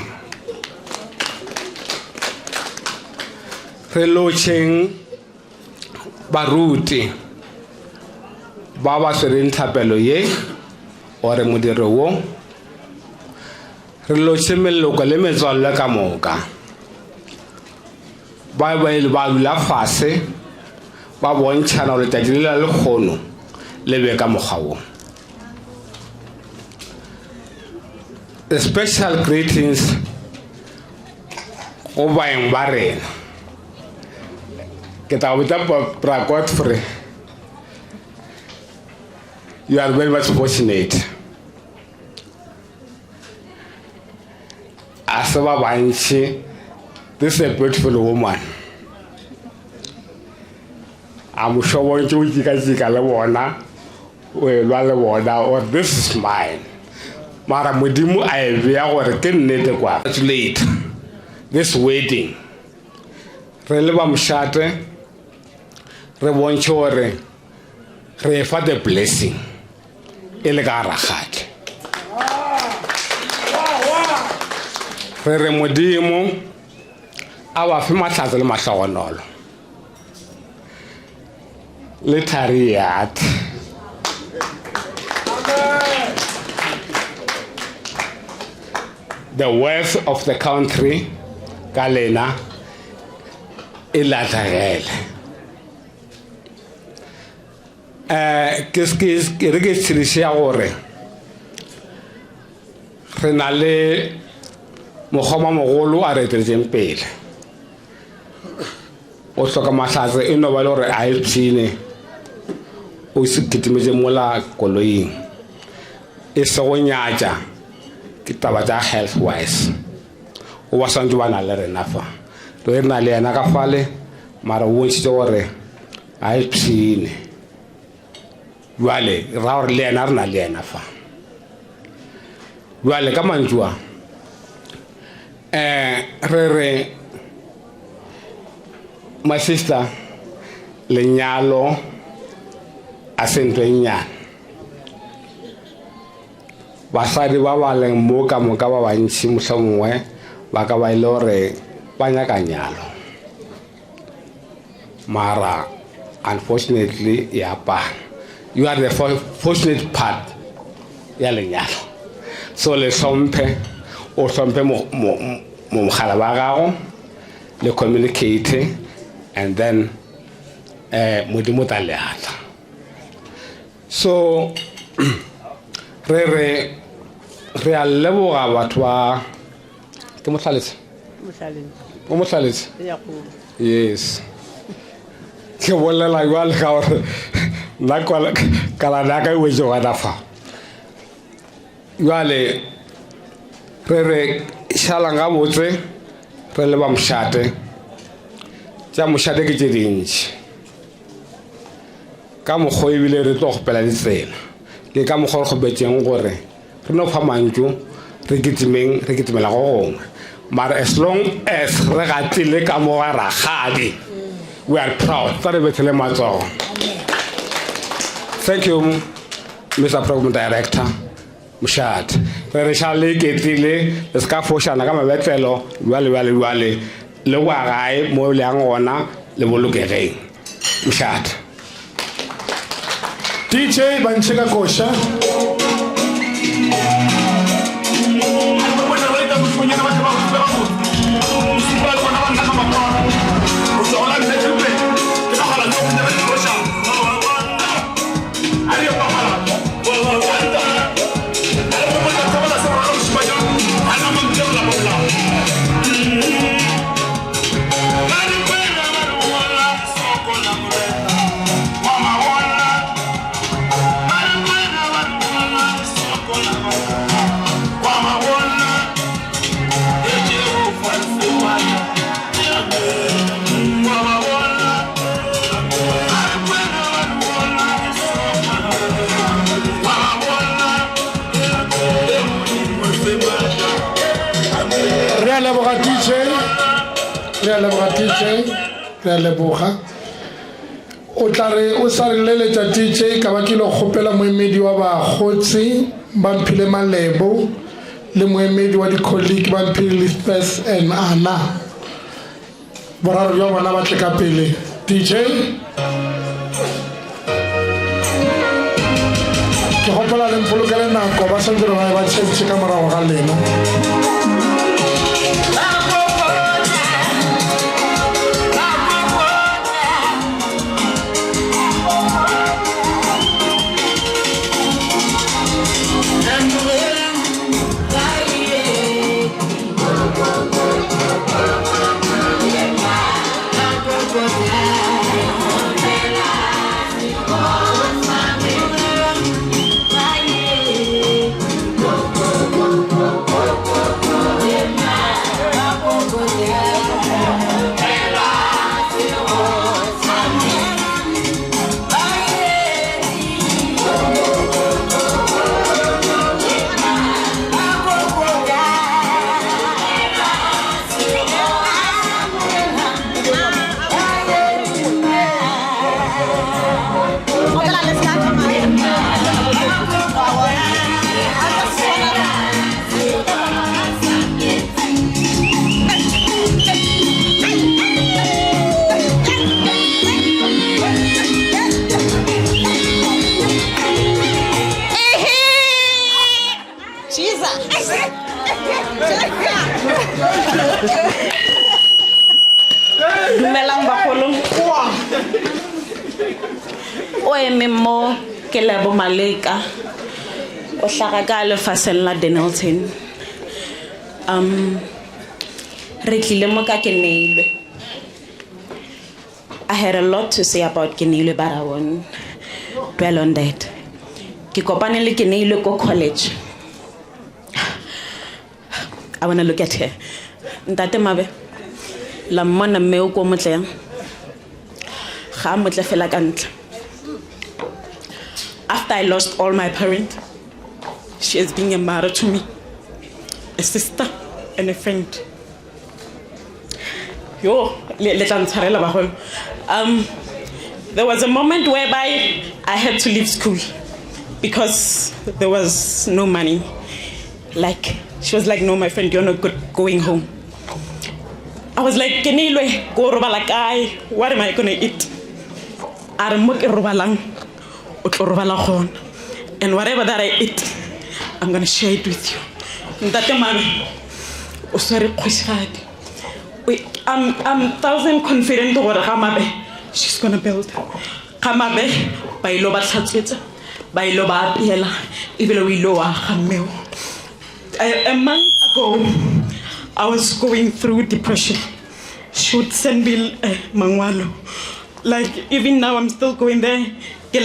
re lotšheng baruti ba ba swereng tlhapelo ye ore modiro wo re lotše meloko le metswalle ka moka ba dula fase ba bontšhana gore tšatši le la lekgono le be ka mokgwa wo the special greetings go baeng ba rena ke ta botsa Bra Godfrey you are very much fortunate as ba bantši this is a beautiful woman I'm sure bontši o jika le bona o elwa le bona or this is mine mara modimo a e bea gore ke nnete kwa congratulate this wedding re le ba mošate re bontšhe gore re fa the blessing e le ka ragadi re re modimo a ba fe mahlatse le mahlogonolo le thariat the wealth of the country ka lena e latlhagele ke re ke tshediše ya gore re na le mokgoma mogolo a re eteletšeng pele o hloka mahlatse e no ba le gore a e tshine o se ketimetše mola koloing e se go nyatša ke taba tša health wise o ba swantse ba na le rena fa re na le yena ka fale mara o bontšhitše gore a e tshine jwale ra gore le yena re na le yena fa jwale ka mantsua re re my sister lenyalo a sentwe nyana basadi ba ba leng mo ka moka ba bantši mohlomongwe ba ka ba ile gore ba nyaka nyalo Mara, unfortunately, you are the fortunate part. So le sompe mo le communicate, and then modimo taleata. So re a leboga batho ba ke motlhaletse yes ke bolela jwale ka gore nna kalana ya ka e wetse gona fa jwale re šala nga botse re leba mošate tša mošate ke tše dintši ka mokgwa ebile re tlo gopela ditsela ke ka mokgwa re kgopetseng gore re no fa mantšu re kitimela go gongwe mara as long as re gatile ka mo ga ragadi we are proud tsa re bethele matsogo. Thank you Mr. Program Director Mošate re šala le ketile le se ka fošana ka mabetlelo bjale le wa gae mo le yang gona le bolokegeng Mošate. DJ Banchika Kosha. Re leboga o tla re o sa re leletša DJ ka ba ke lo kgopela moemedi wa bagotsi ba mphile malebo le moemedi wa di-colleague ba mphile Lisbeth and Anna boraro bja bona ba tle ka pele DJ ke gopola le mpolokele nako ba santse re ba tšhentšhe ka morago ga lena. Dumelang bagolo o eme mo ke Lebo Maleka o hlaga ka lefaseng la Denelton re tlile mo ka ke neilwe. I had a lot to say about ke neilwe but I won't dwell on that. Ke kopane le ke neilwe ko college. I want to look at her. Ntate Mabe la mmona mme o ko motleng ga motle fela ka ntle. After I lost all my parents, she has been a mother to me, a sister and a friend. Yo, there was a moment whereby I had to leave school because there was no money. Like, she was like, no, my friend, you're not good going home. I was like, Kenilwe, go robala kai. What am I gonna eat? Aramoke robalang, utlo robala khona. And whatever that I eat, I'm gonna share it with you. Ntate mama, o swere kgosigadi. I'm 1,000% confident gore Gamabe, she's gonna build. Gamabe, ba ilo ba tlhatswetsa, ba ilo ba apela, ebile o ilo wa gameo. A month ago, I was going through depression. She would send me mangwalo. Like even now, I'm still going there. I'm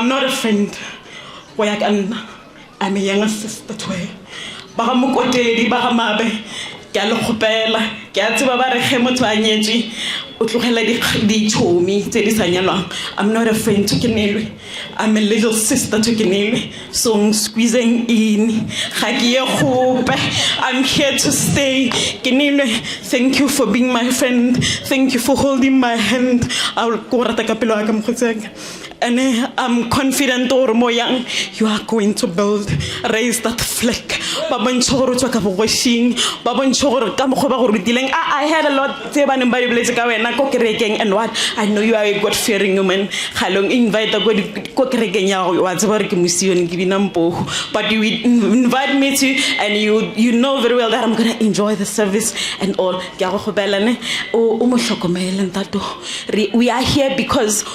not a friend. I'm a younger sister to her. Bahamukotedi, Bahamabe, Galopela, Gatsaba, Hemotuanyeji, Utlukela di Chomi, Tedisanyala. I'm not a friend to Kenelwe. I'm a little sister to Kenelwe. So I'm squeezing in. Hagia hope. I'm here to stay. Kenelwe, thank you for being my friend. Thank you for holding my hand. I'll go to the and I'm confident you are going to build, raise that flag. I had a lot and what I know you are a God-fearing woman. Invite but you invite me to, and you know very well that I'm gonna enjoy the service and all. We are here because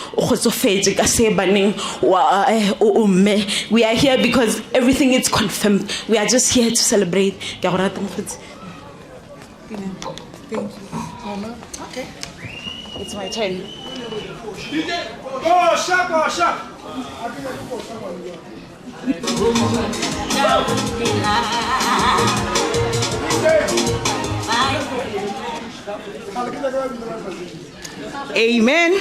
we are here because everything is confirmed. We are just here to celebrate. Thank you. Okay. It's my turn. Amen.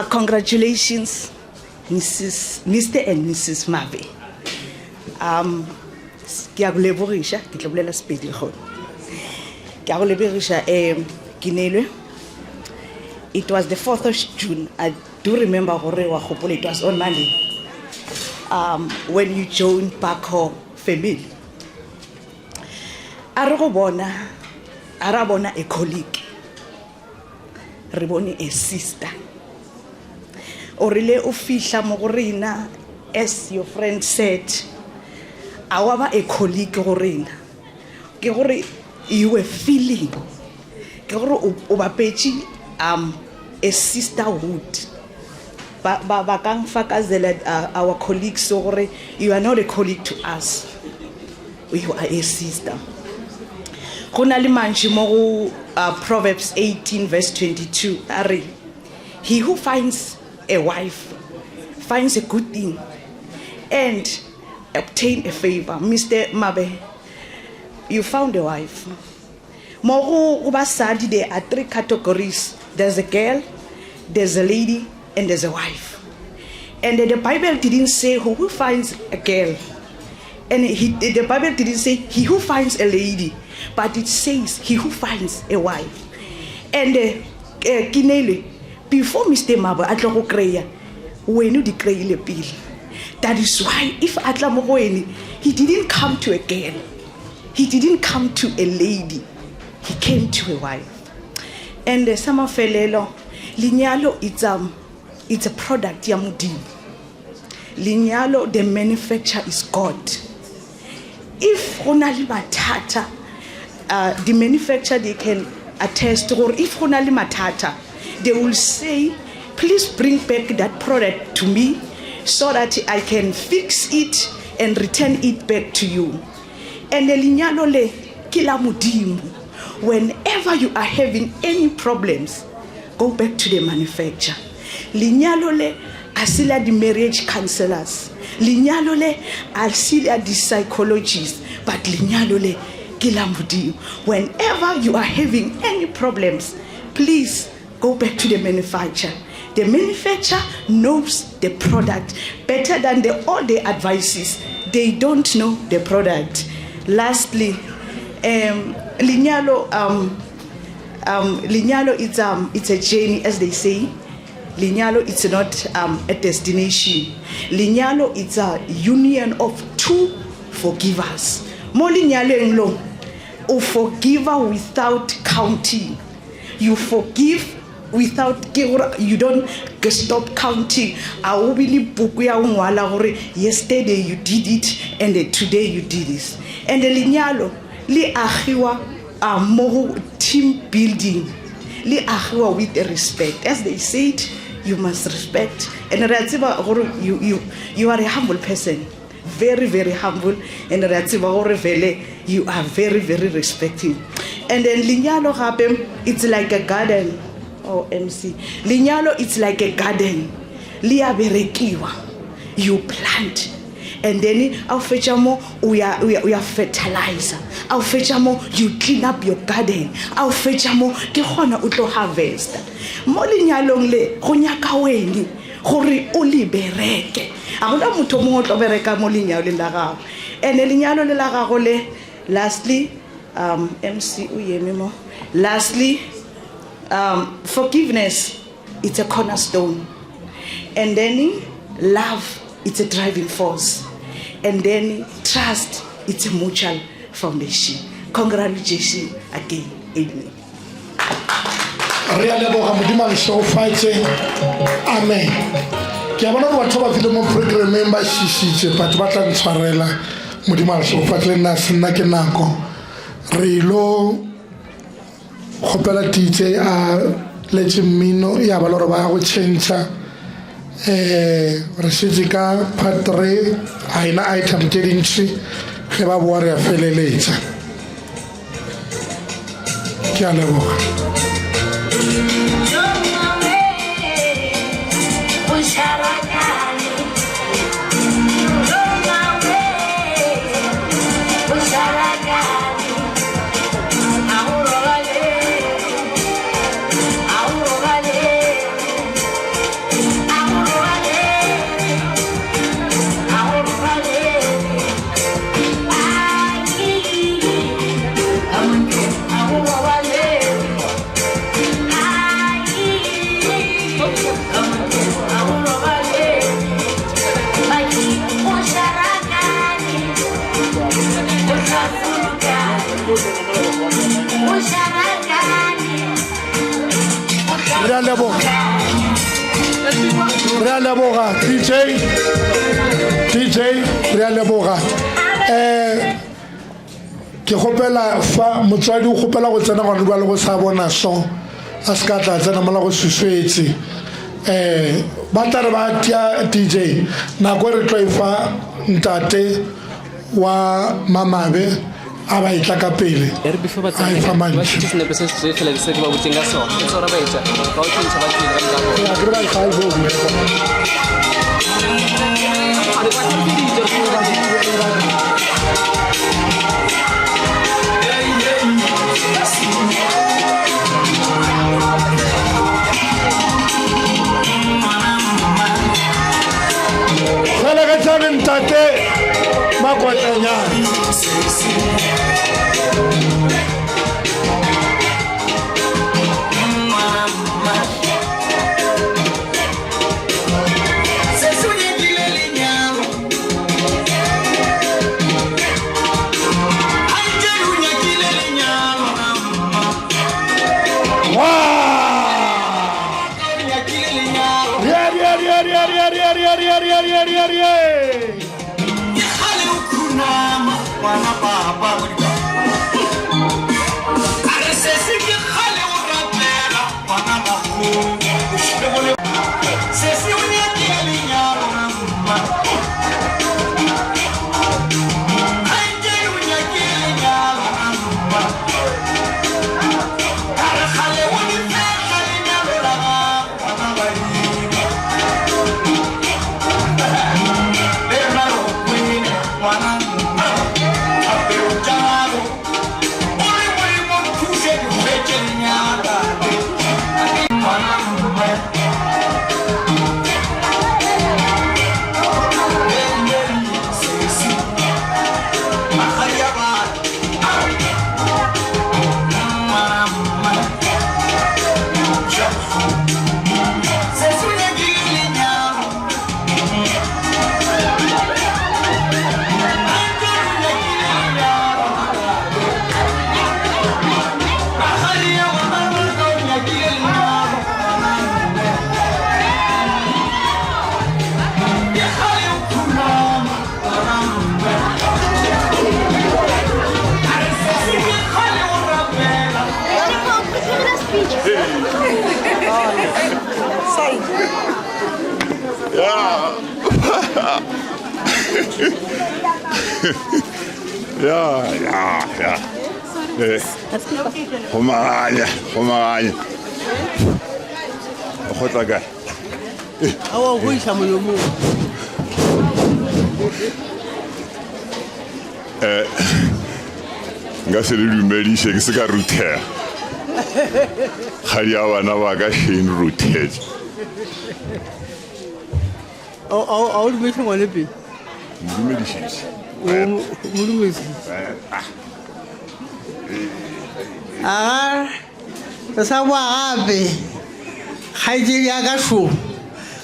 Congratulations, Mr. and Mrs. Mabe. It was the 4th of June. I do remember it was on Monday when you joined Pakho family. Arabona a colleague, Riboni a sister. Orile ofisha mogorina, as your friend said, awaba a colleague gorina. Gegore you were feeling. Gegore obapechi a sisterhood. Bakang fakazela our colleagues so you are not a colleague to us. You are a sister. Konali manji mo Proverbs 18 verse 22. Ari, he who finds a wife finds a good thing and obtain a favor. Mr. Mabe, you found a wife. Moru ubasadi, there are 3 categories. There's a girl, there's a lady, and there's a wife. And the Bible didn't say who finds a girl. And the Bible didn't say he who finds a lady, but it says he who finds a wife. And Kinele, before Mr. Maba, Atlo Kreya, when you declare the bill. That is why if Atla Mogoeni, he didn't come to a girl, he didn't come to a lady, he came to a wife. And the Sama Felelo, Linyalo, it's a product Yamudi. Linyalo, the manufacturer is God. If Honali Matata, the manufacturer, they can attest, or if Honali Matata, they will say, please bring back that product to me so that I can fix it and return it back to you. And the Linyalo le Kilamudimu, whenever you are having any problems, go back to the manufacturer. Linyalo le asila the marriage counselors. Linyalo le asila the psychologists. But linyalo le kilamudi. Whenever you are having any problems, please go back to the manufacturer. The manufacturer knows the product better than all the advices. They don't know the product. Lastly, Linyalo, it's a journey, as they say. Linyalo, it's not a destination. Linyalo, it's a union of 2 forgive us. Mo lenyaleng lo, o forgive without counting. You forgive without, you don't stop counting. Yesterday you did it and today you did this. And the linyalo li ahiwa more team building. Li ahiwa with respect. As they said, you must respect. And you are a humble person. Very, very humble. And you are very, very respecting. And then linyalo happen, it's like a garden. Oh, MC. Linyalo, it's like a garden. Lia berekiwa. You plant. And then our fetchamo, we are fertilizer. Our fetchamo, you clean up your garden. Our fetchamo, ke hona uto harvest. Mo linyalong le, honyaka weni, hori uli bereke. Ahona muto mo to bereka mo linyalo le lagago. And linyalo le lagago le, lastly, MC uyemimo. Lastly, forgiveness, it's a cornerstone. And then love, it's a driving force. And then trust, it's a mutual foundation. Congratulations again. Amen. Amen. Ke bona go batho ba file mo program member shishitse batho ba tla ntshwarela modimo a so fatle nna sena ke nako re lo khopela DJ a letse mmino ya ba lore ba go change re shitse ka part 3 aina item ke dintsi ge ba boa re a feleletsa ke a leboga. Realeboga DJ Realeboga ke gopela fa motswadi o gopela go tsena go bua le go sa bona so a ska tla tsena mala go suswetse ba tla re ba tia DJ na go re tlo fa ntate wa mamabe aba itla ka pele before ba tsena ba tshitse ne pese se fela se ba botsenga so e tsora ba etsa ba o tshintsa ba tsena ka go ya gre ba fa go Sala ka tsana ntate makwatanya Kumanganya. Khotla ka. Awa go isha molomo. Nga se le dumedishe ke se ka router. Khali awana ba ka shin router. Au le metho ngwane pe. Dumedishe. Mulumisi. Sa wa gape khaijiri ya ka sho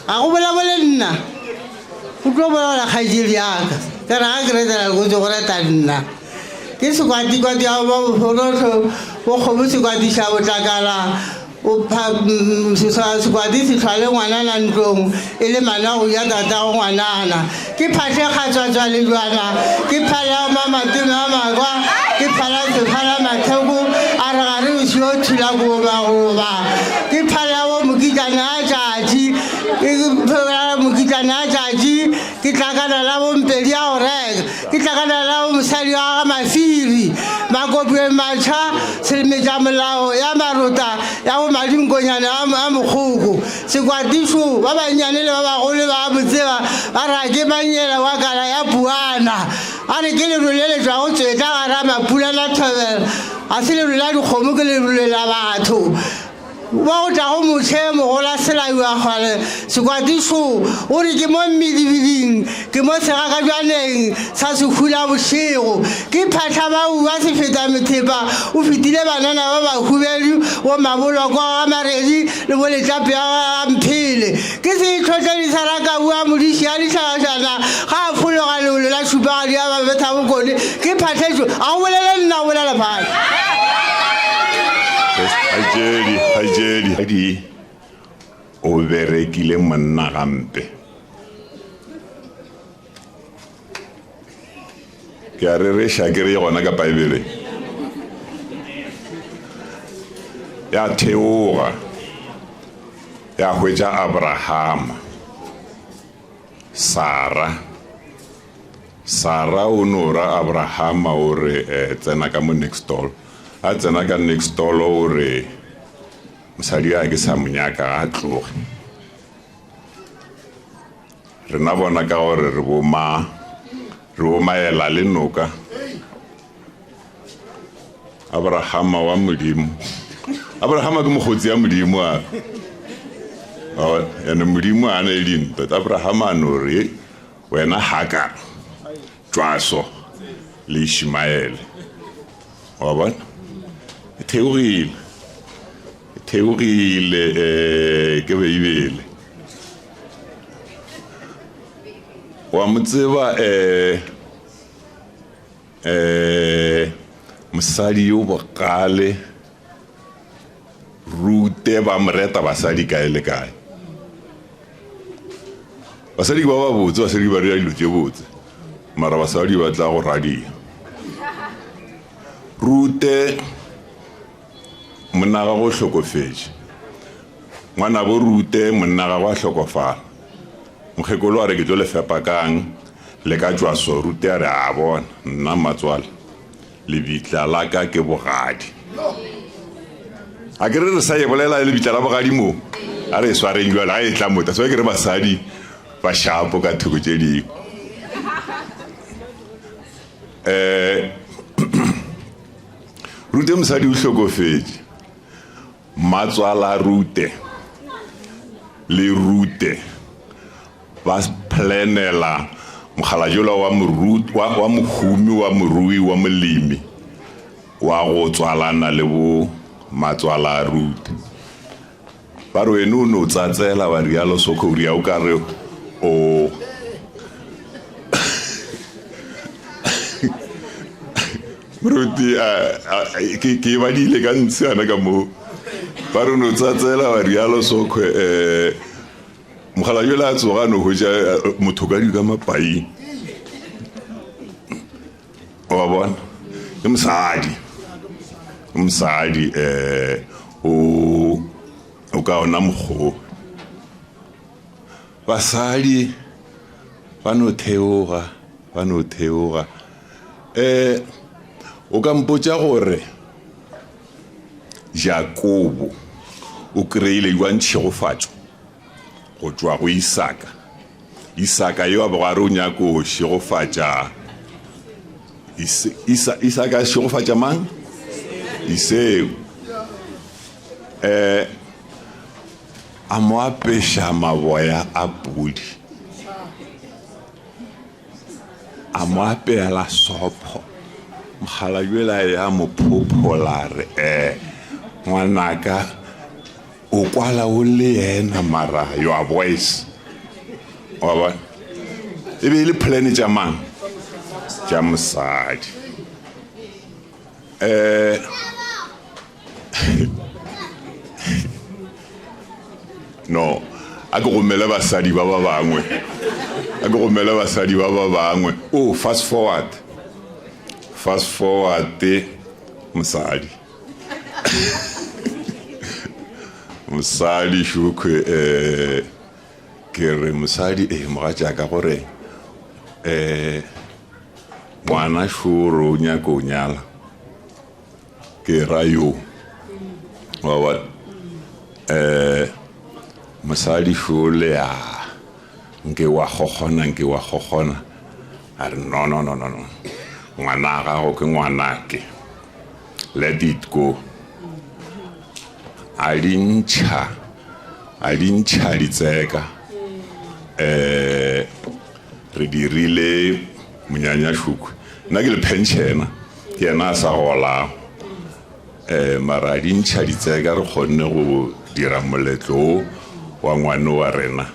a go bola nna o tlo bola khaijiri ya ka kana ga greda go go rata nna ke se kwa di ya ba horoso go go se kwa di sha o takala o pha se kwa di se tlhale ngwana na ntlong ele mana go ya tata go ngwanana ke phatle khatswa le lwana ke phala mama tuna magwa ke phala se phala mathego a re ga re sho thula go ba ke phala wo mukitana jaji ke phala mukitana jaji ke tlakana la bo mpedi a orega ke tlakana la bo mosadi wa mafiri makopwe macha se meja molao ya marota ya go madingonyana a mogoko se kwa disho ba banyane le ba bagole ba botseba ba ra ke manyela wa kala ya buana a re ke le rolele jwa go tswetla ga ra mapula la thobela a se le rolela dikgomo ke le rolela batho ba o tla go motšhe mogola selaiwa gale sekwatiso o re ke mo mmidibiding ke mo segakajwaneng sa sekhula bošego ke phatlha baua se feta methepa o fetile banana ba bahubedi bo maboloko a maredi le bo letlape a mphele ke se itlhotlhedisa ra ka bua modiši a ditlhagašana ga a fologa leolo la šupagadi ya babetha bokone ke phatlhetso a go bolele nna o bolela phatla Hajeli o berekile monna gampe ke a reresha ke re gona ka Bible ya theoga ya hwetša Abraham Sara o nora Abraham o re tsena ka mo next door a tsena ka next door o re mosadi ya ke sa monyaka a tloge re na bona ka gore re bo maela le noka Abraham wa modimo Abraham ke mogotsi ya modimo a ene modimo a ne dinto Abraham a no re wena Hagar twaso le Ishmael wa bona theorile ke beibele wa motseba mosadi yo bogale Rute ba mreta basadi kae le kae basadi ba ba botse basadi ba re dilo tse botse mara basadi ba tla go radia Rute monna ga go hlokofetse ngwana bo Rute monna ga go hlokofala mokgekolo a re ke tlo le fepa kang le ka tswa so Rute a re a bona nna matswala le bitla la ka ke bogadi a ke re sa ye bolela le bitla la bogadi mo a re sware ngwa la e tla mota so ke re basadi ba shapo ka thuko tse di Rute mosadi o hlokofetse matswala Rute le Rute ba planela mogalajola wa mohumi wa morui wa molemi wa go tswalana le bo matswala Rute ba re wena o no tsatsela ba rialo sokori ya o ka re o Ruti ke ba di le ka ntsana ka mo ba re no tsatsela ba rialo sokwe mogala yo la tsoga no ho ja motho ka di ka mapai wa bona msadi o ka ona mokgwa basadi ba no theoga o ka mpotsa gore Jakobo o kreile jwa ntšhegofatšo go tšwa go Isaka yo a bo gare o nyako o šegofatša Isaka a šegofatša mang? Iseo a mo apeša maboya a pudi, a mo apeela sopho, mogala jwela ya mo phophola re ngwanaka o kwala o le yena mara your voice wa bona e be le plan tša mang tša mosadi no a ke gomele basadi ba bangwe oh fast forward mosadi mosadi shukwe ke re mosadi mogatša ka gore ngwana šoro o nyaka o nyala ke ra yo wa what mosadi šole ya nke wa gogona a re no ngwana gago ke ngwanake let it go a dintšha ditseka re dirile monyanya šukwe nna ke le penšhena ke yena a sa gola mara dintšha ditseka re kgonne go dira moletlo wa ngwane wa rena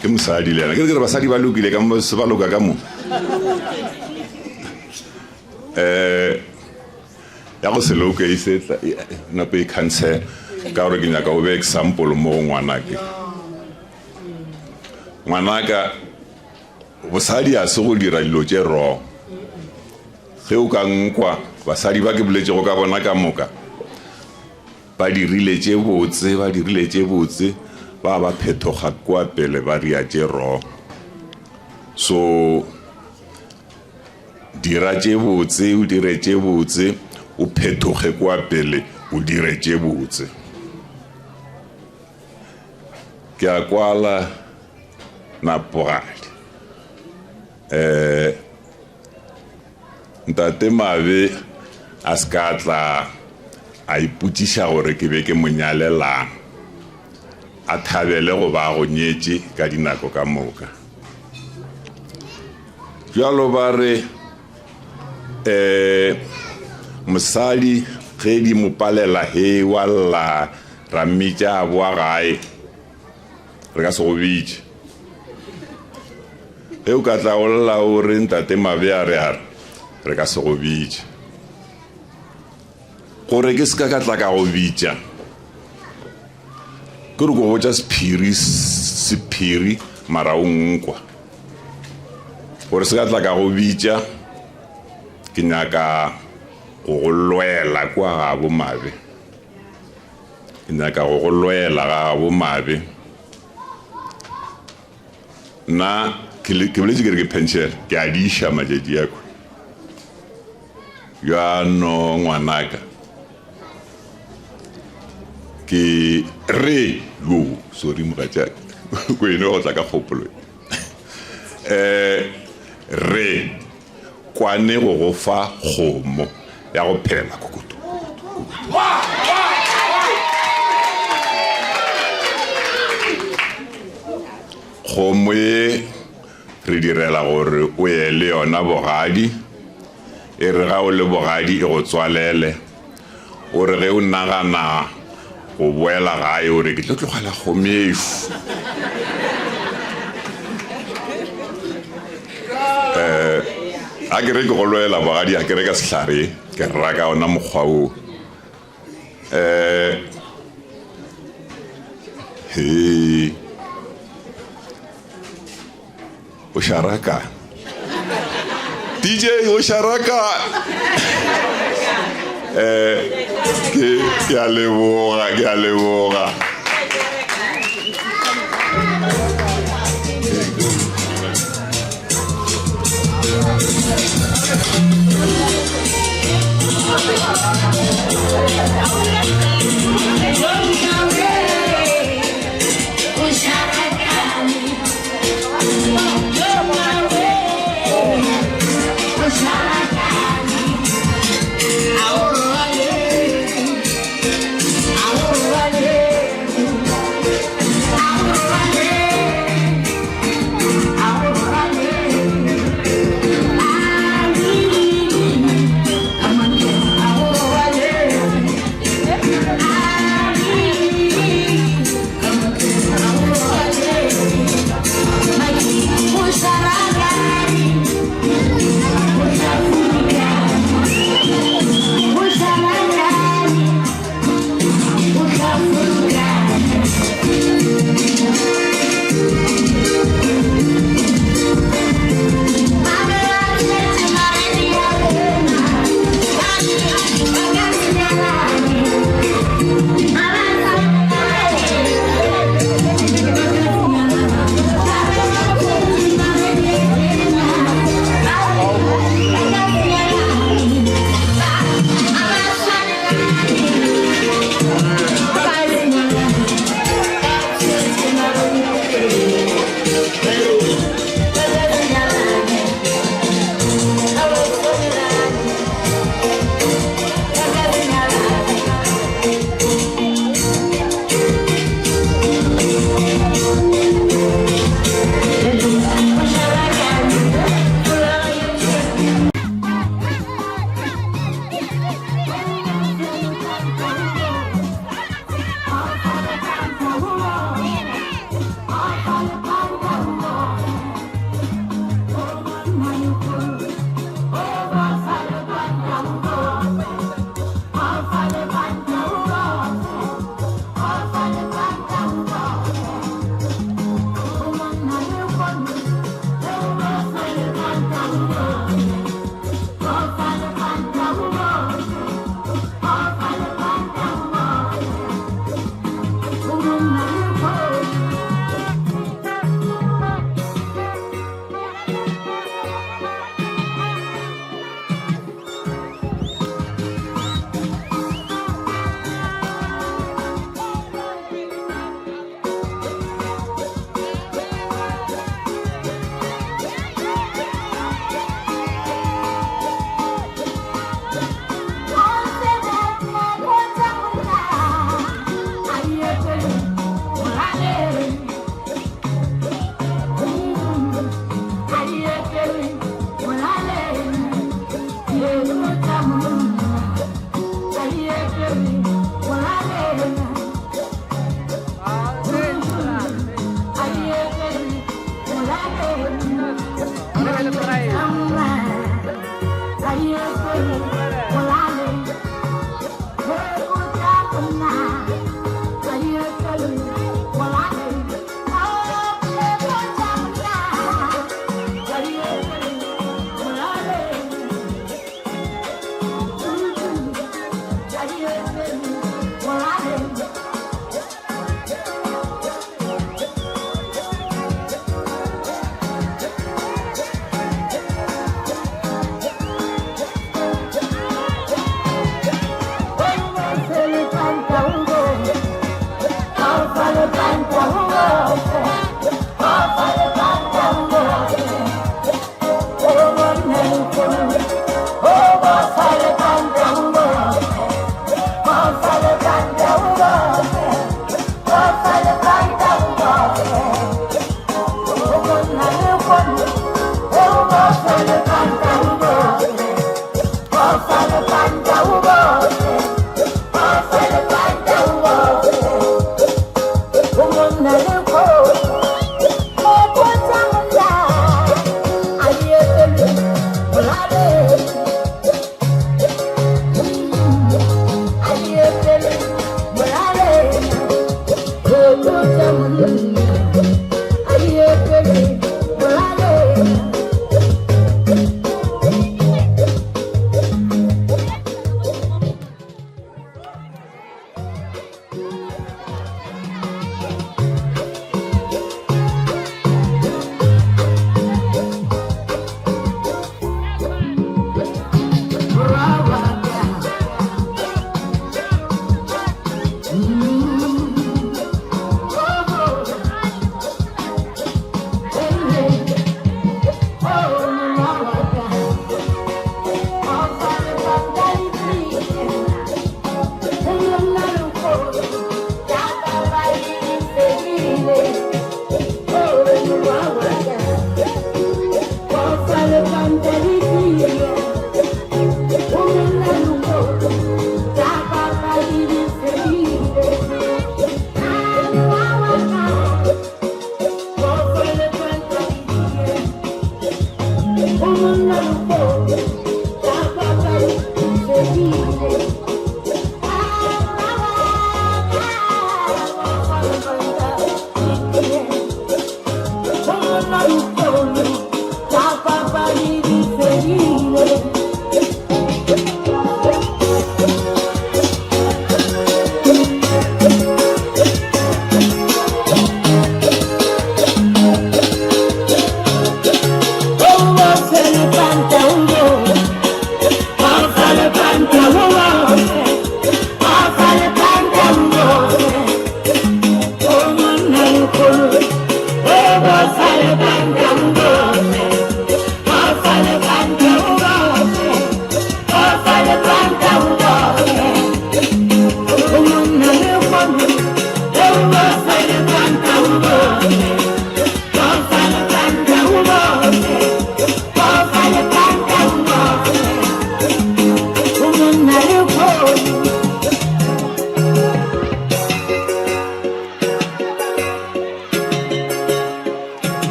ke mosadi le yena ke re basadi ba lokile ka mo se ba loka ka mo ya go se loka e setla nape cancer ka gore ke nyaka o be example mo ngwanake ngwanaka bosadi a se go dira dilo tše wrong ge o ka nkwa basadi ba ke boletse go ka bona ka moka ba dirile tše botse ba phetoga kwa pele ba ria tše wrong so dira tše botse o dire tše botse o phetoge kwa pele o dire tše botse ke a kwala napogadi ntate Mabe a se ka tla a ipotšiša gore ke be ke monyalelang a thabele go ba go nyetše ka dinako ka moka jalo ba re mosadi ge di mo palela he walla ra mmitša a boa gae re ka se go bitše ge o ka tla go lla o re ntate Mabe a re ka se go bitše gore ke se ka tla ka go bitša ke re ko botša sephiri mara o nkwa gore se ka tla ka go bitša ke nyaka go lwela kwa gabo Mabe ke nyaka go lwela gabo Mabe nna ke boletse ke re ke pension ke a diša matšatši yako no ngwanaka ke re yo sorry mogatšaka ko ene go tla ka kgopolo re kwane go fa kgomo ya go phela kokoto kgomo e re direla gore o ye le yona bogadi e re ga o le bogadi e go tswalele o re ge o nagana go boela gae o re ke tlo tlogela kgomefu a ke re ke go lwela bogadi a ke re ka sehlare ke raka ona mokgwa o o šaraka DJ Osharaka. Ke a leboga.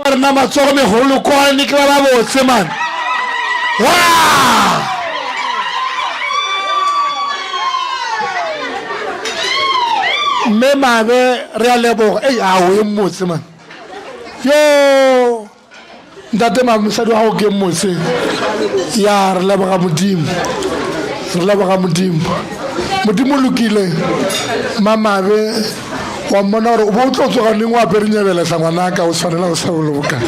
Re na matsogo megolo kwa ne ke ba botse man. Wow! Me mabe re a leboga. Ei a o motse man. Yo! Ntate mamosadi wa go ke motse. Ya re leboga modimo. Re leboga modimo. Modimo lokile. Mamabe wa mona gore o bo tlo tsoga neng wa apere nyebele sa ngwanaka o tshwanela go sa boloka.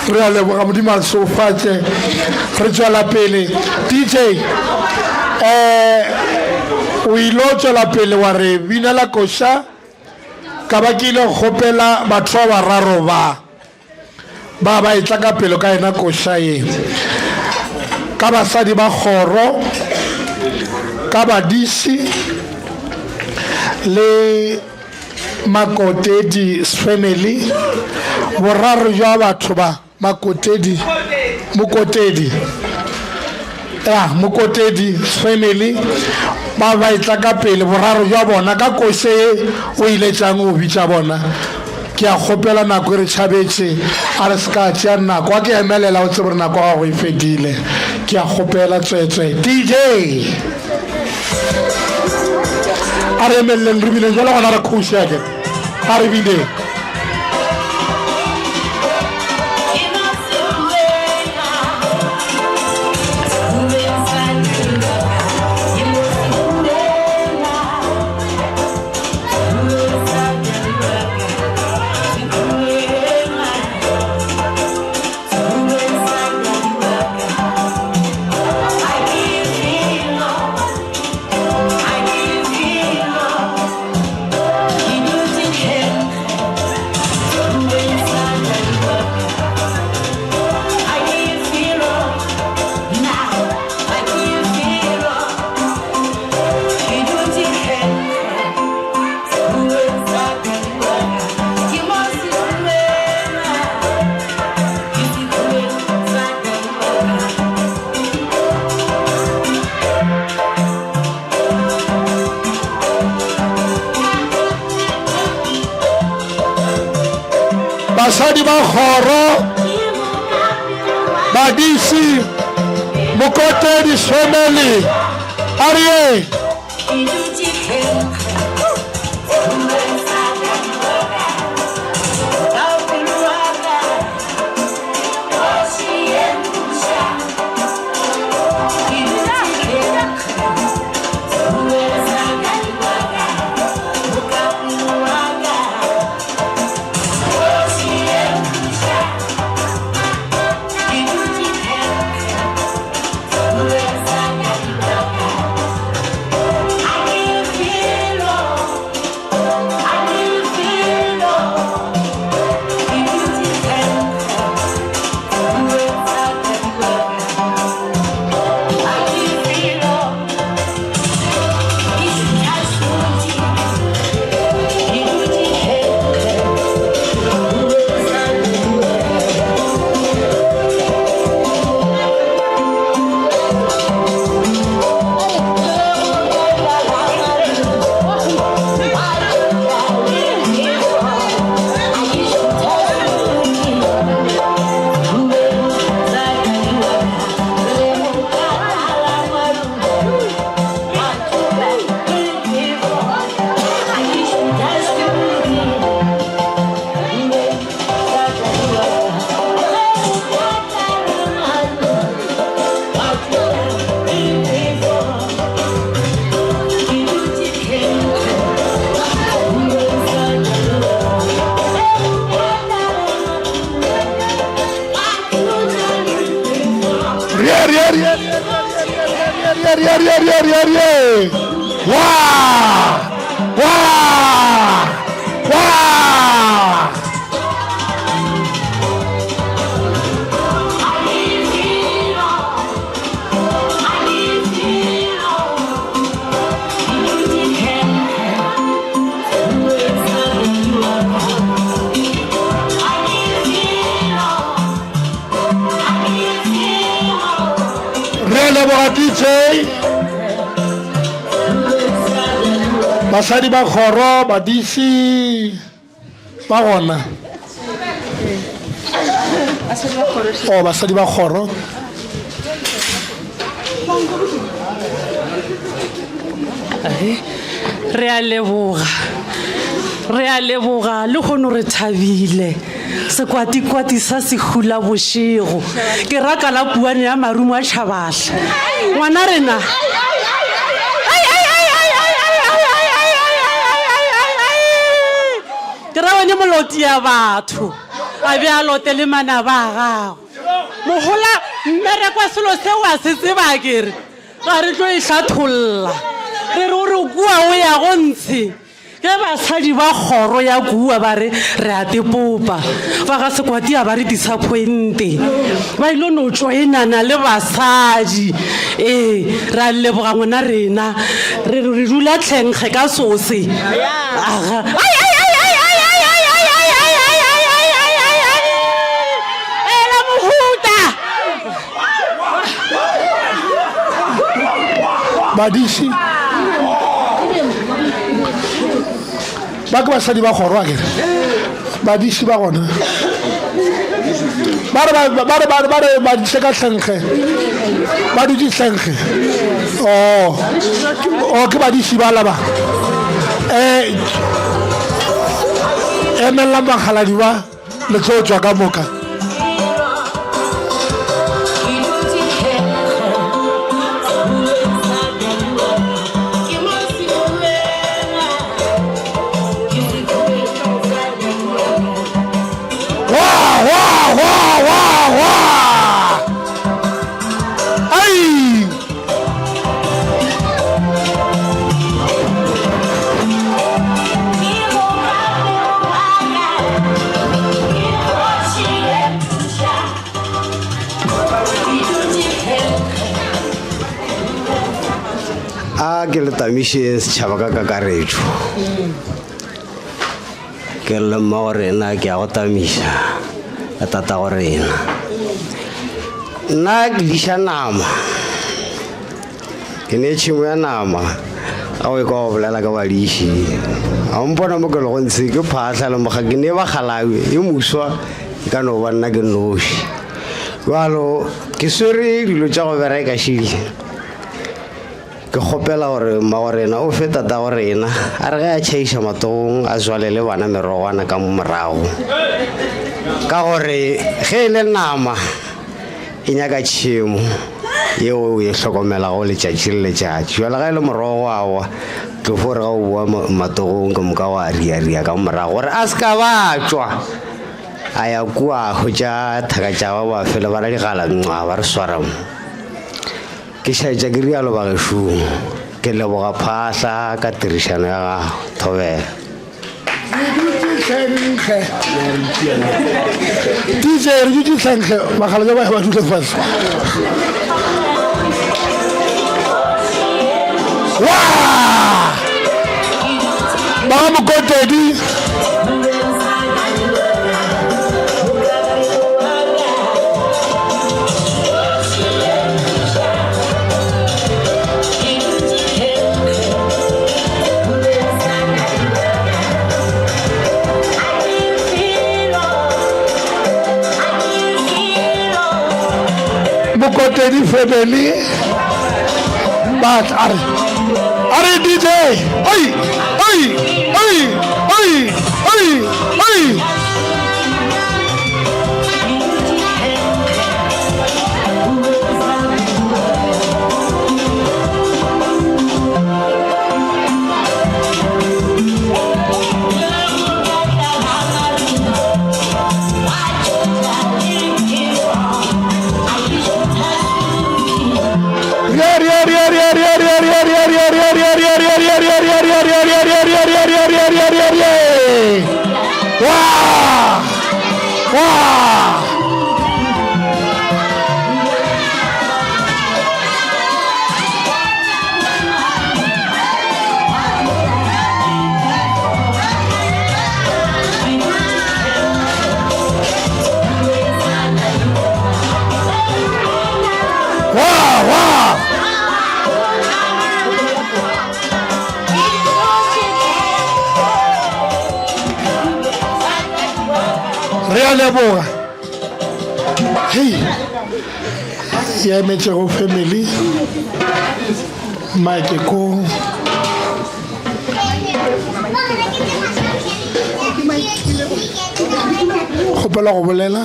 Re a leboga modimo a sofatse. Re tswela pele DJ o ilo tswela pele wa re bina la kosha ka ba ke ile gopela batho ba bararo ba itla ka pele ka ena kosha ye ka basadi ba khoro ka badisi le Makotedi family boraro jwa batho ba Makotedi Mokotedi Mokotedi family ba itla ka pele boraro jwa bona ka kose o ile tsang o bitsa bona ke a gopela nako re tshabetse a re ska tsia nako a ke emelela o tsebore nako ga go ifedile ke a gopela tswetswe DJ a re emeleng re bile jalo gona re khushi ya ke a re bile basadi ba khoro badisi Mokotedi family Ariye leboga DJ basadi ba kgoro badisi ba gona basadi ba kgoro re a leboga le gono re thabile sekwatikwati sa se hula bošego ke raka la puane ya marumo a tšhabahla ngwana rena ke ra bone moloti ya batho a be a lote le mana ba gago mogola mmerekwa selo seo a se tseba kere ga re tlo e hlatholla re re o re kua o ya go ntshe ke basadi ba kgoro ya kua ba re re a tepopa ba ga sekwati a ba re disappointe ba ile no joinana le basadi re a leboga ngwana rena re dula tlhenkge ka sose badisi ba ke basadi ba kgoro a kere badisi ba gona ba re badise ka tlhenkge ba dutse tlhenkge ke badisi ba laba emelela makgaladi ba le tlo tswa ka moka ke le tamiše setšhaba ka kakaretšo ke lemma go rena ke ya go tamiša ka tata go rena nna ke diša nama ke ne tšhimo ya nama ga o e ka go bolela ka badiši a mpona mo ke le go ntse ke phatlha le moga ke ne ba galawe e muswa e ka no ba nna ke noši jalo ke swere dilo tša go bereka šedi ke kgopela gore mmagorena o fe tata go rena a re ge a tšhaiša matogong a zwale le bana merogwana ka morago ka gore ge e le nama e nyaka tšhemo yeo e hlokomelago letšatši le letšatši jale ga e le morogo awa ke fore ga o boa matogong ke moka wa riaria ka morago gore a se ka batswa a ya kua hwetša thaka tša ba fele ba ra digala nngwa ba re swaramo ke šaetša ke rialo ba gešong ke leboga phahla ka tirišano ya ga thobela DJ re dutse tlhenkge magala ja ba dule fase ba mokotedi Mokotedi family but are DJ oi oi oi oi oi oi wow a leboga. Hey, ya emetse go family Mike ko kgopela go bolela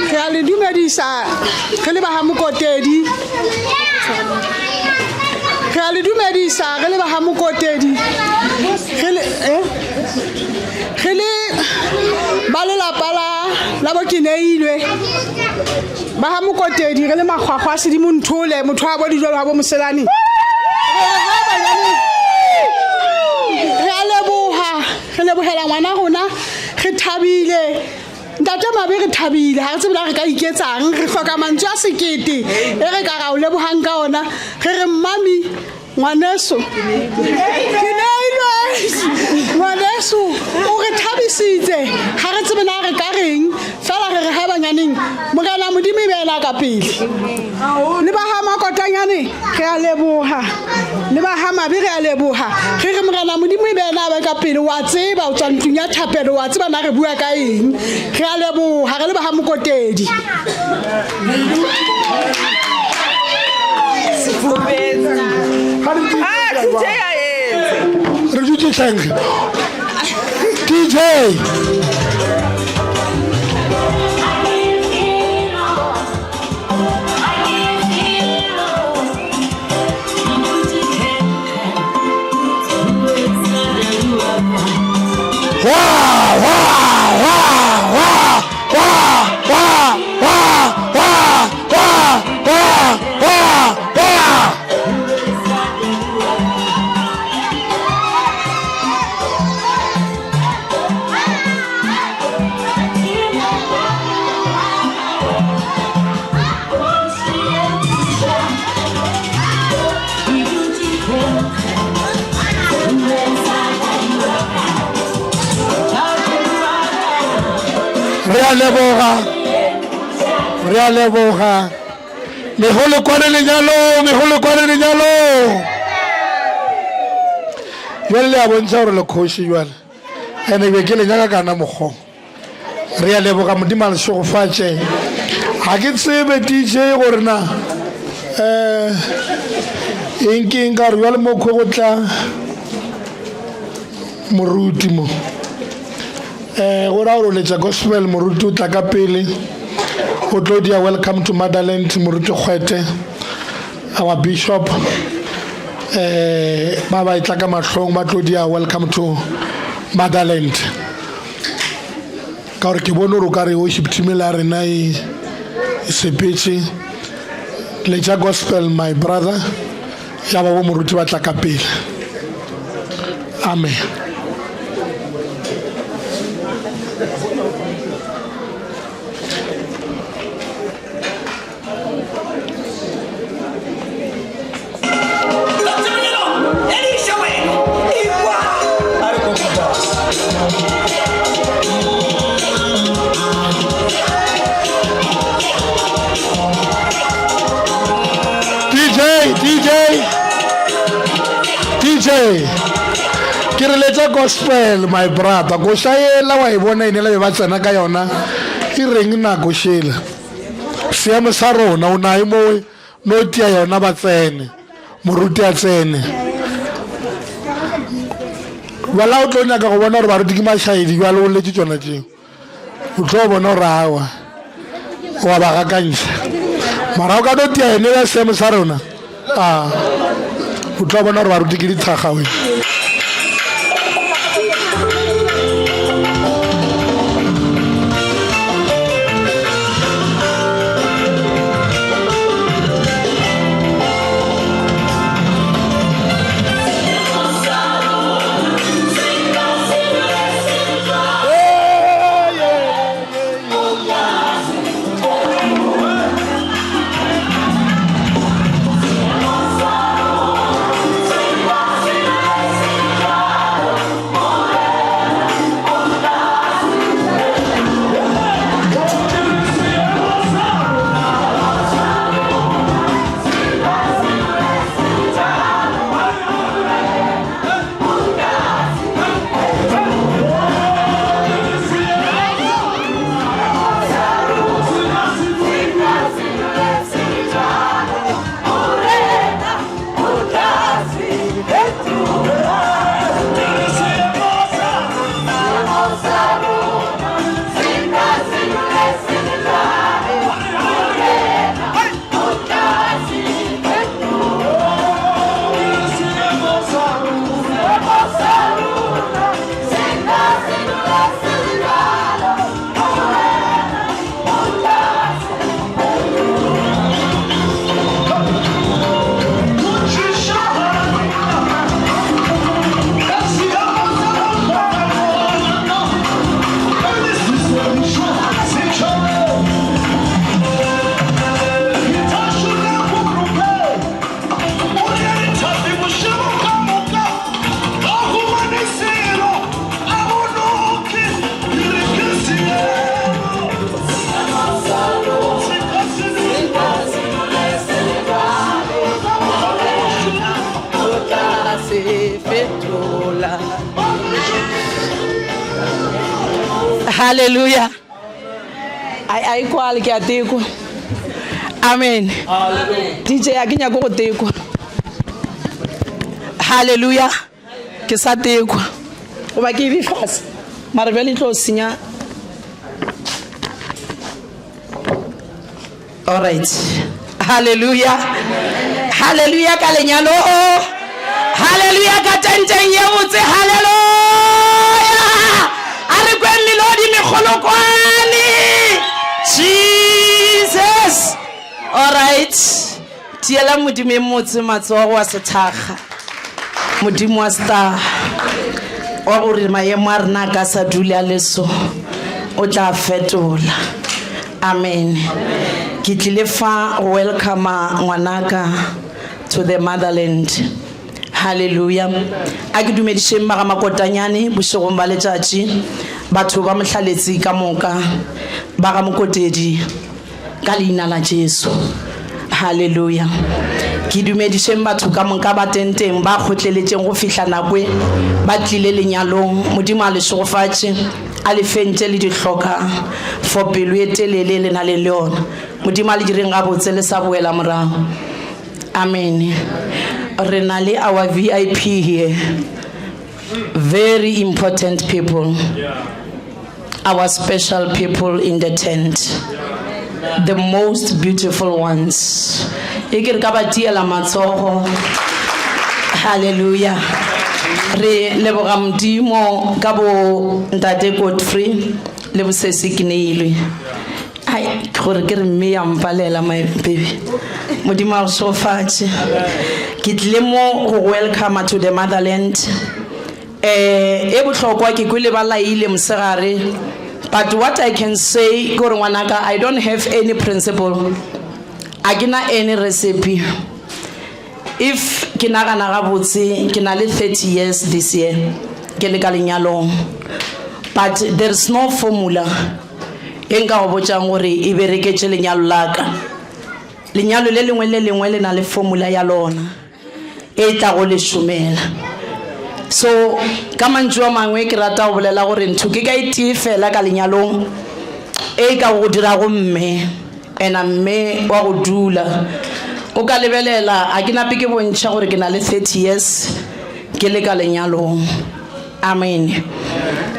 ke a le dumedisa ge le ba ha Mokotedi ge a le dumedisa ge le ba ha Mokotedi ge le ba lelapa la Bokineilwe ba ha Mokotedi ge le makgwakgwa a sedimo nthole motho a bo dijalo ga bo Moselane re lebogela ngwana gona ge thabile ntate Mabe re thabile ha re tsebela re ka iketsang re hloka mantswe a sekete e re ka ga o lebogang ka ona ge re mmami ngwaneso ngwaneso o re thabisitse ga re tsebena re ka reng fela re re ga banyaneng Morena Modimo bela ka pele le ba ha Makotanyane re a leboga le ba ha Mabe re a leboga ge re Morena Modimo bela ba ka pele wa tseba o tswa ntlong ya thapelo wa tseba na re bua ka eng re a leboga re le ba ha Mokotedi re a leboga megolo kwane lenyalo jwale le a bontšha gore le kgoši jwale ene be ke lenyaka kana mokgo re a leboga Modimo a le šogofatše ga ke tsebe DJ gore na eng ka re jwale mo kgwe go tla moruti mo go ra o letša gospel moruti o tla ka pele o tlo dia welcome to Motherland moruti Kgwete our bishop ba ba itla ka mahlong ba tlo dia welcome to Motherland ka gore ke bone gore o ka re worship team la rena e sepetse letša gospel my brother ya ba bo moruti ba tla ka pele amen. DJ ke re letša gospel my brother go shaela wa e bona ene le ba tsena ka yona e reng nako shela seemo sa rona o nae mo no tia yona ba tsene moruti a tsene wala o tlo nyaka go bona gore baruti ke mashaedi jwale o letse tsona tseo o tlo bona gore awa wa ba gakantšha mara o ka no tia ene ya seemo sa rona o tlo bona gore baruti ke dithaga wena Hallelujah. I kwal ke ateko. Amen. DJ akinya go teko. Hallelujah. Ke sa teko. O ba ke bi fase. Mara bele tlo sinya. All right. Hallelujah. Hallelujah ka lenyalo. Hallelujah ka tenteng ye botse. Hallelujah. Jesus. All right. Tiela modimo motse matsogo wa sethaga. Modimo wa star. Wa go re maemo a rena ka sa dula leso. O tla fetola. Amen. Ke tlile fa welcome ngwanaka to the motherland. Hallelujah. A ke dumedishe mmaga makotanyane bošegong ba letšatši. Batho ba mohlaletsi ka moka ba ga mokotedi ka leina la Jesu. Hallelujah. Ke dumedishe batho ka moka ba tenteng ba khotleletšeng go fihla nakwe ba tlile lenyalong. Modimo a le šogofatše a le fentše le dihloka for pelo e telele le na le yona. Modimo a le direng gabotse le sa boela morago. Amen. Re na le our VIP here. Very important people. Our special people in the tent. The most beautiful ones. Hallelujah. Re leboga modimo ka bo ntate Godfrey le bo sesikneilwe. Ai gore ke re mme ya mpalela my baby. Modimo a so fatshe. Ke tle mo go welcome to the motherland. E botlhokwa ke kwele ba laile mosegare. But what I can say, I don't have any principle. I cannot any recipe. If kinagana gabotse kina le 30 years this year, ke le ka lenyalong. But there is no formula. Enka go botsa gore e bereketse lenyalo laka. Lenyalo le lengwe le na le formula ya lona. E tla go le shumela. So ka mantswe mangwe ke rata go bolela gore ntho ke ka iti fela ka lenyalong e ka go dira go mme ena mme wa go dula o ka lebelela a ke nape ke bontšha gore ke na le 30 years ke le ka lenyalong. Amen.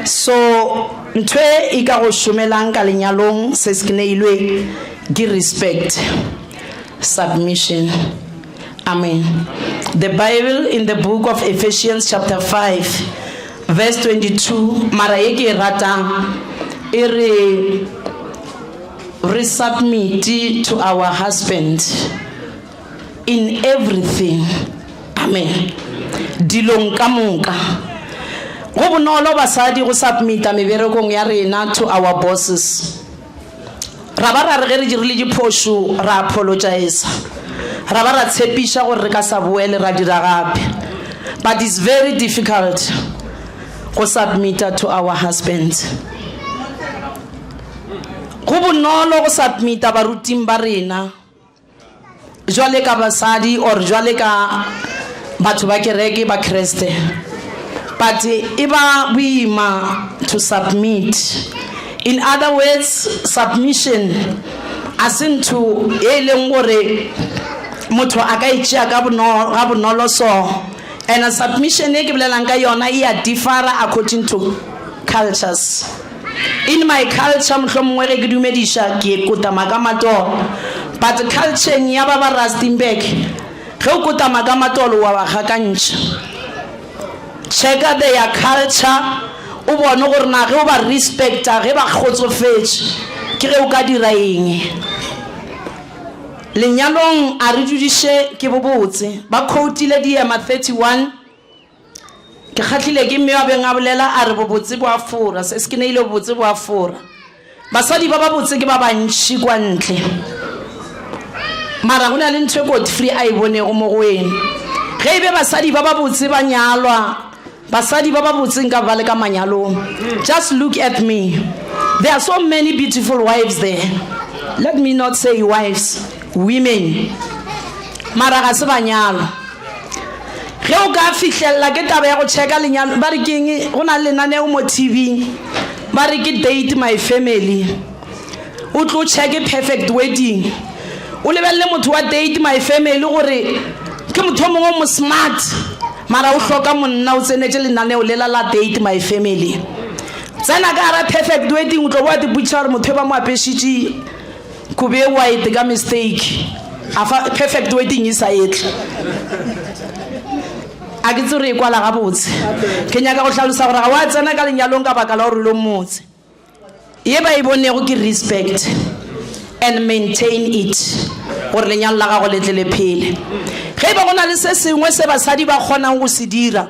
So ntwe e ka go shomelang ka lenyalong se se kneilwe ke respect, submission. Amen. The Bible in the book of Ephesians chapter 5 verse 22 marayeke rata ere resubmit to our husband in everything. Amen. Dilong ka moka go bonolo basadi go submita meberekong ya rena to our bosses. Ra ba ra re dirile diphoso ra apologize. Ra ba ra tshepisha gore re ka sa boele ra dira gape. But it's very difficult go submit to our husbands. Go bonolo go submit baruting ba rena jwale ka basadi or jwale ka batho ba kereke ba Kriste. But iba boima to submit. In other words, submission asin to eleng gore motho a ka itšea ka bonolo so. And a submission e ke bolelang ka yona e a differa according to cultures. In my culture mohlomongwe ge ke dumedisha ke kotama ka matolo, but culture ya ba ba Rustenburg ge o kotama ka matolo wa ba gakantša. Check their culture o bone gore na ge o ba respecta ge ba kgotsofetse ke ge o ka dira eng. Lenyalong a re dudiše ke bobotse ba quote-ile Diema 31 ke kgatlhile ke mme wa beng a bolela a re bobotse bo a fora se se ke neile bobotse bo a fora basadi ba ba botse ke ba bantši kwa ntle mara go na le ntho Godfrey a e bonego mo go wena ge e be basadi ba ba botse ba nyalwa basadi ba ba botse nka ba le ka manyalong. Just look at me, there are so many beautiful wives there. Let me not say wives, women, mara ga se ba nyalwa. Ge o ka fihlella ke taba ya go checka lenyalo ba re keng go na le lenaneo mo TV ba re ke date my family o tlo check perfect wedding o lebelle motho wa date my family gore ke motho mongwe mo smart mara o hloka monna o tsenetse lenaneo le la date my family tsena ka ra perfect wedding o tlo bua diputša gore motho ba mo apešitše kube white ka mistake afa perfect wedding isa etle a ke tsore kwa la gabotse ke nyaka go hlalosa gore ga wa tsena ka lenyalong ka baka la gore lo motse ye ba e bonego ke respect and maintain it gore lenyalo la gago le tle le phele ge ba gona le se sengwe se basadi ba kgonang go se dira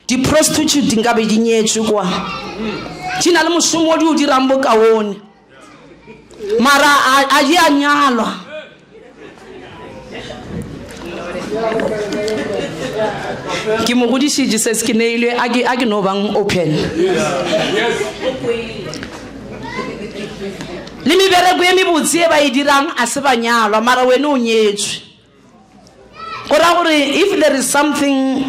di prostitute nka be di nyetswe kwa di na le mošomo o di o dirang bokaone mara a di a nyalwa ke mo godišitše se se ke neilwe a ke no bang open le mebereko ye mebotse e ba e dirang a se ba nyalwa mara wena o nyetswe go ra gore if there is something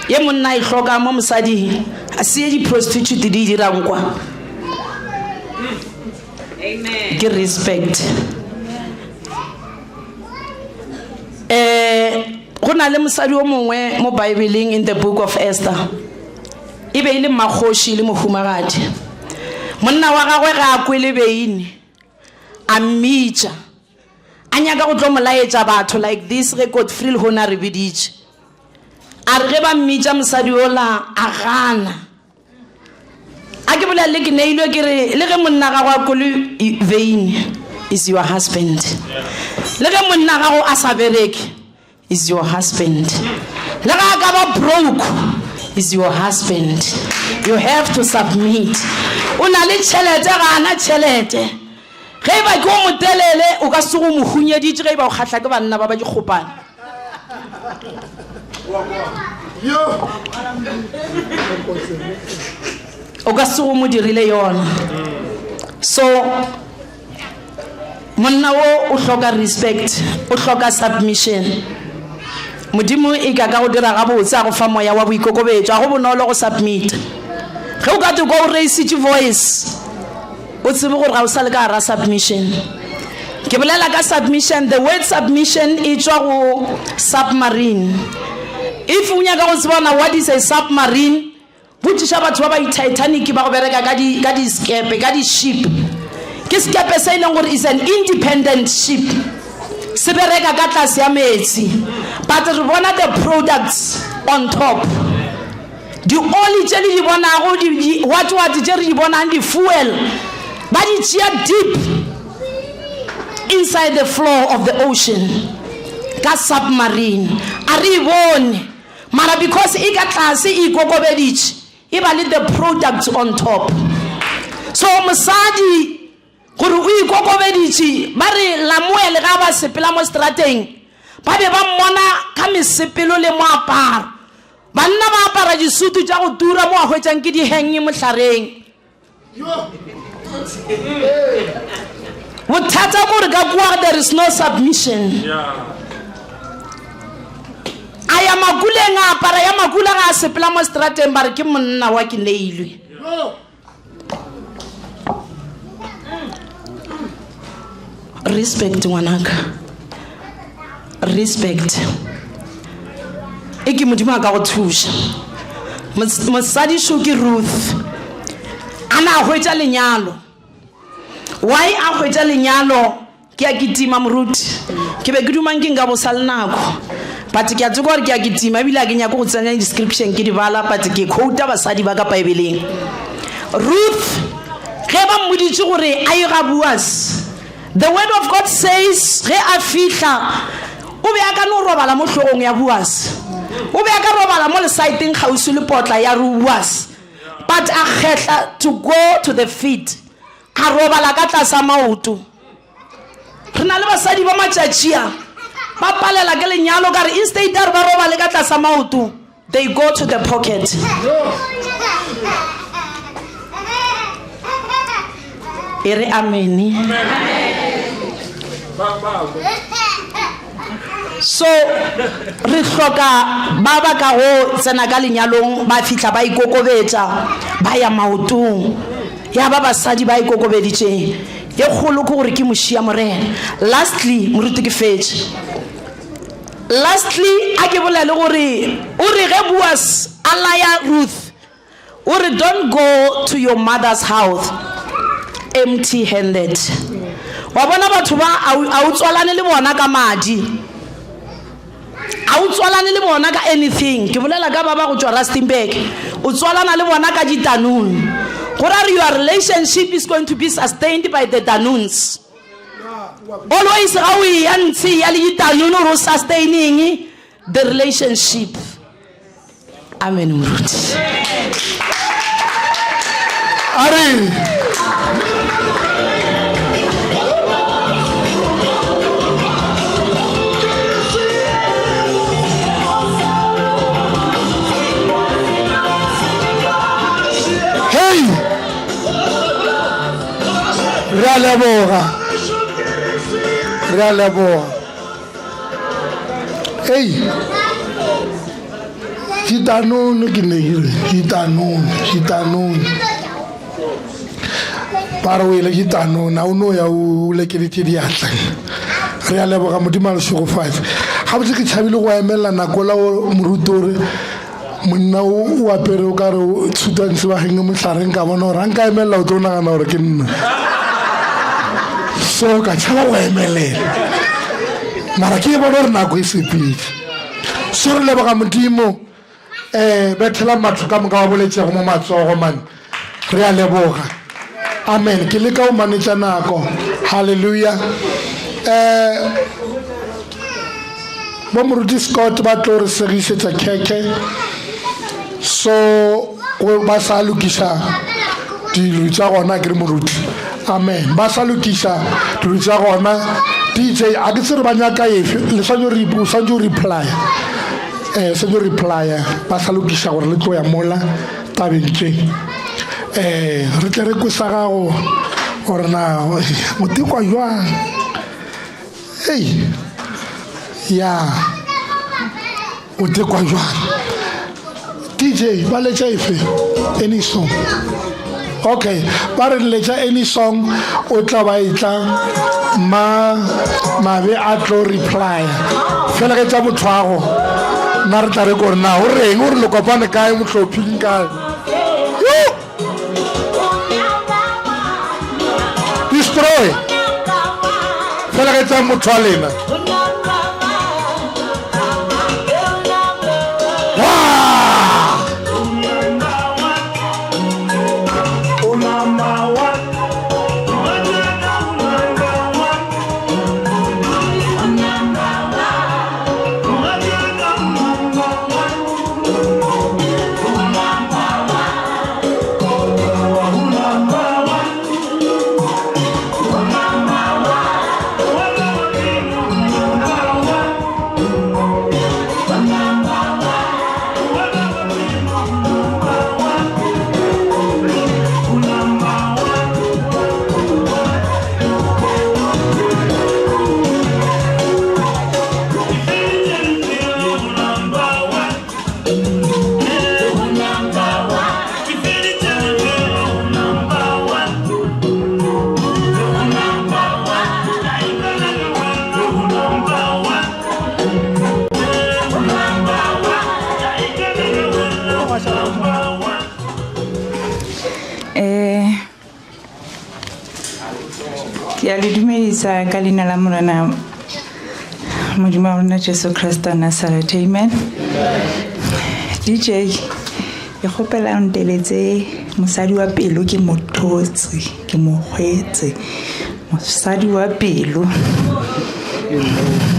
ye monna e hloka mo mosading a se ye di-prostitute di dirang kwa ke respect. Go na le mosadi o mongwe mo Bibleng in the book of Esther e be ile magoši le mohumagadi monna wa gagwe ga a kwele beine a mmitša a nyaka go tlo molaetša batho like this ge Godfrey le hona re biditše a re ge ba mmitša mosadi ola a gana a ke bolele ke neilwe ke re le ge monna gagwe a kwele veine is your husband le ge monna gago a sa bereke is your husband le ga ka ba broke is your husband. You have to submit. Una le tšhelete ga ana tšhelete ge ba ke mo telele o ka se go mo hunyeditše ge ba o kgatla ke banna ba ba dikgopana o ka se go mo dirile yona. So monna wo o hloka respect, o hloka submission. Modimo e ka go dira ga botse a go fa moya wa boikokobetso a go bonolo go submit. Ge o ka te go raise your voice o tsebe gore ga o sa le ka ra submission. Ke bolela ka submission, the word submission e tswa go submarine. If o nyaka go tsebana what is a submarine, botšiša batho ba ba Titanic ba go bereka ka di skepe ka di ship. Ke skepe se ileng gore is an independent ship. Se bereka ka tlase ya metsi. But re bona the products on top. The only jelly di bona go what jelly di bona the fuel. But it's here deep inside the floor of the ocean. Ka submarine. Ari bone. Mara because e ka tlase e kokobeditše. E ba le the products on top. So mosadi gore o ikokobeditše ba re lamoele ga ba sepela mo strateng ba be ba mmona ka mesepelo le moaparo banna ba apara disutu tša go tura mo a hwetšang ke dihengi mohlareng bothata gore ka kua there is no submission. A ya makuleng a apara ya makula ga a sepela mo strateng ba re ke monna wa ke neilwe. Respect ngwanaka, respect e ke modimo a ka go thuša. Mosadi šo ke Ruth ana a hwetša lenyalo. Why a hwetša lenyalo ke a kitima moruti ke be ke dumang ke nka bosa le nako but ke a tse gore ke a ketima ebile a ke nyako go tsenya description ke di bala but ke quota basadi ba ka Bible-eng. Ruth ge ba mmoditse gore a ye ga Boaz, the word of God says ge a fihla o be a ka no robala mo hlogong ya Boaz, o be a ka robala mo lesaeteng gausi le potla ya Boaz, but a kgetla to go to the feet a robala ka tlasa maoto. Re na le basadi ba matšatšia ba palela ke lenyalo ka re instead ba robale ka tlasa maoto, they go to the pocket. Ere ameni. So re hloka ba ba ka go tsena ka lenyalong ba fihla ba ikokobetsa ba ya maotong ya ba basadi ba ikokobeditse ye kgolo ke gore ke mošia morena. Lastly moruti ke fetše, lastly a ke bolele gore o re ge Boaz a laya Ruth o re don't go to your mother's house empty handed. Wa bona batho ba a o tswalane le bona ka madi, a o tswalane le bona ka anything. Ke bolela ka baba go tswa Rustenburg o tswalana le bona ka ditanun gore your relationship is going to be sustained by the danuns. Always how we anti ya le ditanun ro sustaining the relationship. Amen muruti. Ari Realeboga. Hey, Gitanun, Gitanun. Parawele Gitanun, now know you like it. Realeboga Mutimal Shofat. How did you have a Mela Nakola Murutore? Muna wapere ka re Sudan se ba heng mo tlareng ka bona ra nka emela o tona kana gore ke nna so ka tšhaba go emelela mara ke bona gore nako e sepile so re leboga modimo bethela matho ka moka wa boletsego mo matsogo mane re a leboga amen ke le ka o manetša nako hallelujah mo moruti Scott ba tlo re segišetša keke so ba sa lokisha dilo tsa gona ke moruti amen ba sa lokisha dilo tsa gona DJ a ke tsere ba nyaka efe le sanyo reply sanyo reply ba sa lokisha gore le tlo ya mola tabentse re tle re go sa gago gore na o tikwa jwang hey ya o tikwa jwang DJ, balecha ife any song. Okay, bare lecha any song o tla ba itla ma be a tlo reply. Fela ke tsa motshwago. Na re tla re go na o reng o re lo kopane kae motlhophing kae. Destroy. Fela ke tsa motshwalena. Ke a le dumedisa ka leina la Morena modimo wa rona Jesu Kriste wa Nazareth. Amen. DJ ke gopela nteletse mosadi wa pelo ke mothotsi ke mohwetse mosadi wa pelo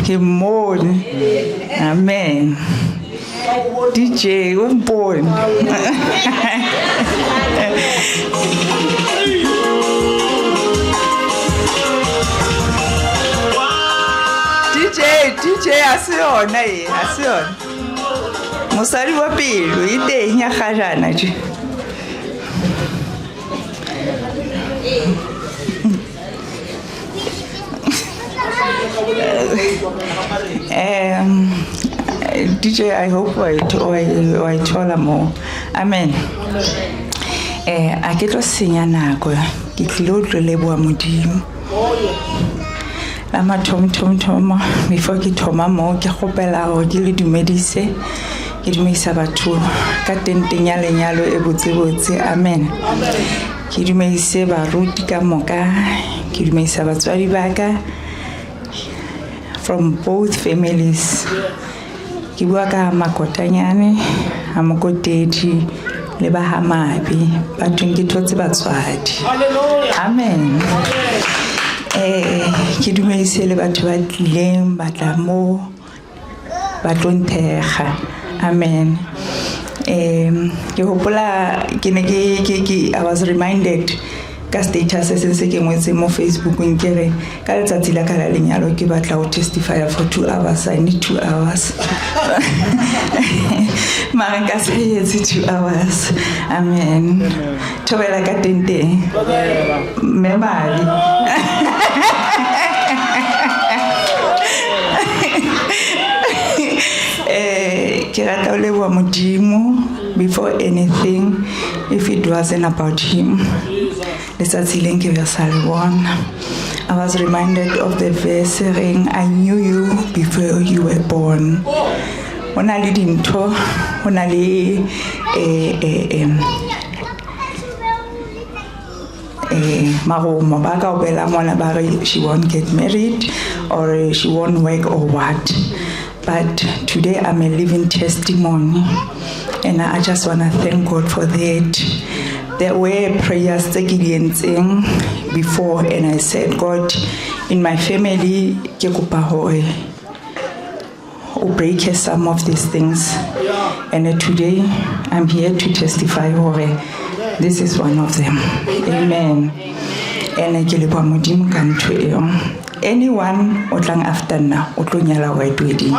ke mmone. Amen. DJ umbone. DJ asiyona asiyona mosadi wa pelo e teng ya gajana je. DJ, I hope I told more. Amen. A ke tlo senya nako ke tlilo tlo leboa modimo. La mathom before ke thoma mo ke gopela go ke le dumedise ke dumedisa batho ka tenteng ya lenyalo e botsebotse. Amen. Ke dumedise baruti ka moka ke dumedisa batswadi ba ka from both families. Ke bua ka makotanyane a mokotedi le ba hamabi batho ke thotse batswadi. Amen. Ke dumedise le batho ba tlileng ba tla mo ba tlontega. Amen. Ke hopola ke ne ke I was reminded ka status se ke ngwetse mo Facebook nkere ka letsatsi la ka la lenyalo ke batla go testify for 2 hours. I need 2 hours. Mara ka se yetse 2 hours. Amen. Thobela ka tente memali. Ke rata o leboa modimo before anything if it wasn't about him. I was reminded of the verse saying, I knew you before you were born. When I did into, when I she won't get married or she won't work or what. But today I'm a living testimony, and I just want to thank God for that. There were prayers taken before, and I said, God, in my family, break some of these things. And today, I'm here to testify, this is one of them. Amen. And anyone otlang after now, otlonyala white wedding.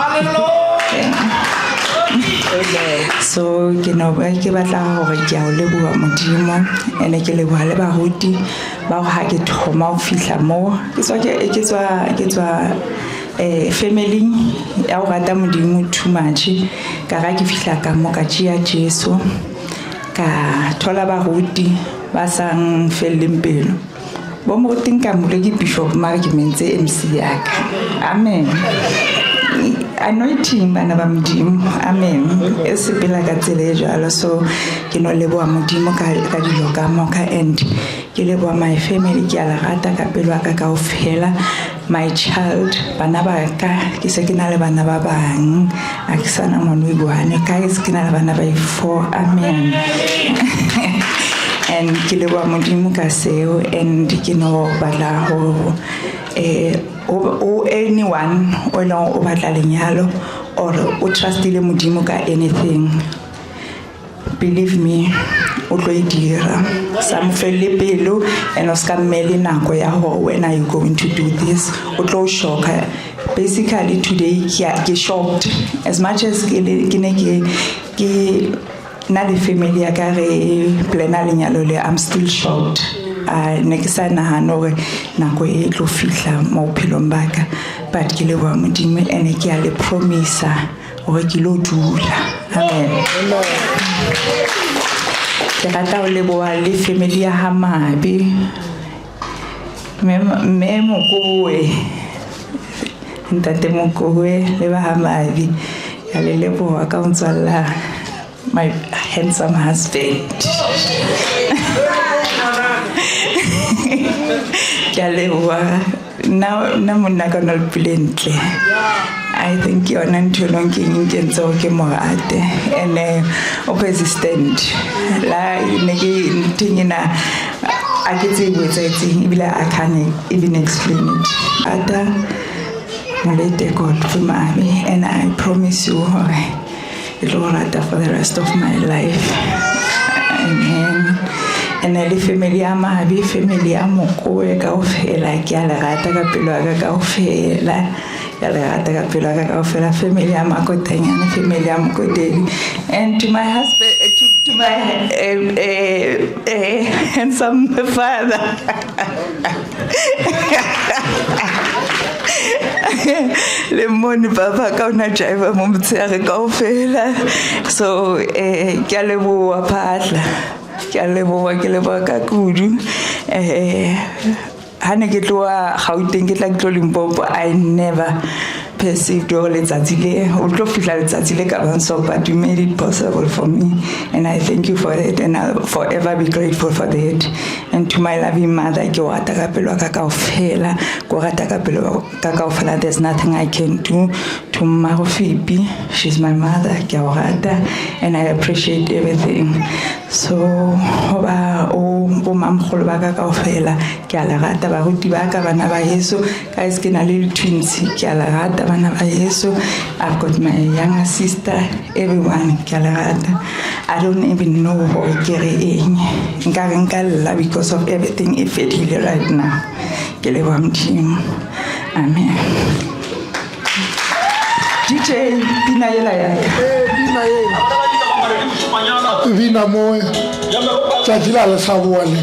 So ke no ba ke batla hore ke a o leboha modimo ene ke leboha le baruti ba go ha ke thoma o fihla mo ke tswa family ya go rata modimo too much ka ga ke fihla ka mo ka tšea Jesu ka thola baruti ba sang felleng pelo bo mo ting ka mo le ke bishop mara ke mentse MC ya ka. Amen. Anointing bana ba modimo. Amen. Se pela ka tsele jalo so ke no leboa modimo ka dilo ka moka and ke leboa my family ke ala rata ka pelo ka ofela my child bana ba ka ke se ke na le bana ba bang a ke sana monwe bwane ka ke na le bana ba 4. Amen. And ke leboa modimo ka seo and ke no batla ho or anyone o lo o batla lenyalo or o trustile modimo ka anything, believe me o tlo e dira sa mo felle pelo and o ska mmele nako ya ho when are you going to do this o tlo shoka. Basically today ke shocked as much as ke na le family ya ka re plena lenyalo le I'm still shocked. Ne ke sa nahana hore nako e tlo fihla mo bophelong ba ka but ke leboha modimo ene ke a le promise hore ke lo dula. Amen. Ke rata o leboha le family ya Hamabi me mokowe ntate mokowe le ba Hamabi ya le leboha ka ntswalla my handsome husband. na monna ka no le plentle. I think you're not too long in so ke morate and persistent. La negi tingina I can say with it I can't even explain it. Ada let God for me and I promise you it will rata for the rest of my life. Amen. And the family ama abi family amoko e ka ofela ke ala rata ka pelo ka ofela ya le rata ka pelo ka ofela family amakotanya na family amokoteli. And to my husband to my handsome father le moni papa ka una driver mo mtsere ka ofela so ke a leboa phatla ke a leboa ke leboa ka kudu hane ke tloa Gauteng ke tla ke tlo Limpopo I never perceived or letsatsi le o tlo fihla letsatsi le ka bang so but you made it possible for me and I thank you for it and I'll forever be grateful for that. And to my loving mother ke o rata ka pelo ka ofela ko rata ka pelo ka ofela there's nothing I can do. To Marofipi, she's my mother ke o rata and I appreciate everything. So o mamkholo ba ka ofela ke a la rata ba ruti ba ka bana ba Yesu guys ke na le twins ke a la rata bana ba Yesu. I've got my younger sister everyone ke a la rata. I don't even know how ke re eng nka lla because of everything if it right now ke le wa mdimo. Amen. DJ pina yela ya pina yela vina moe tšatši la sa boale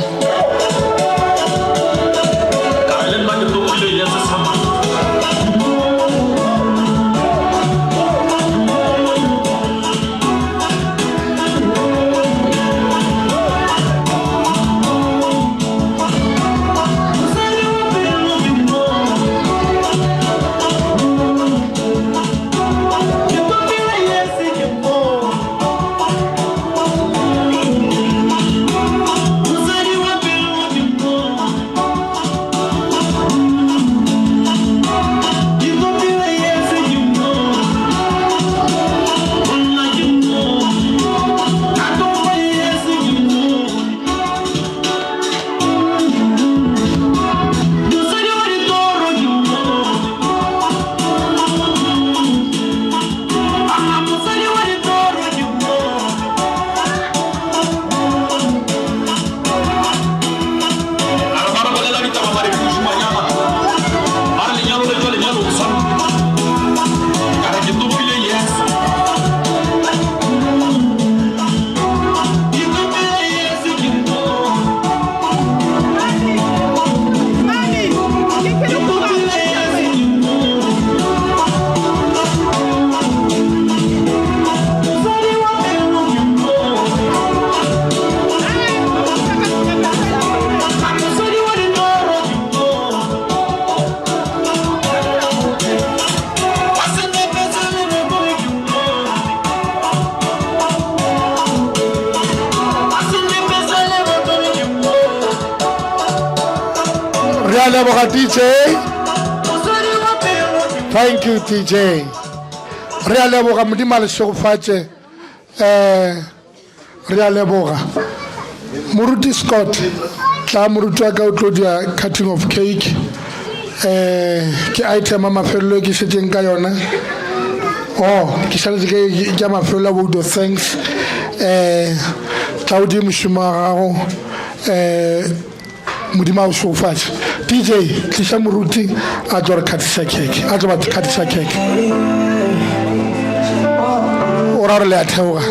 DJ. Thank you DJ. Re a leboga modimo le segofatše re a leboga moruti Scott tla moruti wa ka o tlo dia cutting of cake ke item a mafelelo ke šetšeng ka yona ke šaletše ke ya mafelelo a vote of thanks tla o di mošomo wa gago modimo a o segofatše DJ tliša moruti a tlo re khathisa cake a tlo batho khathisa cake o ra re le a theoga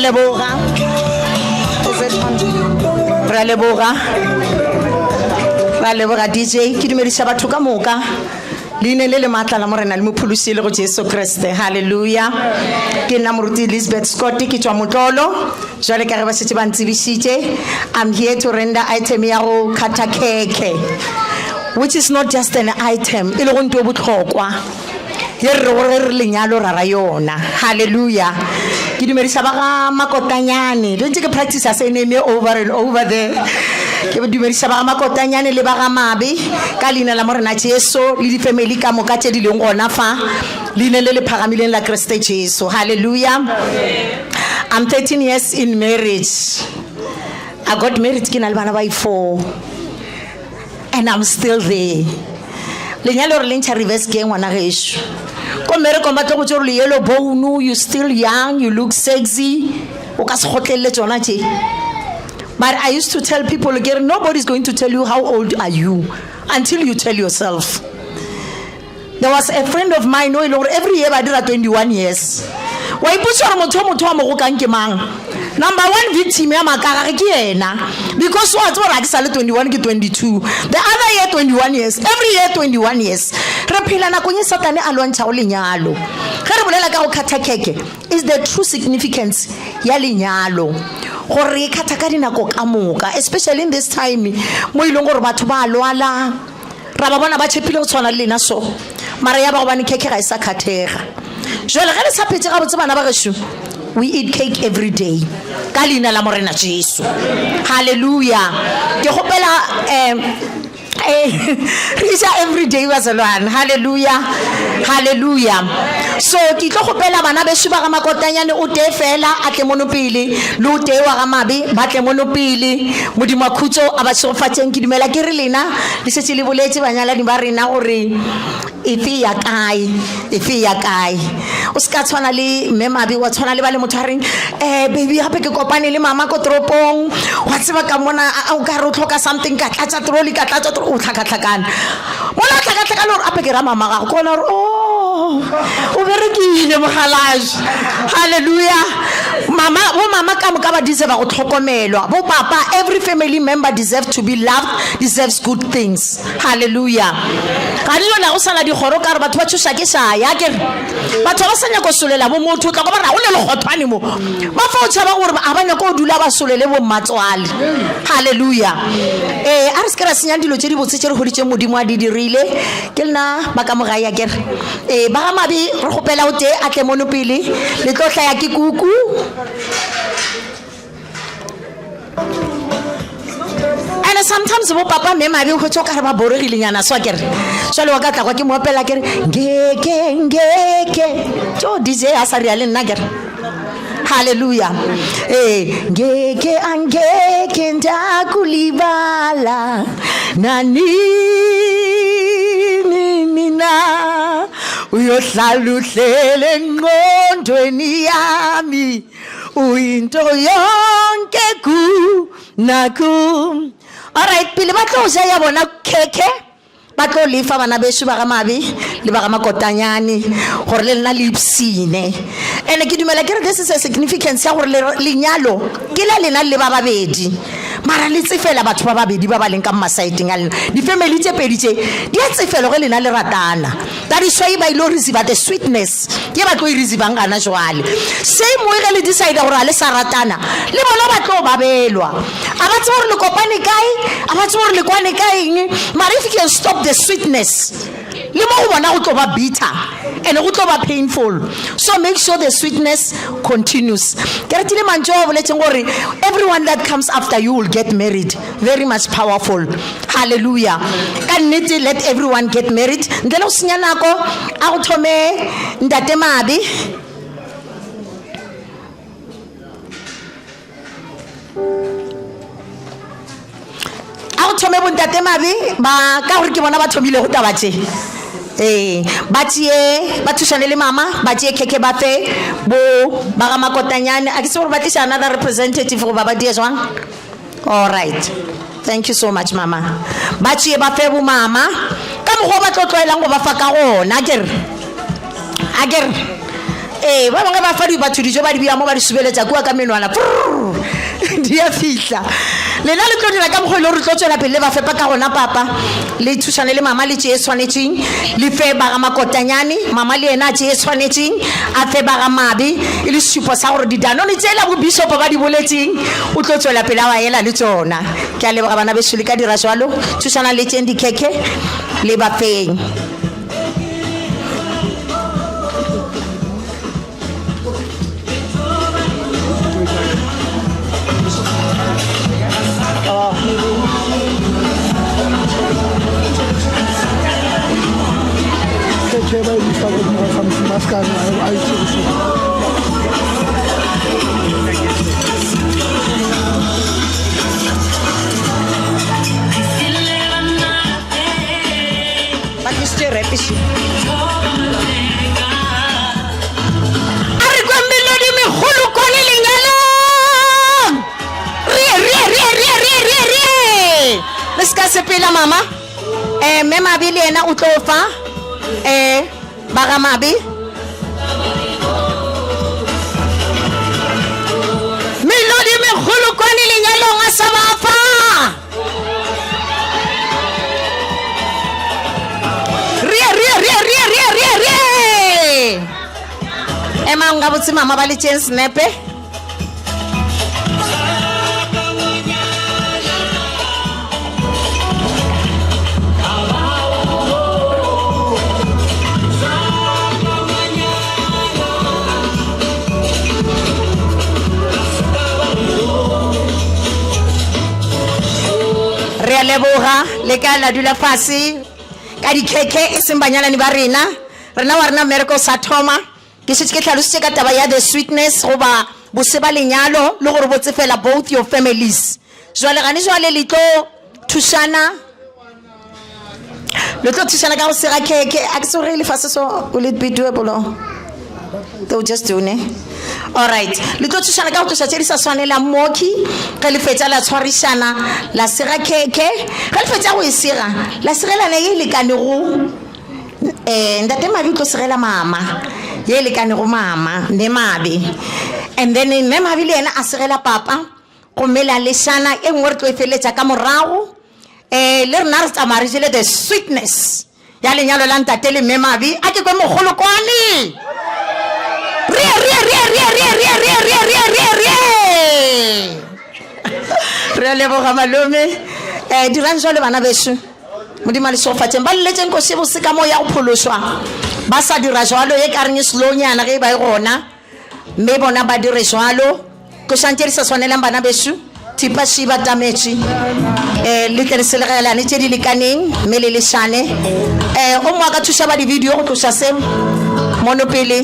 leboga. Ra leboga. Ra leboga DJ. Ke dumedisa batho ka moka. Leine le matla la morena le mopholosi le go Jesu Kriste. Hallelujah. Ke nna moruti Elizabeth Scott ke tswa Motlolo. Jwale ka re ba setse ba ntsibisitse. I'm here to render item ya go kata keke, which is not just an item. E le go ntwe botlhokwa. Ye re lenyalo ra yona. Hallelujah. Ke dumedisa ba ga Makotanyane. Don't take a practice as a name over and over there. Ke dumedisa ba ga Makotanyane le ba ga Mabe ka leina la morena Jesu le di family ka moka tse di leng gona fa leina le le phagamileng la Kriste Jesu. Hallelujah. I'm 13 years in marriage. I got married ke na le bana ba 4 and I'm still there. Lenyalo re lentsa reverse ke ngwana gesho. Ko mere ko batlo go tshoro le yellow bone, you still young, you look sexy. O ka se gotlelle tsona tje. But I used to tell people again, nobody's going to tell you how old are you until you tell yourself. There was a friend of mine who every year I did 21 years. Why put your moto mo go kanke mang? Number 1 victim ya makara ke yena, because what I sale 21 ke 22. The other year 21 years, every year 21 years. Re phela na konye satane a lwantsha o lenyalo. Ge re bolela ka go khatha keke is the true significance ya lenyalo. Gore khatha ka dinako ka moka, especially in this time mo ileng gore batho ba lwala. Ra ba bona ba tshepile go tshwana le lena so. Mara ya ba go bane keke ga isa khathega. Jwale ge le sa phetse ga botse bana ba gesho. We eat cake every day. Ka leina la morena Jesu. Hallelujah. Ke gopela Risa every day was alone. Hallelujah. Hallelujah. So ke tlo gopela bana be suba ga Makotanyane o te fela a tle monopele le o te wa ga Mabe ba tle monopele modimo khutso a ba sofatseng ke dumela ke re lena le setse le boletse banyala di ba rena gore ifi ya kai o ska tshwana le mme Mabe wa tshwana le ba le motho a reng baby hape ke kopane le mama ko tropong wa tseba ka mona o ka re o tlhoka something ka tlatsa troli ka tlatsa o tlhakatlhakana mona tlhakatlhakana o ape ke ra mama ga go kona o berekile mogalaje. Hallelujah. Mama ka moka ba deserve go tlhokomelwa. Bo papa, every family member deserves to be loved, deserves good things. Hallelujah. Ka dilo na go sala di goro ka re batho ba tshosha ke sa ya ke batho ba sanya go solela bo motho tla go ba ra o le legotwane mo ba fa o tshaba gore a banya go dula ba solele bo mmatswale. Hallelujah. A re skera senya dilo tse di botse tse re hoditse modimo a di dirile ke lena ba ka moga ya ke ba ga Mabe re gopela o te a tle monopele le tlotla ya ke kuku. And sometimes bo papa me Mabe go tsoka re ba boregile nyana so ke re jwale wa ka tla kwa ke mo opela ke re ngeke jo DJ a sa ria le nna ke re hallelujah ngeke ndakulibala nani uyohlala uhlele engqondweni yami uyinto yonke naku. Alright, pele ba tlo ja ya bona keke ba tlo lefa bana beso ba ga Mabe le ba ga Makotanyane gore le nna le ipsine. Ene ke dumela ke re this is a significance ya gore lenyalo ke la lena le ba babedi mara le tsefela batho ba babedi ba ba leng ka masaiteng a lena di family tse pedi tse di a tsefela ge lena le ratana. That is why ba ilo receive the sweetness ke ba tlo I receive ngana jwale same way ge le decide gore a le sa ratana le bona ba tlo babelwa a ba tse gore le kopane kae a ba tse gore le kwane kae mara if you can stop the sweetness le mo go bona go tlo ba bitter and go tlo ba painful, so make sure the sweetness continues. Ke re tile mantjo o boletseng gore everyone that comes after you will get married, very much powerful. Hallelujah. Ka nnete let everyone get married ndele o senya nako a go thome ntate Mabe a go thome bo ntate Mabe ba ka gore ke bona ba thomile go tabatse ba tšee ba thušane le mama ba tšee keke ba fe bo ba ga Makotanyane a ke se gore ba tliša another representative go ba ba die jwang. All right, thank you so much mama. Ba tšee ba fe bo mama ka mokgwa ba tlo tloelang go ba fa ka gona a kere ba bangwe ba fa batho dijo ba di bia mo ba di subeletsa kua ka menwana di a fihla lena le tlo dira ka mokgwa le re tlo tswela pele le ba fepa ka gona papa le thušane le mama le tše e tshwanetseng le fe ba ga makotanyane mama le ena tše e tshwanetseng a fe ba ga mabe e le sesupo sa gore didanone tse la bobisopo ba di boletseng o tlo tswela pele a wa ela le tsona ke a leboga bana beso le ka dira jalo thušana le tšeng dikhekhe le bafeng sepela mama me mabe le ena o tlo fa ba ga mabe melodi megolo kwane lenyalong a sa ba fa ema nga botse mama ba le tšeng snepe re a leboga le ka la dula fase ka dikhekhe e seng banyalani ba rena wa rena mmereko sa thoma ke setse ke tlhalositse ka taba ya the sweetness goba bose ba lenyalo le gore botse fela both your families jwale gane jwale le tlo thušana ka go sega khekhe a ke se gore le fase so will it be doable they'll just do ne all right le tlo thušana ka go tloša tše di sa swanelang moki ge le fetša la tshwarišana la sega khekhe ge le fetša go e sega la segelana ye e lekanego ntate mabe o tlo segela mama ye e lekanego mama ne mabe and then ne mabe le ena a segela papa gomme la lešana e nngwe re tlo e feleletša ka morago le rena re tsamaya re jele the sweetness ya lenyalo la ntate le mme mabe a ke kwe mogolokwane re a leboga malome dirang jalo bana beso modimo le sofatšeng ba lletšeng ko sebose ka mo ya go phološwa ba sa dira jalo ye ka reng e slownyana ge ba e gona mme bona ba dire jalo ko santse di sa tshwanelang bana beso thipa šiba tametše le tle le selegelane tše di lekaneng mme le lešane o mongwe a ka thuša ba di-video go tloša se mono pele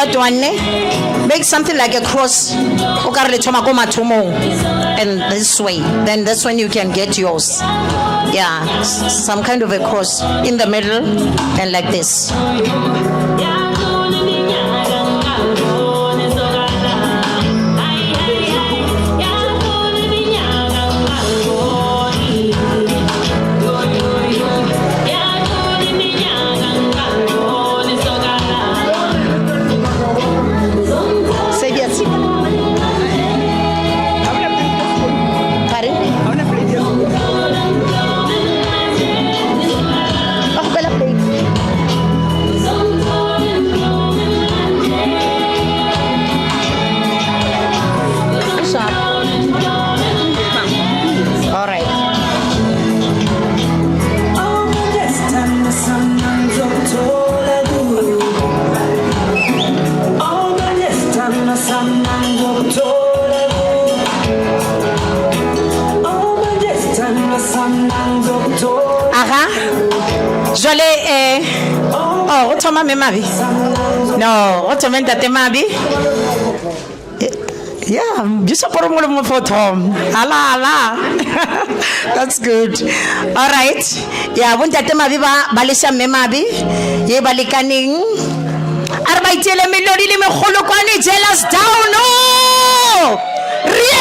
that one make something like a cross and this way, then that's when you can get yours. Yeah, some kind of a cross in the middle and like this. Jole oh, Otoma Memabi. No, Otoma Ntate Mabi. Yeah, you support me for Tom. Allah. That's good. All right. Yeah, Ntate Mabi balisa Memabi. Ye balikaning. Arba itele melodi le megolo kwane jealous down. No. Rie.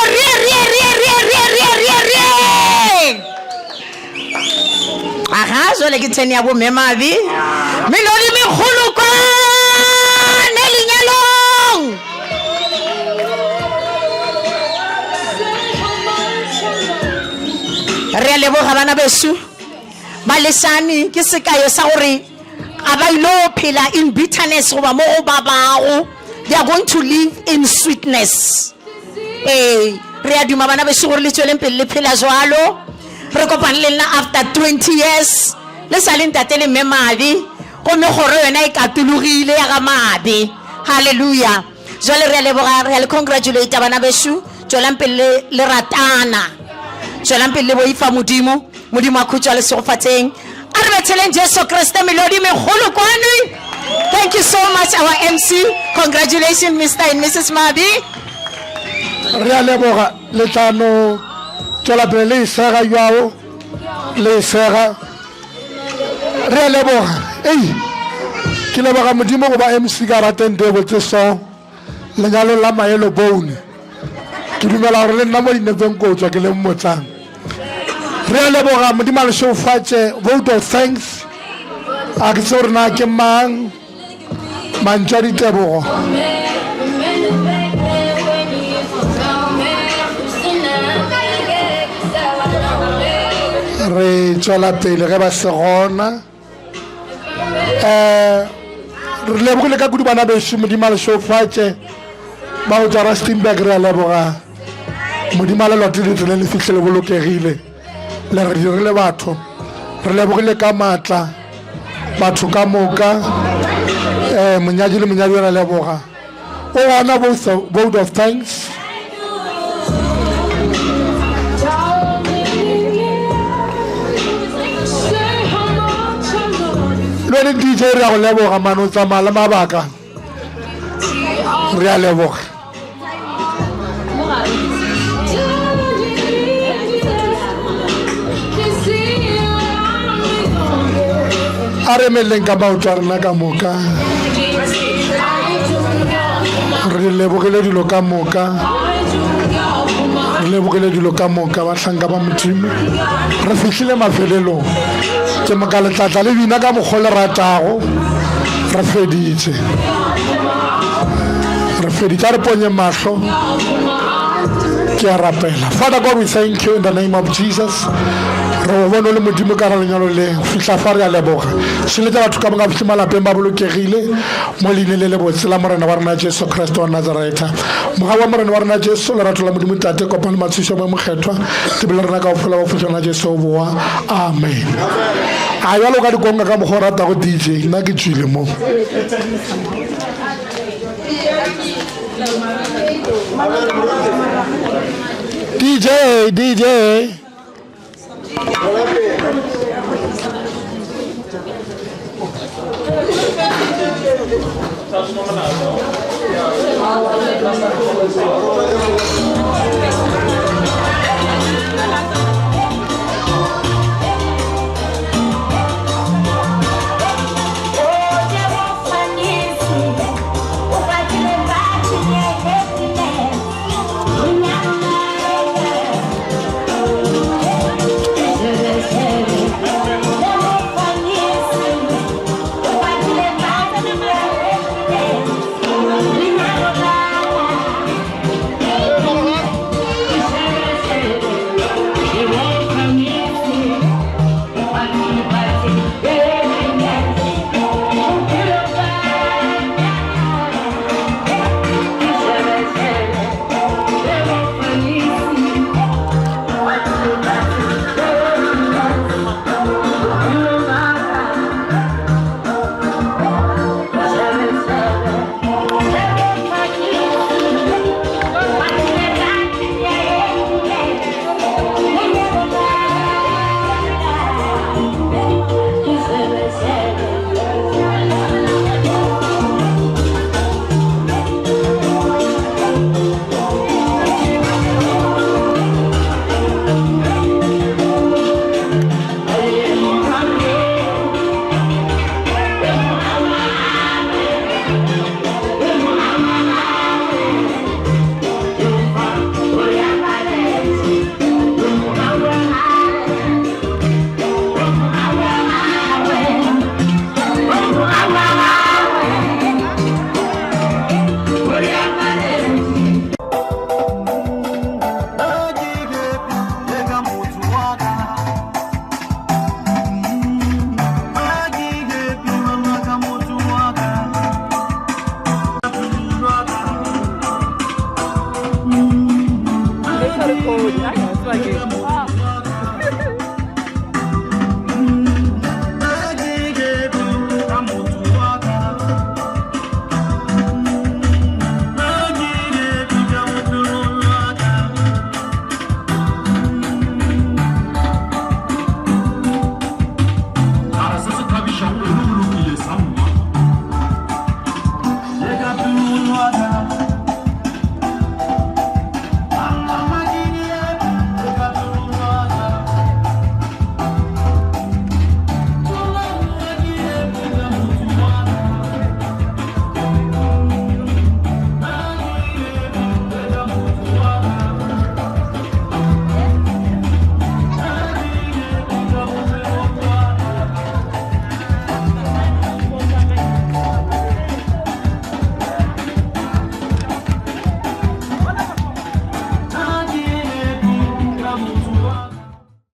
Aha, jole ke tsenya bo Memabi. Melodi megolo kwane lenyalong. Re leboga bana besu ba lesani ke sekayo sa gore aba ilo phela in bitterness goba mo go babago. They are going to live in sweetness. Re a duma bana besu gore le tsweleng pele le phela jwalo. Re kopane le nna after 20 years le sa le ntate le Memabi go me gore yona e katologile ya ga mabe. Hallelujah. Jwale re a leboga re a le congratulate bana besu tswelang pele le ratana. Jolampele le boifa modimo a khutshwa le segofatseng a re betheleng Jesu Kriste melodi megolo kwane. Thank you so much our MC. Congratulations Mr. and Mrs. Mabi. Re a leboga le tlano tswela pele le isega yao le isega. Re a leboga ke leboga modimo go ba MC ka rateng debo tse so lenyalo la maelo bone. Ke dumela gore le nna mo dinetseng go tswa ke le mmotlang. Re a leboga modimo le shofatse vote of thanks a ke tsore na ke mang mantša ditebogo. Re tswela pele ge ba se gona re lebogile ka kudu bana beso modimo le shofatse ba o tsa Rustenburg. Re a leboga modimo le lote le tsele le fihle le bolokegile le re dirile batho. Re lebogile ka matla batho ka moka monyadi le monyadi re leboga o gona vote of thanks. Le DJ re a go leboga mano tsamaya le mabaka re a leboga. A re meleng ka baotswa rena ka moka re lebogile dilo ka moka bahlanka ba modimo. Re fihlile mafelelong ke moka letlatla le bina ka mokgwa le ratago. Re feditse a re ponye mahlo ke a rapela. Father God, we thank you in the name of Jesus. Re bona le modimo ka ra lenyalo le fihla fa re a leboga seleta batho ka mga fihle malapeng ba bolokegile mo leine le botse la morena wa rena Jesu Kriste wa Nazareta. Moga wa morena wa rena Jesu le ratho la modimo tate kopana matshiso mo mokgethwa ke bele rena ka ofela wa futlana Jesu boa. Amen. A ya lo ka dikonga ka mo rata go DJ nna ke tswile mo. DJ Show.